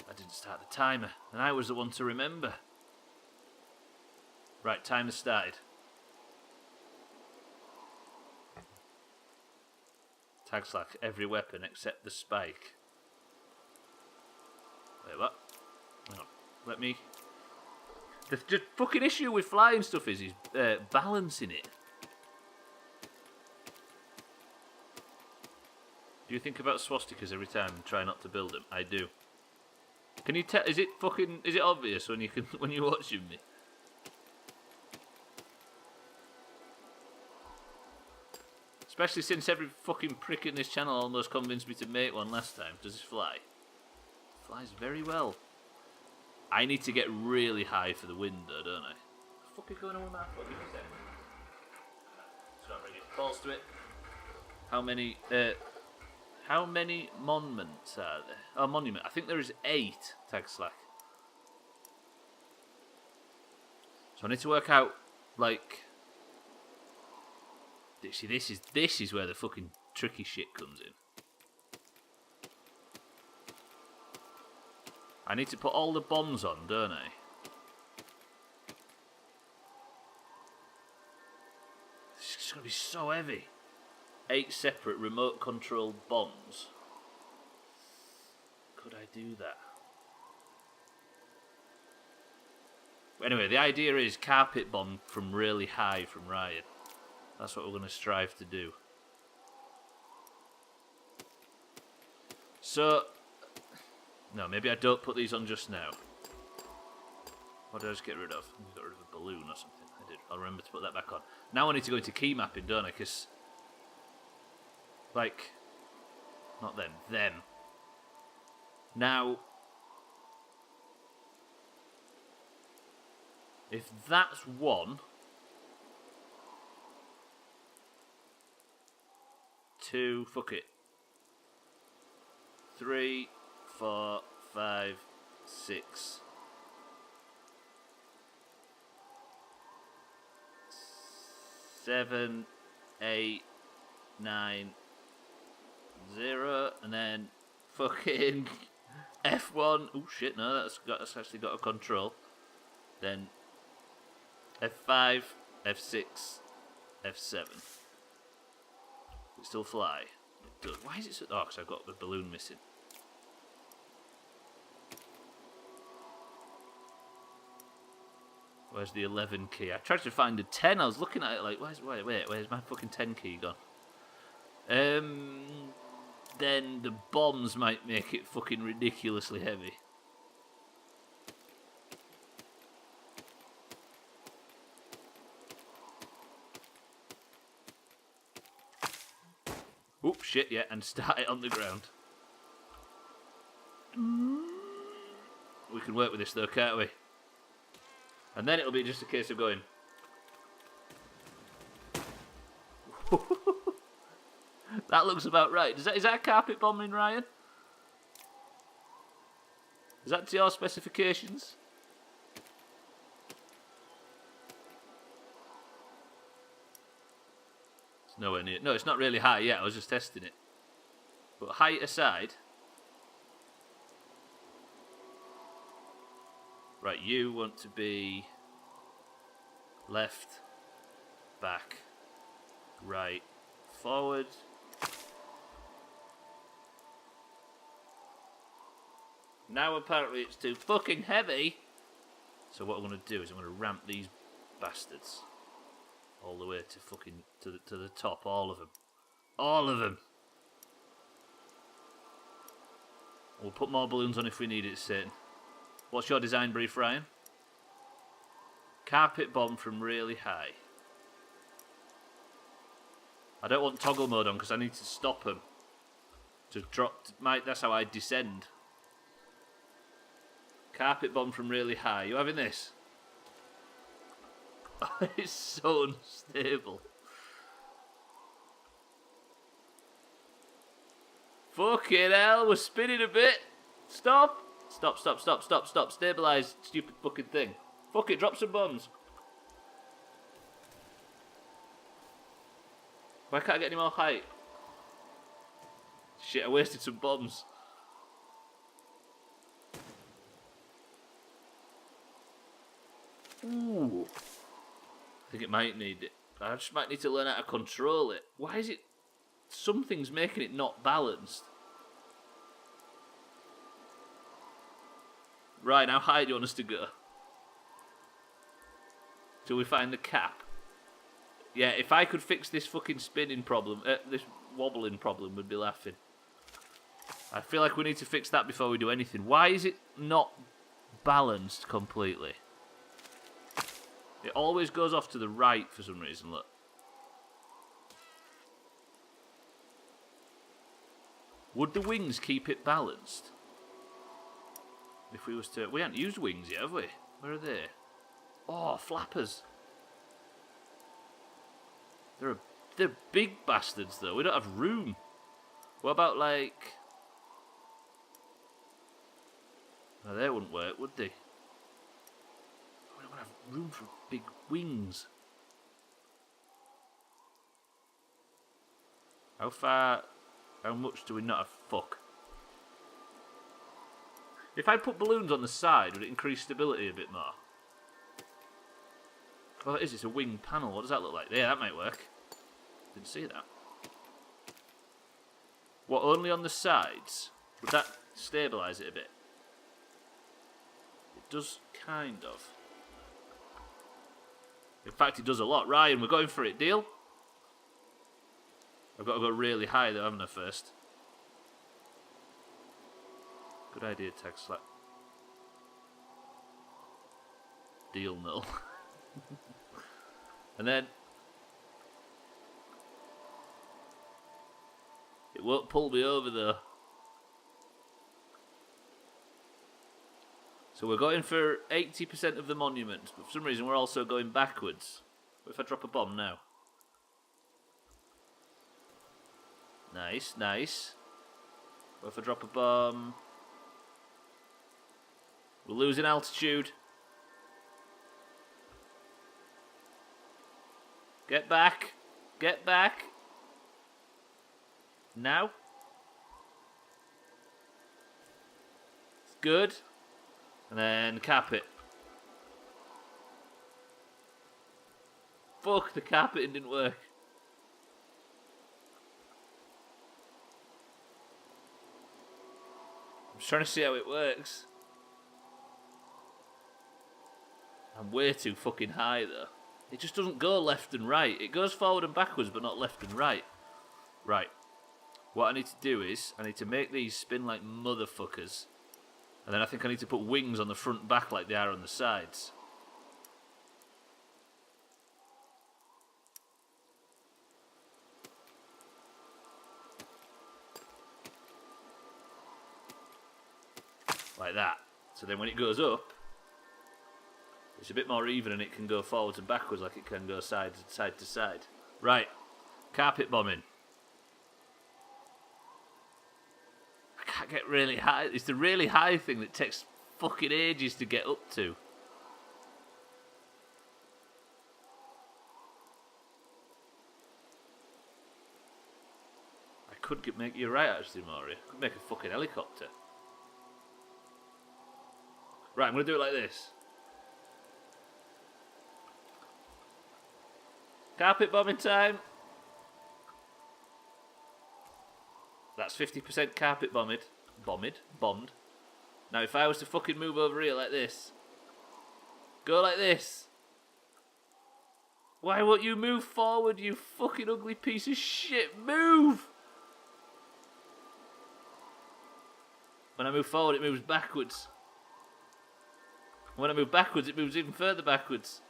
I didn't start the timer, and I was the one to remember. Right, timer started. Tag slack, every weapon except the spike. Wait, what? Hang on. Let me... The fucking issue with flying stuff is he's balancing it. Do you think about swastikas every time and try not to build them? I do. Can you tell? Is it obvious when you're watching me? Especially since every fucking prick in this channel almost convinced me to make one last time. Does this fly? It flies very well. I need to get really high for the wind though, don't I? What the fuck is going on with my foot? Give me a second. It's not ready. Balls to it. How many monuments are there? Oh, monument. I think there is 8, tag slack. So I need to work out, like... See, this is where the fucking tricky shit comes in. I need to put all the bombs on, don't I? This is going to be so heavy. 8 separate remote-controlled bombs. Could I do that? Anyway, the idea is carpet bomb from really high from Ryan. That's what we're going to strive to do. So... No, maybe I don't put these on just now. What did I just get rid of? I got rid of a balloon or something. I did. I'll remember to put that back on. Now I need to go into key mapping, don't I? Because... Like... Not them. Them. Now... If that's 1... 2... Fuck it. 3... 4, 5, 6, 7, 8, 9, 0, and then fucking F1. Oh shit! No, that's actually got a control. Then F5, F6, F7. It still fly. It does. Why is it so? Oh, because I've got the balloon missing. Where's the 11 key? I tried to find a 10. I was looking at it like, where's my fucking 10 key gone? Then the bombs might make it fucking ridiculously heavy. Oop, shit, yeah, and start it on the ground. We can work with this though, can't we? And then it'll be just a case of going. That looks about right. Is that a carpet bombing, Ryan? Is that to your specifications? It's nowhere near. No, it's not really high yet. I was just testing it. But height aside. Right, you want to be left, back, right, forward. Now apparently it's too fucking heavy. So what I'm going to do is I'm going to ramp these bastards all the way to fucking to the top, all of them. All of them. We'll put more balloons on if we need it, Satan. What's your design brief, Ryan? Carpet bomb from really high. I don't want toggle mode on because I need to stop him. To drop... That's how I descend. Carpet bomb from really high. You having this? It's so unstable. Fucking hell, we're spinning a bit. Stop. Stop. Stabilise, stupid fucking thing. Fuck it, drop some bombs. Why can't I get any more height? Shit, I wasted some bombs. Ooh. I think it might need it. I just might need to learn how to control it. Why is it... Something's making it not balanced. Right, now high do you want us to go? Till we find the cap. Yeah, if I could fix this fucking spinning problem, this wobbling problem, we'd be laughing. I feel like we need to fix that before we do anything. Why is it not balanced completely? It always goes off to the right for some reason, look. Would the wings keep it balanced? If we was to... We haven't used wings yet, have we? Where are they? Oh, flappers. They're big bastards, though. We don't have room. What about, like... No, they wouldn't work, would they? We don't have room for big wings. How much do we not have? Fuck. If I put balloons on the side, would it increase stability a bit more? Well, it is. It's a wing panel. What does that look like? Yeah, that might work. Didn't see that. What, only on the sides? Would that stabilise it a bit? It does, kind of. In fact, it does a lot. Ryan, we're going for it. Deal? I've got to go really high, though, haven't I, first? Good idea, tag slap. Deal null. And then... It won't pull me over, though. So we're going for 80% of the monument, but for some reason we're also going backwards. What if I drop a bomb now? Nice, nice. What if I drop a bomb? We're losing altitude. Get back. Get back. Now. It's good. And then cap it. Fuck, the capping didn't work. I'm just trying to see how it works. I'm way too fucking high though. It just doesn't go left and right. It goes forward and backwards but not left and right. Right. What I need to do is, I need to make these spin like motherfuckers. And then I think I need to put wings on the front and back like they are on the sides. Like that. So then when it goes up, it's a bit more even and it can go forwards and backwards like it can go side to side. Right. Carpet bombing. I can't get really high. It's the really high thing that takes fucking ages to get up to. I could make you right actually, Maury. I could make a fucking helicopter. Right, I'm going to do it like this. Carpet bombing time. That's 50% carpet bombed. Bombed. Now if I was to fucking move over here like this. Go like this. Why won't you move forward, you fucking ugly piece of shit? Move! When I move forward, it moves backwards. When I move backwards, it moves even further backwards.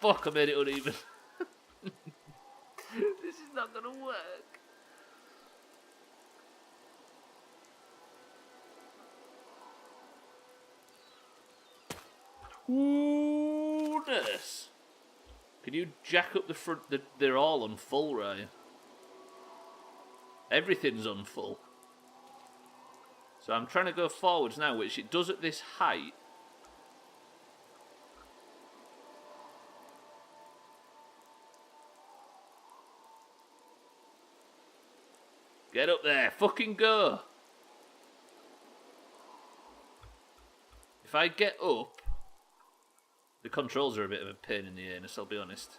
Fuck, I made it uneven. not gonna work. Ooh, nurse. Can you jack up the front? They're all on full, right? Everything's on full. So I'm trying to go forwards now, which it does at this height. Get up there, fucking go. If I get up, the controls are a bit of a pain in the anus, I'll be honest.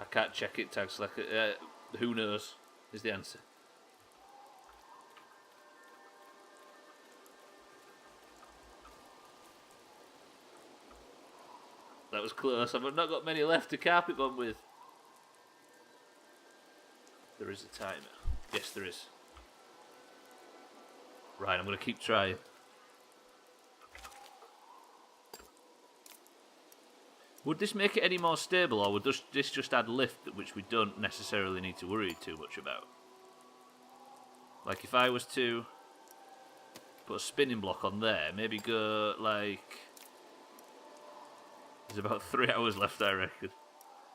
I can't check it, tags like who knows is the answer. That was close. I've not got many left to carpet bomb with. There is a timer. Yes, there is. Right, I'm going to keep trying. Would this make it any more stable, or would this just add lift, which we don't necessarily need to worry too much about? Like, if I was to put a spinning block on there, maybe go, like... There's about 3 hours left, I reckon.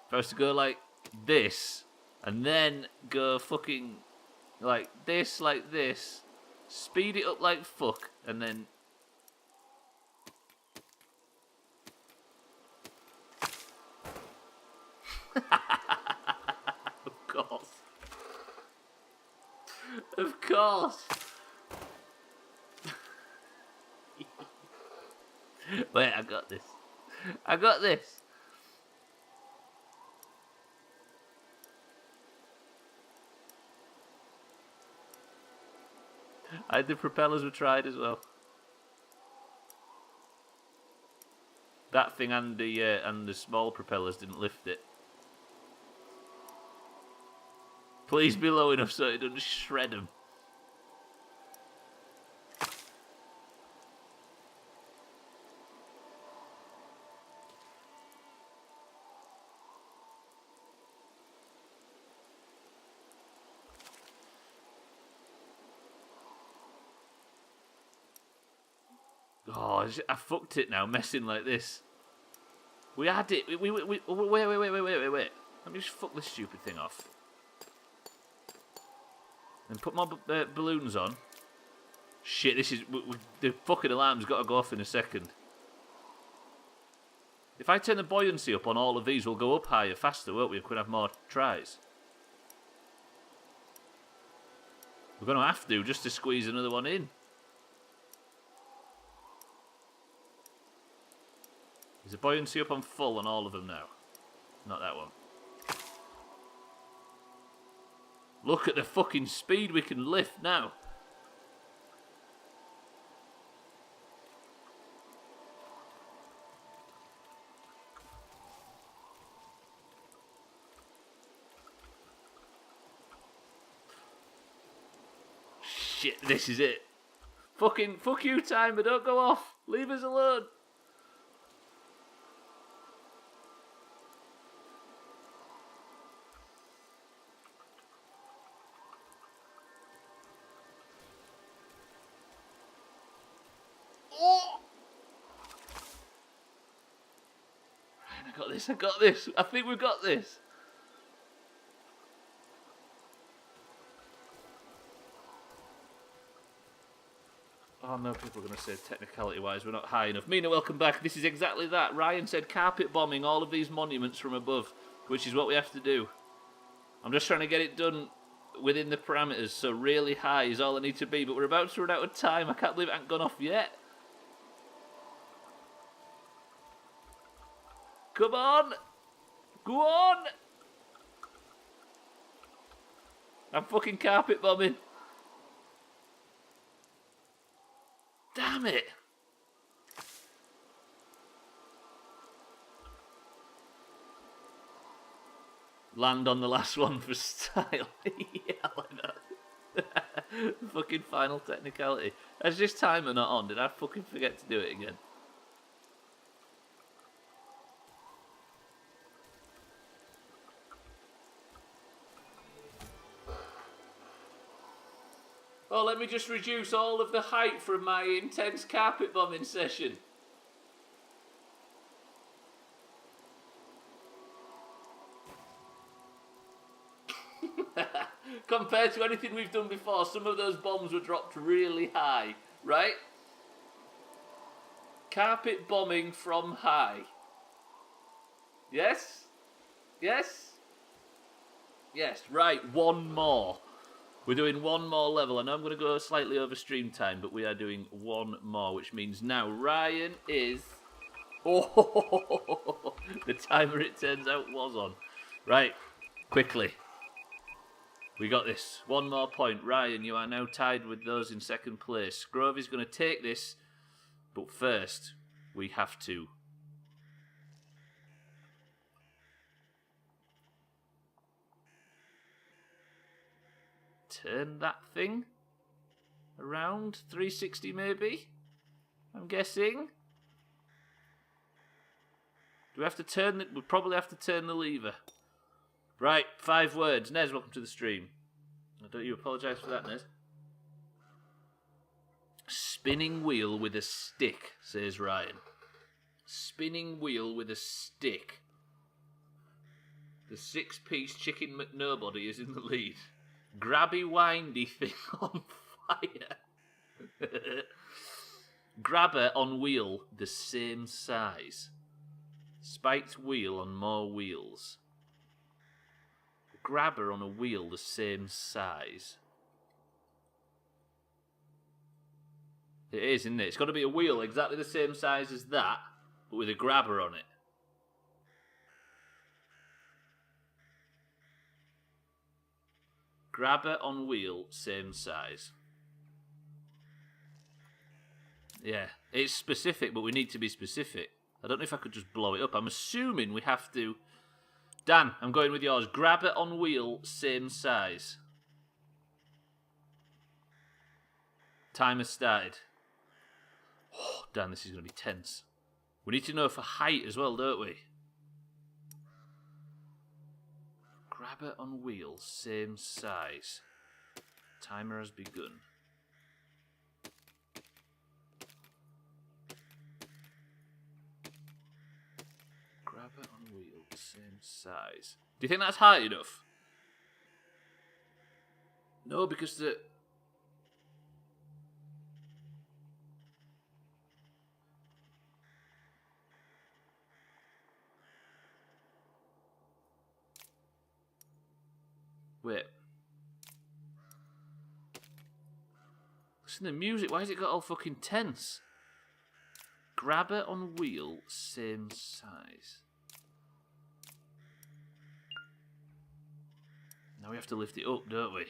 If I was to go like this, and then go fucking like this, speed it up like fuck, and then... Of course. Of course. Wait, I got this. I got this. The propellers were tried as well. That thing and the small propellers didn't lift it. Please be low enough so it doesn't shred them. Oh, I fucked it now, messing like this. We had it. Wait. Let me just fuck this stupid thing off. And put my balloons on. Shit, this is... the fucking alarm's got to go off in a second. If I turn the buoyancy up on all of these, we'll go up higher, faster, won't we? We could have more tries. We're going to have to, just to squeeze another one in. Is the buoyancy up on full on all of them now? Not that one. Look at the fucking speed we can lift now. Shit, this is it. Fuck you, timer, don't go off. Leave us alone. I got this. I think we've got this. Oh no, people are going to say technicality-wise we're not high enough. Mina, welcome back. This is exactly that. Ryan said carpet bombing all of these monuments from above, which is what we have to do. I'm just trying to get it done within the parameters, so really high is all I need to be, but we're about to run out of time. I can't believe it hasn't gone off yet. Come on! Go on! I'm fucking carpet bombing. Damn it! Land on the last one for style. Yeah, I know. Fucking final technicality. Is this timer not on? Did I fucking forget to do it again? Oh, let me just reduce all of the height from my intense carpet bombing session. Compared to anything we've done before, some of those bombs were dropped really high, right? Carpet bombing from high. Yes? Yes? Yes, right, one more. We're doing one more level. I know I'm going to go slightly over stream time, but we are doing one more, which means now Ryan is... Oh, the timer, it turns out, was on. Right, quickly. We got this. One more point. Ryan, you are now tied with those in second place. Grovy's going to take this, but first, we have to... turn that thing around 360 maybe, I'm guessing. Do we have to turn it? We'll probably have to turn the lever. Right, 5 words. Nez, welcome to the stream. Don't you apologise for that, Nez? Spinning wheel with a stick, says Ryan. Spinning wheel with a stick. The 6-piece chicken McNobody is in the lead. Grabby windy thing on fire. Grabber on wheel the same size. Spiked wheel on more wheels. Grabber on a wheel the same size. It is, isn't it? It's got to be a wheel exactly the same size as that, but with a grabber on it. Grabber on wheel, same size. Yeah, it's specific, but we need to be specific. I don't know if I could just blow it up. I'm assuming we have to... Dan, I'm going with yours. Grabber on wheel, same size. Timer started. Oh, Dan, this is going to be tense. We need to know for height as well, don't we? Grabber on wheel, same size. Timer has begun. Grabber on wheel, same size. Do you think that's high enough? No, because the... Wait. Listen to the music. Why has it got all fucking tense? Grabber on wheel, same size. Now we have to lift it up, don't we? Is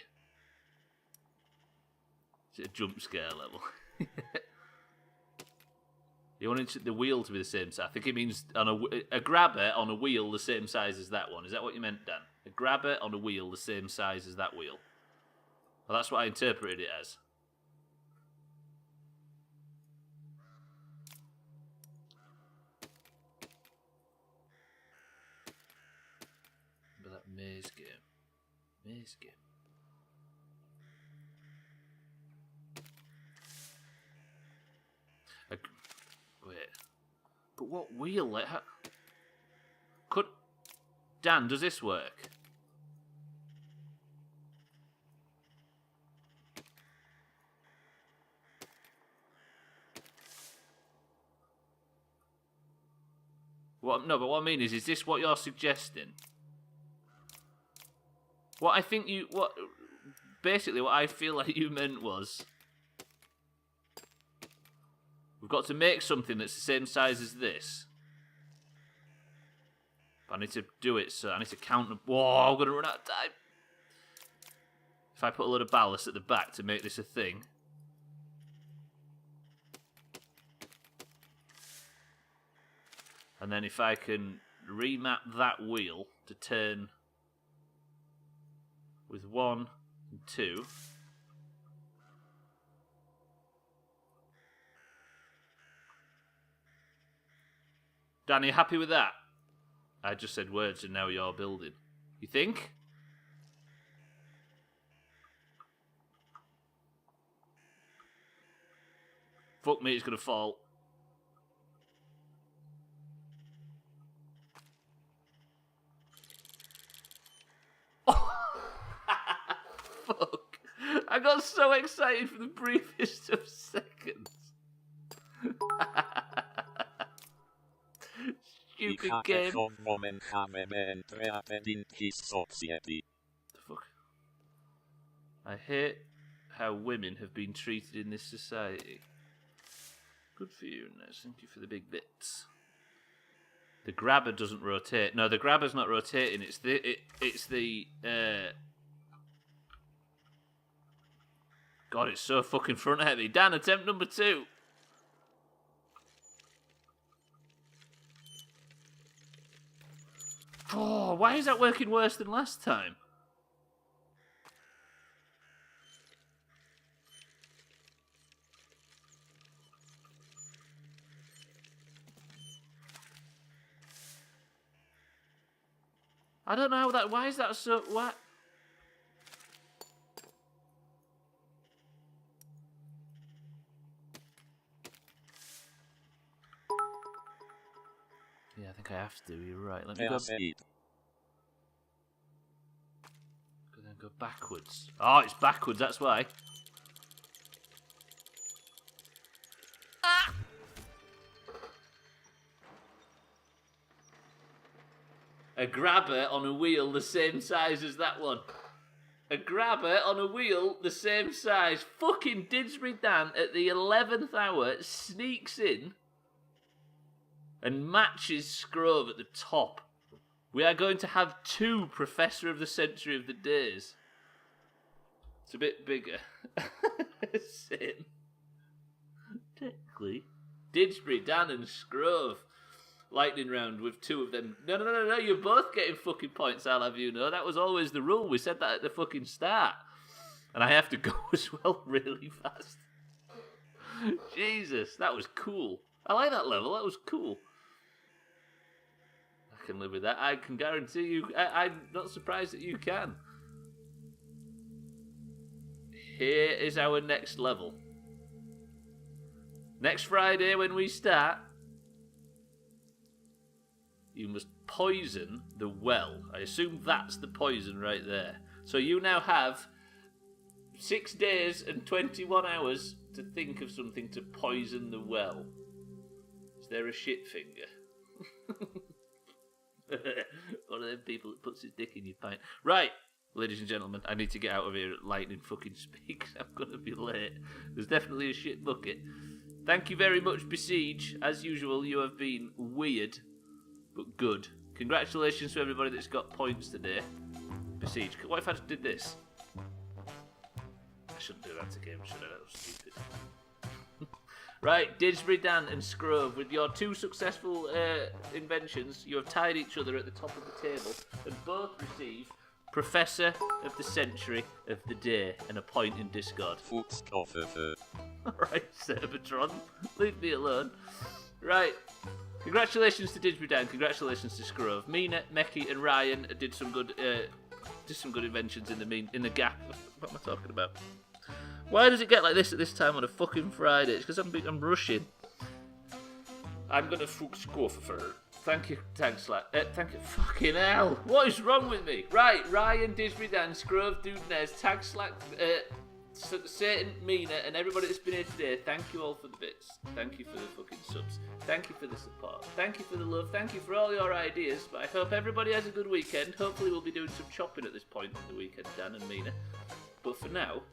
it a jump scare level? You want the wheel to be the same size? I think it means on a grabber on a wheel the same size as that one. Is that what you meant, Dan? A grabber on a wheel the same size as that wheel. Well, that's what I interpreted it as. But that maze game. Maze game. Wait. But what wheel? Like, could... Dan, does this work? No, but what I mean is this what you're suggesting? What I think you... Basically, what I feel like you meant was... We've got to make something that's the same size as this. But I need to do it, so I need to count them. Whoa, I'm going to run out of time. If I put a load of ballast at the back to make this a thing. And then if I can remap that wheel to turn with 1 and 2. Dan, are you happy with that? I just said words and now you're building. You think? Fuck me, it's gonna fall. Fuck. I got so excited for the briefest of seconds. Stupid game. The fuck? I hate how women have been treated in this society. Good for you, Ness. Thank you for the big bits. The grabber doesn't rotate. No, the grabber's not rotating. It's the. God, it's so fucking front heavy. Dan, attempt number 2. Oh, why is that working worse than last time? I don't know how that. Why is that so? What? Yeah, I think I have to. You're right. Let me go. Then go backwards. Oh, it's backwards. That's why. Ah! A grabber on a wheel the same size as that one. A grabber on a wheel the same size. Fucking Didsbury Dan at the 11th hour sneaks in and matches Scrove at the top. We are going to have 2 Professor of the Century of the Days. It's a bit bigger. Same. Technically. Didsbury Dan and Scrove. Lightning round with 2 of them. No, you're both getting fucking points, I'll have you know. That was always the rule. We said that at the fucking start. And I have to go as well really fast. Jesus, that was cool. I like that level, that was cool. I can live with that. I can guarantee you, I'm not surprised that you can. Here is our next level. Next Friday when we start, you must poison the well. I assume that's the poison right there. So you now have 6 days and 21 hours to think of something to poison the well. Is there a shit finger? One of them people that puts his dick in your pint. Right, ladies and gentlemen, I need to get out of here at lightning fucking speed. I'm going to be late. There's definitely a shit bucket. Thank you very much, Besiege. As usual, you have been weird, but good. Congratulations to everybody that's got points today. Besiege, what if I just did this? I shouldn't do that again, should I? That was stupid. Right, Didsbury Dan and Scrove, with your 2 successful inventions, you have tied each other at the top of the table and both receive Professor of the Century of the Day and a point in Discord. Alright, Cerbatron, leave me alone. Right, congratulations to Didsbury Dan, congratulations to Scrove. Mina, Meki and Ryan did some good inventions in the gap. What am I talking about? Why does it get like this at this time on a fucking Friday? It's because I'm rushing. I'm gonna go for. Thank you, Tagslack. Thank you. Fucking hell! What is wrong with me? Right, Ryan, Didsbury Dan, Scrove, Dude Nez, Tagslack, Satan, Mina, and everybody that's been here today. Thank you all for the bits. Thank you for the fucking subs. Thank you for the support. Thank you for the love. Thank you for all your ideas. But I hope everybody has a good weekend. Hopefully, we'll be doing some chopping at this point in the weekend, Dan and Mina. But for now,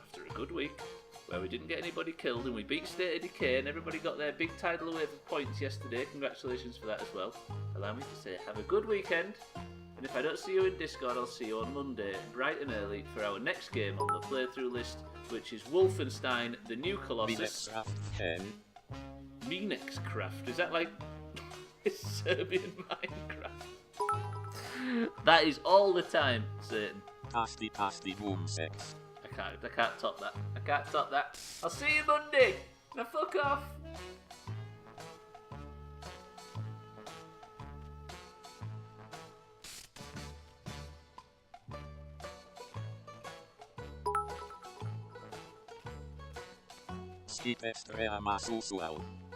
after a good week where we didn't get anybody killed and we beat State of Decay and everybody got their big tidal wave of points yesterday, congratulations for that as well. Allow me to say have a good weekend, and if I don't see you in Discord, I'll see you on Monday bright and early for our next game on the playthrough list, which is Wolfenstein The New Colossus. Minexcraft, is that like Serbian Minecraft? That is all the time, Satan. Pasty boom sex. I can't top that. I can't top that. I'll see you Monday. Now fuck off. skip extrema usual.